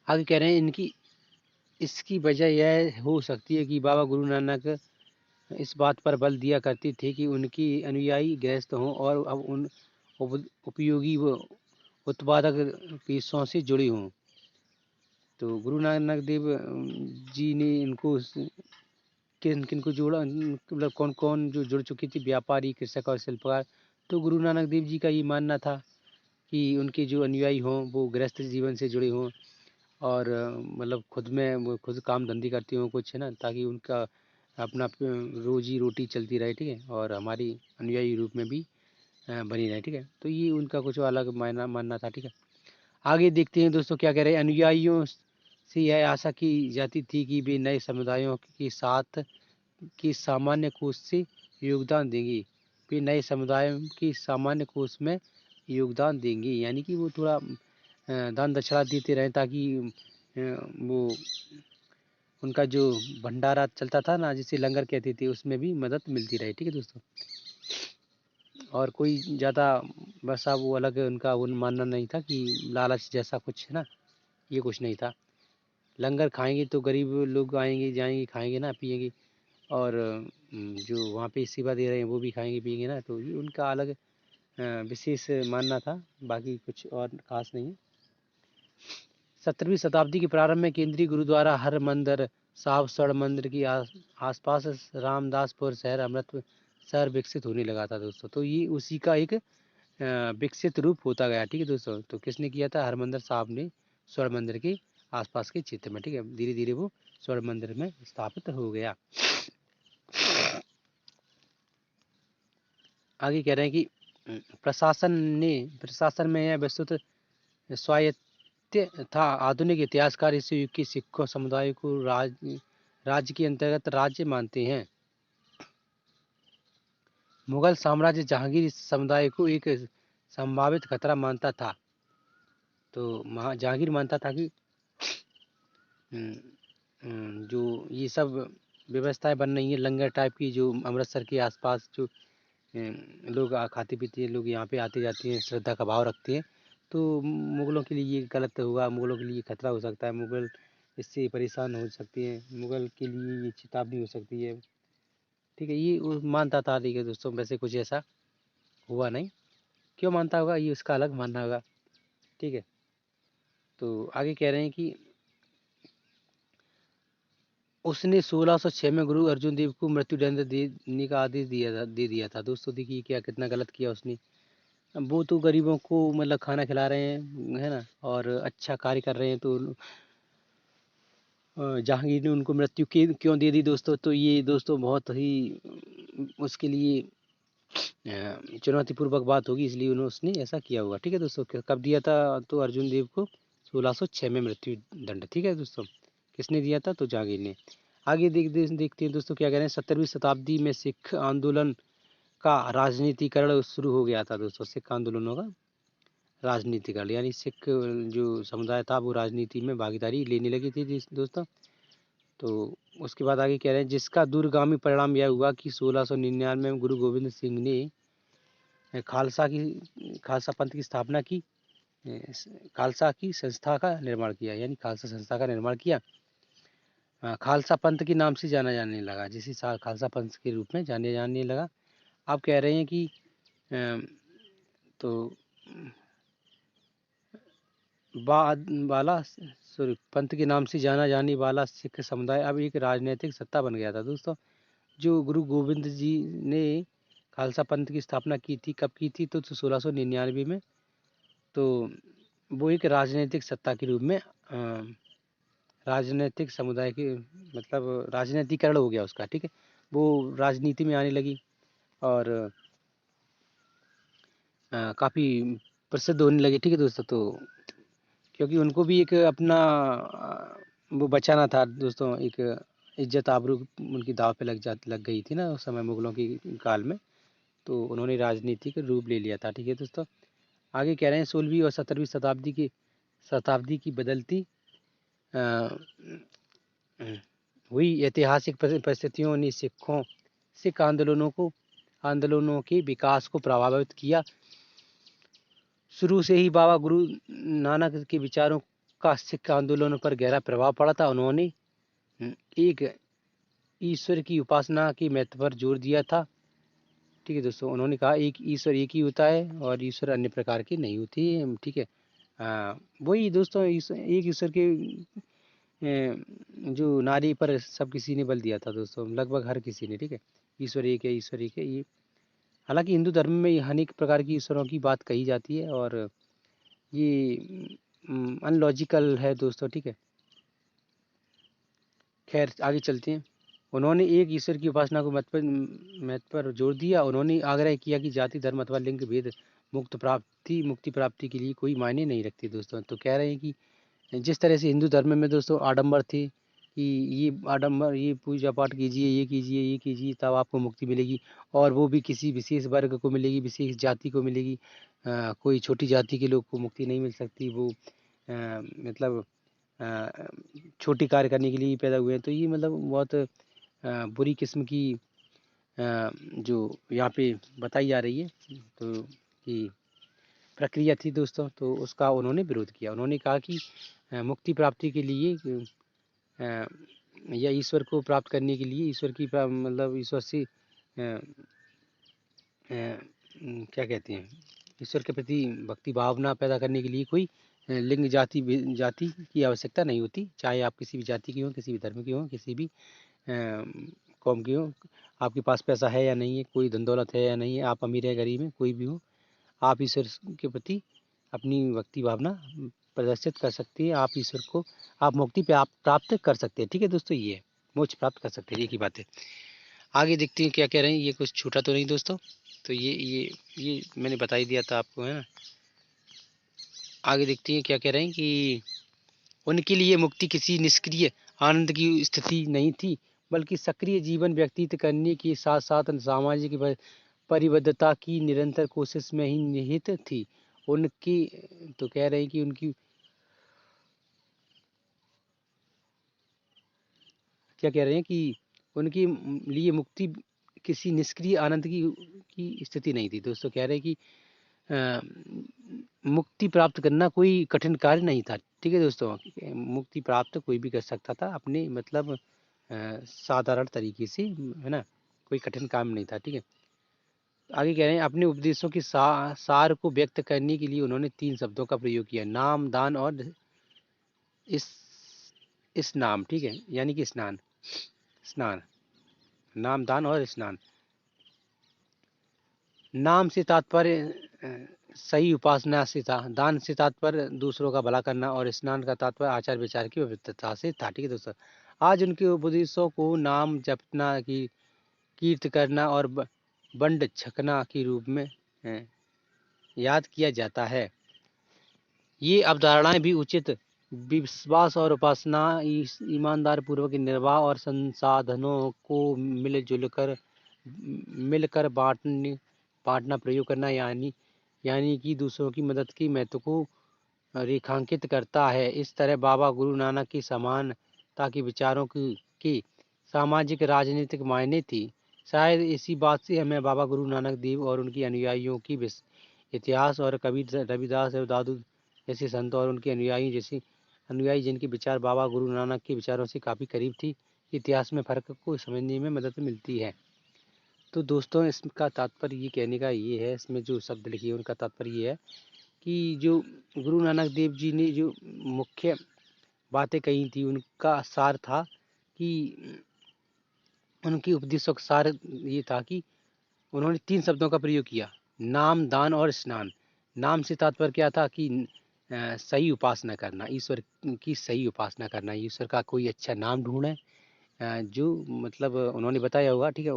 आगे कह रहे हैं इसकी वजह यह हो सकती है कि बाबा गुरु नानक इस बात पर बल दिया करते थे कि उनकी अनुयायी गृहस्थ हों और अब उन उपयोगी व उत्पादक पेशों से जुड़े हों। तो गुरु नानक देव जी ने इनको किन किन को जोड़ा, मतलब कौन कौन जो जुड़ चुकी थी, व्यापारी, कृषक और शिल्पकार। तो गुरु नानक देव जी का ये मानना था कि उनके जो अनुयायी हों वो गृहस्थ जीवन से जुड़े हों और मतलब वो खुद काम धंधी करती हों कुछ, है ना, ताकि उनका अपना रोजी रोटी चलती रहे। ठीक है, और हमारी अनुयायी रूप में भी बनी रहे। ठीक है, तो ये उनका कुछ अलग मानना था। ठीक है, आगे देखते हैं दोस्तों क्या कह रहे हैं। अनुयायियों से यह आशा की जाती थी कि वे नए समुदायों के साथ की सामान्य कोष से योगदान देंगी। वे नए समुदायों की सामान्य कोष में योगदान देंगे, यानी कि वो थोड़ा दान दक्षिणा देते रहें, ताकि वो उनका जो भंडारा चलता था ना, जिसे लंगर कहते थे, उसमें भी मदद मिलती रहे। ठीक है दोस्तों, और कोई ज़्यादा वैसा वो अलग उनका वो मानना नहीं था कि लालच जैसा कुछ, है ना, ये कुछ नहीं था। लंगर खाएंगे तो गरीब लोग आएंगे जाएंगे, खाएंगे ना, पिएंगे, और जो वहाँ पे सेवा दे रहे हैं वो भी खाएंगे पिएंगे ना, तो ये उनका अलग विशेष मानना था, बाकी कुछ और ख़ास नहीं है। 17वीं शताब्दी के प्रारंभ में केंद्रीय गुरुद्वारा हरमंदिर साहिब स्वर्ण मंदिर की आसपास रामदासपुर शहर अमृत शहर विकसित होने लगा था दोस्तों। तो ये उसी का एक विकसित रूप होता गया। ठीक है दोस्तों, तो किसने किया था, हरमंदिर साहब ने स्वर्ण मंदिर के आसपास के क्षेत्र में। ठीक है, धीरे धीरे वो स्वर्ण मंदिर में स्थापित हो गया। आगे कह रहे हैं कि प्रशासन में यह विस्तृत स्वायत्त था। आधुनिक इतिहासकार इस युग के सिखों समुदाय को राज्य के अंतर्गत राज्य मानते हैं। मुगल साम्राज्य जहांगीर इस समुदाय को एक संभावित खतरा मानता था। तो जहांगीर मानता था कि जो ये सब व्यवस्थाएं बन रही हैं लंगर टाइप की, जो अमृतसर के आसपास जो लोग खाते पीते लोग यहाँ पे आते जाते हैं, श्रद्धा का भाव रखते हैं, तो मुगलों के लिए ये गलत होगा, मुगलों के लिए खतरा हो सकता है, मुगल इससे परेशान हो सकते हैं, मुगल के लिए ये चेतावनी हो सकती है। ठीक है, ये वो मानता था। ठीक है दोस्तों, वैसे कुछ ऐसा हुआ नहीं। क्यों मानता होगा, ये उसका अलग मानना होगा। ठीक है, तो आगे कह रहे हैं कि उसने 1606 में गुरु अर्जुन देव को मृत्युदंड देने का आदेश दे दिया था। दोस्तों देखिए क्या कितना गलत किया उसने। अब वो तो गरीबों को मतलब खाना खिला रहे हैं, है ना, और अच्छा कार्य कर रहे हैं, तो जहांगीर ने उनको मृत्यु क्यों दे दी दोस्तों। तो ये दोस्तों बहुत ही उसके लिए चुनौतीपूर्वक बात होगी, इसलिए उसने ऐसा किया होगा। ठीक है दोस्तों, कब दिया था, तो अर्जुन देव को 1606 में मृत्यु दंड। ठीक है दोस्तों, किसने दिया था, तो जहांगीर ने। आगे देखते हैं दोस्तों क्या कह रहे हैं। 17वीं शताब्दी में सिख आंदोलन का राजनीतिकरण शुरू हो गया था दोस्तों। सिख आंदोलनों का राजनीतिकरण, यानी सिख जो समुदाय था वो राजनीति में भागीदारी लेने लगी थी दोस्तों। तो उसके बाद आगे कह रहे हैं, जिसका दूरगामी परिणाम यह हुआ कि 1699 में गुरु गोविंद सिंह ने खालसा पंथ की स्थापना की, खालसा की संस्था का निर्माण किया, यानी खालसा संस्था का निर्माण किया। खालसा पंथ के नाम से जाना जाने लगा, जिसे खालसा पंथ के रूप में जाने लगा। आप कह रहे हैं कि तो वाला सॉरी पंथ के नाम से जाना जाने वाला सिख समुदाय अब एक राजनीतिक सत्ता बन गया था दोस्तों। जो गुरु गोविंद जी ने खालसा पंथ की स्थापना की थी, कब की थी, तो 1699 में। तो वो एक राजनीतिक सत्ता के रूप में राजनीतिक समुदाय के मतलब राजनीतिकरण हो गया उसका। ठीक है, वो राजनीति में आने लगी और काफ़ी प्रसिद्ध होने लगी। ठीक है दोस्तों, तो क्योंकि उनको भी एक अपना वो बचाना था दोस्तों, एक इज्जत आबरू उनकी दाव पे लग गई थी ना उस समय मुगलों की काल में। तो उन्होंने राजनीतिक रूप ले लिया था। ठीक है दोस्तों, आगे कह रहे हैं 16वीं और 17वीं शताब्दी की बदलती अ, हुई ऐतिहासिक परिस्थितियों ने सिख आंदोलनों के विकास को प्रभावित किया। शुरू से ही बाबा गुरु नानक के विचारों का सिख आंदोलनों पर गहरा प्रभाव पड़ा था। उन्होंने एक ईश्वर की उपासना के महत्व पर जोर दिया था। ठीक है दोस्तों, उन्होंने कहा एक ईश्वर एक ही होता है और ईश्वर अन्य प्रकार के नहीं होती है। ठीक है, वही दोस्तों, एक ईश्वर के जो नारी पर सब किसी ने बल दिया था दोस्तों, लगभग हर किसी ने। ठीक है, ईश्वर एक है, ईश्वर एक है। ये हालांकि हिंदू धर्म में अनेक प्रकार की ईश्वरों की बात कही जाती है और ये अनलॉजिकल है दोस्तों। ठीक है, खैर आगे चलते हैं। उन्होंने एक ईश्वर की उपासना को महत्व पर जोर दिया। उन्होंने आग्रह किया कि जाति धर्म अथवा लिंग भेद मुक्ति प्राप्ति के लिए कोई मायने नहीं रखती दोस्तों। तो कह रहे हैं कि जिस तरह से हिंदू धर्म में दोस्तों आडंबर थे कि ये आडंबर, ये पूजा पाठ कीजिए, ये कीजिए, तब आपको मुक्ति मिलेगी, और वो भी किसी विशेष वर्ग को मिलेगी, विशेष जाति को मिलेगी। कोई छोटी जाति के लोग को मुक्ति नहीं मिल सकती। वो मतलब छोटी कार्य करने के लिए ही पैदा हुए हैं। तो ये मतलब बहुत बुरी किस्म की जो यहाँ पे बताई जा रही है तो कि प्रक्रिया थी दोस्तों, तो उसका उन्होंने विरोध किया। उन्होंने कहा कि मुक्ति प्राप्ति के लिए या ईश्वर को प्राप्त करने के लिए ईश्वर की मतलब ईश्वर से क्या कहते हैं, ईश्वर के प्रति भक्ति भावना पैदा करने के लिए कोई लिंग जाति की आवश्यकता नहीं होती। चाहे आप किसी भी जाति के हों, किसी भी धर्म के हों, किसी भी कौम के हों, आपके पास पैसा है या नहीं है, कोई धन दौलत है या नहीं है, आप अमीर है गरीब है, कोई भी हो, आप ईश्वर के प्रति अपनी भक्ति भावना प्रदर्शित कर सकती है। आप ईश्वर को आप मुक्ति प्राप्त कर सकते हैं। ठीक है दोस्तों, ये मोक्ष प्राप्त कर सकते हैं, एक ही बात है। आगे देखते हैं क्या कह रहे हैं। ये कुछ छूटा तो नहीं दोस्तों, तो ये मैंने बता ही दिया था आपको, है ना। आगे देखते हैं क्या कह रहे हैं कि उनके लिए मुक्ति किसी निष्क्रिय आनंद की स्थिति नहीं थी, बल्कि सक्रिय जीवन व्यतीत करने के साथ साथ सामाजिक परिबद्धता की निरंतर कोशिश में ही निहित थी। उनकी तो कह रहे हैं कि उनकी क्या कह रहे हैं कि उनके लिए मुक्ति किसी निष्क्रिय आनंद की स्थिति नहीं थी। दोस्तों कह रहे हैं कि मुक्ति प्राप्त करना कोई कठिन कार्य नहीं था। ठीक है दोस्तों, मुक्ति प्राप्त कोई भी कर सकता था अपने मतलब साधारण तरीके से, है ना, कोई कठिन काम नहीं था। ठीक है, आगे कह रहे हैं अपने उपदेशों की सार को व्यक्त करने के लिए उन्होंने 3 शब्दों का प्रयोग किया, नाम, दान और इस स्नान। ठीक है, यानी कि स्नान, स्नान, नाम, दान और स्नान। नाम से तात्पर्य सही उपासना से था, दान से तात्पर्य दूसरों का भला करना और स्नान का तात्पर्य आचार विचार की पवित्रता से था। ठीक है दोस्तों, आज उनके उपदेशों को नाम जपना की कीर्त करना और बंड छकना के रूप में याद किया जाता है। ये अवधारणाएं भी उचित विश्वास और उपासना, ईमानदार पूर्वक निर्वाह और संसाधनों को मिलकर बांटना प्रयोग करना, यानी कि दूसरों की मदद की महत्व को रेखांकित करता है। इस तरह बाबा गुरु नानक की समानता के विचारों की सामाजिक राजनीतिक मायने थी। शायद इसी बात से हमें बाबा गुरु नानक देव और उनके अनुयायियों की इतिहास और कबीर, रविदास और दादू जैसे संत और उनके अनुयायी जिनके विचार बाबा गुरु नानक के विचारों से काफ़ी करीब थी, इतिहास में फ़र्क को समझने में मदद मिलती है। तो दोस्तों इसका तात्पर्य ये कहने का ये है, इसमें जो शब्द लिखे हैं उनका तात्पर्य ये है कि जो गुरु नानक देव जी ने जो मुख्य बातें कही थी उनका सार था कि उनके उपदेशों का सार ये था कि उन्होंने 3 शब्दों का प्रयोग किया, नाम, दान और स्नान। नाम से तात्पर्य क्या था कि सही उपासना करना, ईश्वर की सही उपासना करना, ईश्वर का कोई अच्छा नाम ढूंढें, जो मतलब उन्होंने बताया होगा। ठीक है,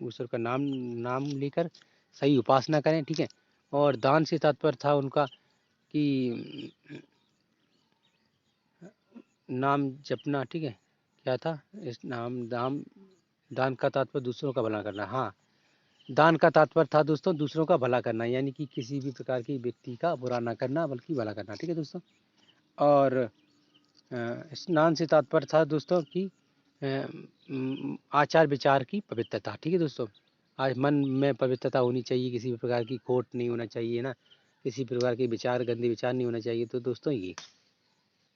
ईश्वर का नाम नाम लेकर सही उपासना करें। ठीक है, और दान से तात्पर्य था उनका कि नाम जपना। ठीक है, क्या था इस दान का तात्पर्य दूसरों का भला करना। हाँ, दान का तात्पर्य था दोस्तों दूसरों का भला करना, यानी कि किसी भी प्रकार की व्यक्ति का बुरा ना करना बल्कि भला करना। ठीक है दोस्तों, और स्नान से तात्पर्य था दोस्तों कि आचार विचार की पवित्रता। ठीक है दोस्तों, आज मन में पवित्रता होनी चाहिए, किसी भी प्रकार की खोट नहीं होना चाहिए ना, किसी प्रकार के विचार, गंदे विचार नहीं होना चाहिए। तो दोस्तों ये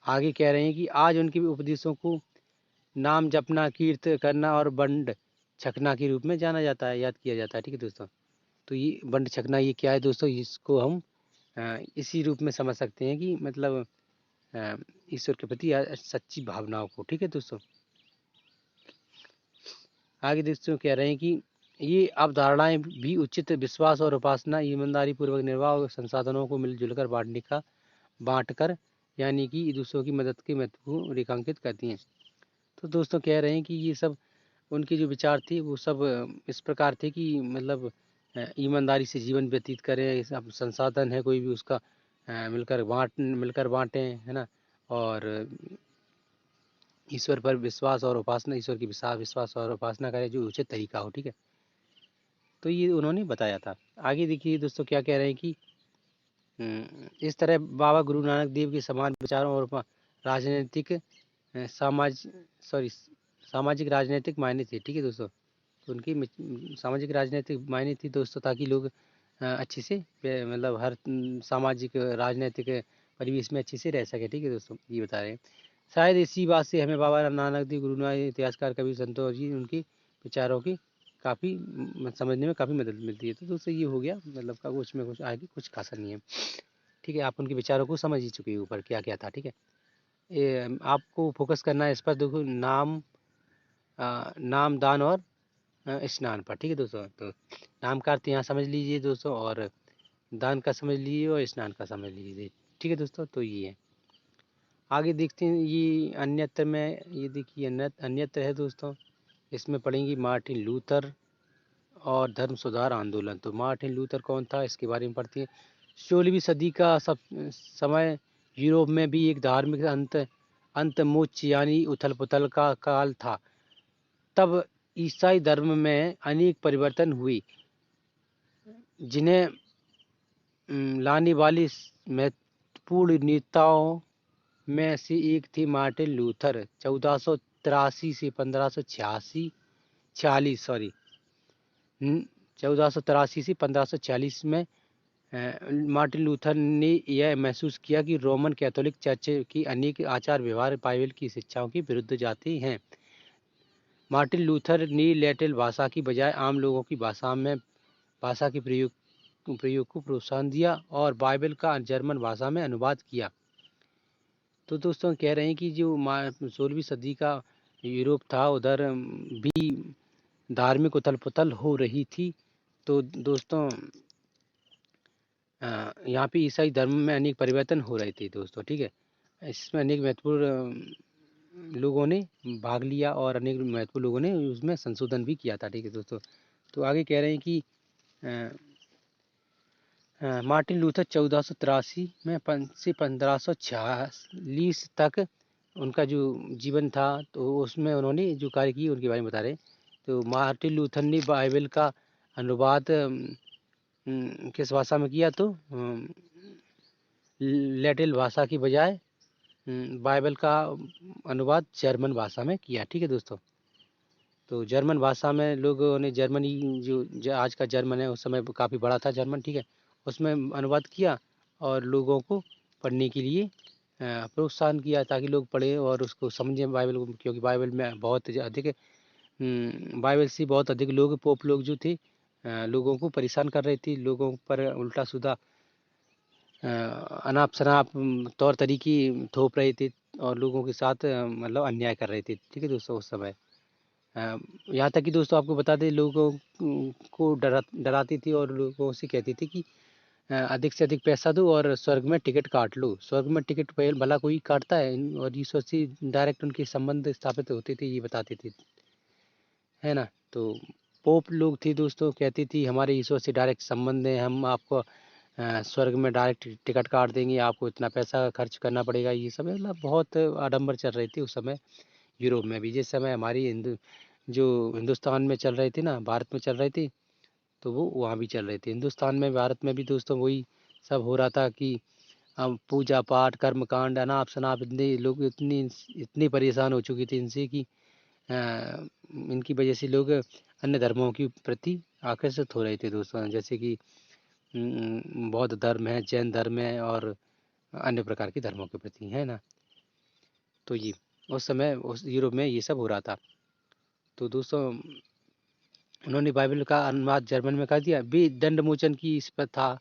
आगे कह रहे हैं कि आज उनके उपदेशों को नाम जपना, कीर्त करना और बंड छकना के रूप में जाना जाता है, याद किया जाता है। ठीक है दोस्तों, तो ये बंड छकना ये क्या है दोस्तों, इसको हम इसी रूप में समझ सकते हैं कि मतलब ईश्वर के प्रति सच्ची भावनाओं को। ठीक है दोस्तों, आगे दोस्तों कह रहे हैं कि ये अवधारणाएं भी उचित विश्वास और उपासना, ईमानदारी पूर्वक निर्वाह और संसाधनों को मिलजुल कर बांटकर, यानी कि दूसरों की मदद के महत्व को रेखांकित करती हैं। तो दोस्तों कह रहे हैं कि ये सब उनके जो विचार थे वो सब इस प्रकार थे कि मतलब ईमानदारी से जीवन व्यतीत करें, सब संसाधन है कोई भी उसका मिलकर बांटें, है ना, और ईश्वर पर विश्वास और उपासना, ईश्वर की विश्वास और उपासना करें जो उचित तरीका हो। ठीक है, तो ये उन्होंने बताया था। आगे देखिए दोस्तों क्या कह रहे हैं कि इस तरह बाबा गुरु नानक देव के समान विचारों और राजनीतिक समाज सॉरी सामाजिक राजनीतिक मायने थे। ठीक है दोस्तों, तो उनकी सामाजिक राजनीतिक मायने थी दोस्तों, ताकि लोग अच्छे से मतलब हर सामाजिक राजनीतिक परिवेश में अच्छे से रह सके। ठीक है दोस्तों, ये बता रहे हैं। शायद इसी बात से हमें बाबा नानक देव, गुरु नानक, इतिहासकार कवि संतों जी उनके विचारों की काफ़ी समझने में काफ़ी मदद मिलती है। तो दोस्तों ये हो गया, मतलब का कुछ में कुछ आगे कुछ खासा नहीं है। ठीक है, आप उनके विचारों को समझ ही चुके हो ऊपर क्या क्या था। ठीक है, आपको फोकस करना है इस पर, देखो नाम, दान और स्नान पर। ठीक है दोस्तों, तो नाम का अर्थ यहाँ समझ लीजिए दोस्तों, और दान का समझ लीजिए और स्नान का समझ लीजिए। ठीक है दोस्तों, तो ये है। आगे देखते हैं ये अन्यत्र में, ये देखिए अन्यत्र है दोस्तों, इसमें पढ़ेंगे मार्टिन लूथर और धर्म सुधार आंदोलन। तो मार्टिन लूथर कौन था इसके बारे में पढ़ते हैं। 16वीं सदी का समय यूरोप में भी एक धार्मिक अंतमोच्च यानी उथल पुथल का काल था। तब ईसाई धर्म में अनेक परिवर्तन हुए। जिन्हें लाने वाली महत्वपूर्ण नेताओं में से एक थे मार्टिन लूथर। 1483 से 1586 46 सॉरी 1483 से 1546 में मार्टिन लूथर ने यह महसूस किया कि रोमन कैथोलिक चर्च की अनेक आचार व्यवहार बाइबल की शिक्षाओं के विरुद्ध जाते हैं। मार्टिन लूथर ने लैटिन भाषा की बजाय आम लोगों की भाषा के प्रयोग को प्रोत्साहन दिया और बाइबल का जर्मन भाषा में अनुवाद किया। तो दोस्तों कह रहे हैं कि जो 16वीं सदी का यूरोप था, उधर भी धार्मिक उथल पुथल हो रही थी। तो दोस्तों यहाँ पे ईसाई धर्म में अनेक परिवर्तन हो रहे थे दोस्तों, ठीक है। इसमें अनेक महत्वपूर्ण लोगों ने भाग लिया और अनेक महत्वपूर्ण लोगों ने उसमें संशोधन भी किया था, ठीक है दोस्तों। तो आगे कह रहे हैं कि मार्टिन लूथर 1483 में से 1546 तक उनका जो जीवन था, तो उसमें उन्होंने जो कार्य किए उनके बारे में बता रहे हैं। तो मार्टिन लूथर ने बाइबल का अनुवाद किस भाषा में किया, तो लैटिन भाषा की बजाय बाइबल का अनुवाद जर्मन भाषा में किया, ठीक है दोस्तों। तो जर्मन भाषा में लोगों ने जर्मनी जो आज का जर्मन है, उस समय काफ़ी बड़ा था जर्मन, ठीक है, उसमें अनुवाद किया और लोगों को पढ़ने के लिए प्रोत्साहन किया ताकि लोग पढ़ें और उसको समझें बाइबल को, क्योंकि बाइबल में बहुत अधिक बाइबल से बहुत अधिक लोग पोप लोग जो थे लोगों को परेशान कर रहे थे, लोगों पर उल्टा सीधा अनाप शनाप तौर तरीके थोप रहे थे और लोगों के साथ मतलब अन्याय कर रहे थे, ठीक है दोस्तों। उस समय यहाँ तक कि दोस्तों आपको बता दें, लोगों को डराती थी और लोगों से कहती थी कि अधिक से अधिक पैसा दो और स्वर्ग में टिकट काट लो। स्वर्ग में टिकट भला कोई काटता है, और ईश्वर से डायरेक्ट उनके संबंध स्थापित होते थे, ये बताते थे, है ना। तो पोप लोग थे दोस्तों, कहती थी हमारे ईश्वर से डायरेक्ट संबंध है, हम आपको स्वर्ग में डायरेक्ट टिकट काट देंगे, आपको इतना पैसा खर्च करना पड़ेगा। ये सब मतलब बहुत आडंबर चल रही थी उस समय यूरोप में भी। जिस समय हमारी जो हिंदुस्तान में चल रहे थे ना, भारत में चल रहे थे, तो वो वहाँ भी चल रहे थे। हिंदुस्तान में भारत में भी दोस्तों वही सब हो रहा था कि हम पूजा पाठ कर्म कांड अनाप शनाप, इतने लोग इतनी परेशान हो चुके थे इनसे कि इनकी वजह से लोग अन्य धर्मों के प्रति आकर्षित हो रहे थे दोस्तों। जैसे कि बौद्ध धर्म है, जैन धर्म है और अन्य प्रकार के धर्मों के प्रति, है ना। तो ये उस समय उस यूरोप में ये सब हो रहा था। तो दोस्तों उन्होंने बाइबल का अनुवाद जर्मन में कर दिया। भी दंड मोचन की इस प्रथा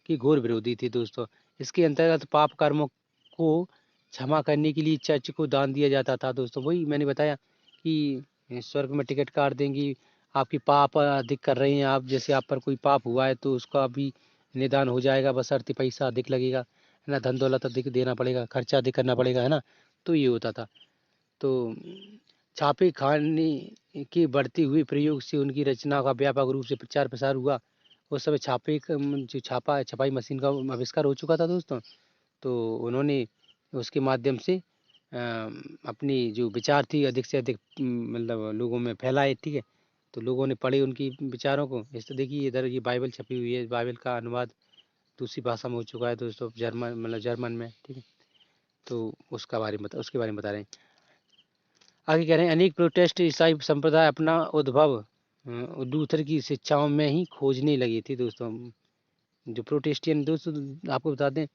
की घोर विरोधी थी दोस्तों। इसके अंतर्गत पाप कर्मों को क्षमा करने के लिए चर्च को दान दिया जाता था दोस्तों। वही मैंने बताया कि स्वर्ग में टिकट काट देंगी, आपकी पाप अधिक कर रहे हैं आप, जैसे आप पर कोई पाप हुआ है तो उसका भी निदान हो जाएगा, बशर्ते पैसा अधिक लगेगा, है ना, धन दौलत अधिक देना पड़ेगा, खर्चा अधिक करना पड़ेगा, है ना। तो ये होता था। तो छापे खाने के बढ़ते हुए प्रयोग से उनकी रचना का व्यापक रूप से प्रचार प्रसार हुआ। उस समय जो छपाई मशीन का आविष्कार हो चुका था दोस्तों। तो उन्होंने उसके माध्यम से अपनी जो विचार थी अधिक से अधिक मतलब लोगों में फैलाए, ठीक है। तो लोगों ने पढ़े उनकी विचारों को। इस तो देखिए इधर ये बाइबल छपी हुई है, बाइबल का अनुवाद दूसरी भाषा में हो चुका है दोस्तों, जर्मन में, ठीक है। तो उसके बारे में बता रहे हैं। आगे कह रहे हैं अनेक प्रोटेस्ट ईसाई संप्रदाय अपना उद्भव लूथर की शिक्षाओं में ही खोजने लगे थे दोस्तों। जो प्रोटेस्टियन दोस्तों आपको बता दें,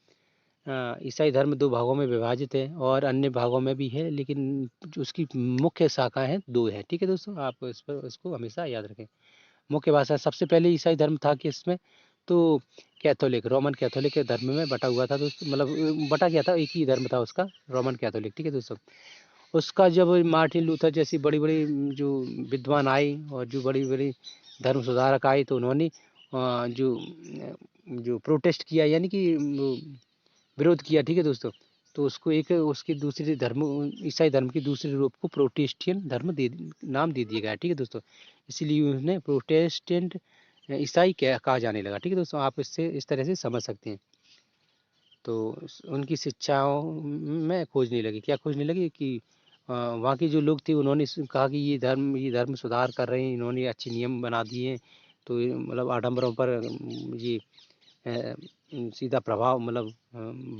ईसाई धर्म दो भागों में विभाजित है और अन्य भागों में भी है, लेकिन जो उसकी मुख्य शाखा है दो है, ठीक है दोस्तों। आप इसको हमेशा याद रखें। मुख्य भाषा सबसे पहले ईसाई धर्म था कि इसमें तो कैथोलिक रोमन कैथोलिक के धर्म में बटा हुआ था दोस्तों। मतलब बटा गया था, एक ही धर्म था उसका, रोमन कैथोलिक, ठीक है दोस्तों। उसका जब मार्टिन लूथर जैसी बड़ी बड़ी जो विद्वान आए और जो बड़ी बड़ी धर्म सुधारक आए, तो उन्होंने जो जो प्रोटेस्ट किया, यानी कि विरोध किया, ठीक है दोस्तों। तो उसको एक उसकी दूसरी धर्म ईसाई धर्म की दूसरे रूप को प्रोटेस्टियन धर्म नाम दे दिया गया, ठीक है दोस्तों। इसीलिए उन्हें प्रोटेस्टेंट ईसाई कहा जाने लगा, ठीक है दोस्तों। आप इससे इस तरह से समझ सकते हैं। तो उनकी शिक्षाओं में खोजने लगे, क्या खोजने लगे कि वहाँ के जो लोग थे उन्होंने कहा कि ये धर्म सुधार कर रहे हैं, इन्होंने अच्छे नियम बना दिए हैं, तो ये मतलब आडंबरों पर ये सीधा प्रभाव मतलब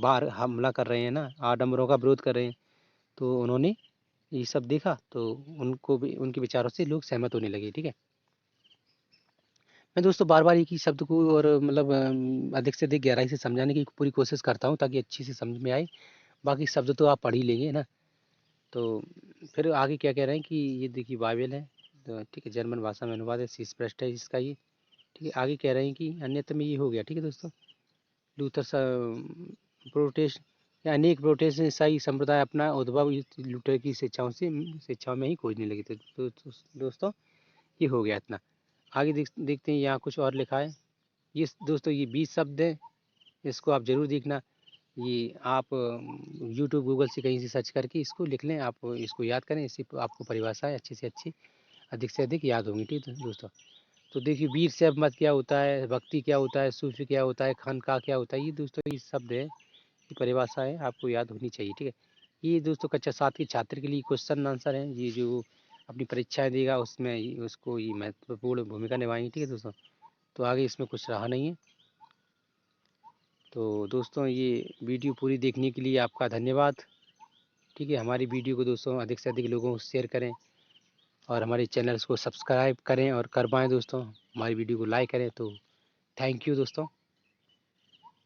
बाहर हमला कर रहे हैं ना, आडंबरों का विरोध कर रहे हैं। तो उन्होंने ये सब देखा तो उनको भी उनके विचारों से लोग सहमत होने लगे। ठीक है, मैं दोस्तों बार बार एक ही शब्द को और मतलब अधिक से अधिक गहराई से समझाने की पूरी कोशिश करता हूँ ताकि अच्छी से समझ में आए। बाकी शब्द तो आप पढ़ ही लेंगे ना। तो फिर आगे क्या कह रहे हैं कि ये देखिए बाइबल है, तो ठीक है, जर्मन भाषा में अनुवाद है, शीर्ष पृष्ठ है इसका ये। ठीक है, आगे कह रहे हैं कि अन्यथा में ये हो गया। ठीक है दोस्तों, लूथर प्रोटेस्ट या अनेक प्रोटेस्ट ईसाई संप्रदाय अपना उद्भव लूथर की शिक्षाओं में ही खोजने लगे थे। तो दोस्तों ये हो गया इतना। आगे देखते हैं, यहाँ कुछ और लिखा है। ये दोस्तों ये 20 शब्द है, इसको आप जरूर देखना। ये आप यूट्यूब गूगल से कहीं से सर्च करके इसको लिख लें, आप इसको याद करें, इससे आपको परिभाषाएं अच्छी से अच्छी अधिक से अधिक याद होंगी। ठीक है दोस्तों, तो देखिए वीर शैव मत क्या होता है, भक्ति क्या होता है, सूफी क्या होता है, खानका क्या होता है, ये दोस्तों ये शब्द है, ये परिभाषा है, आपको याद होनी चाहिए। ठीक है, ये दोस्तों कक्षा 7 के छात्र के लिए क्वेश्चन आंसर है, ये जो अपनी परीक्षाएं देगा उसमें उसको ये महत्वपूर्ण भूमिका निभाएंगे। ठीक है दोस्तों, तो आगे इसमें कुछ रहा नहीं है। तो दोस्तों ये वीडियो पूरी देखने के लिए आपका धन्यवाद। ठीक है, हमारी वीडियो को दोस्तों अधिक से अधिक लोगों को शेयर करें और हमारे चैनल्स को सब्सक्राइब करें और कर पाएँ दोस्तों, हमारी वीडियो को लाइक करें। तो थैंक यू दोस्तों।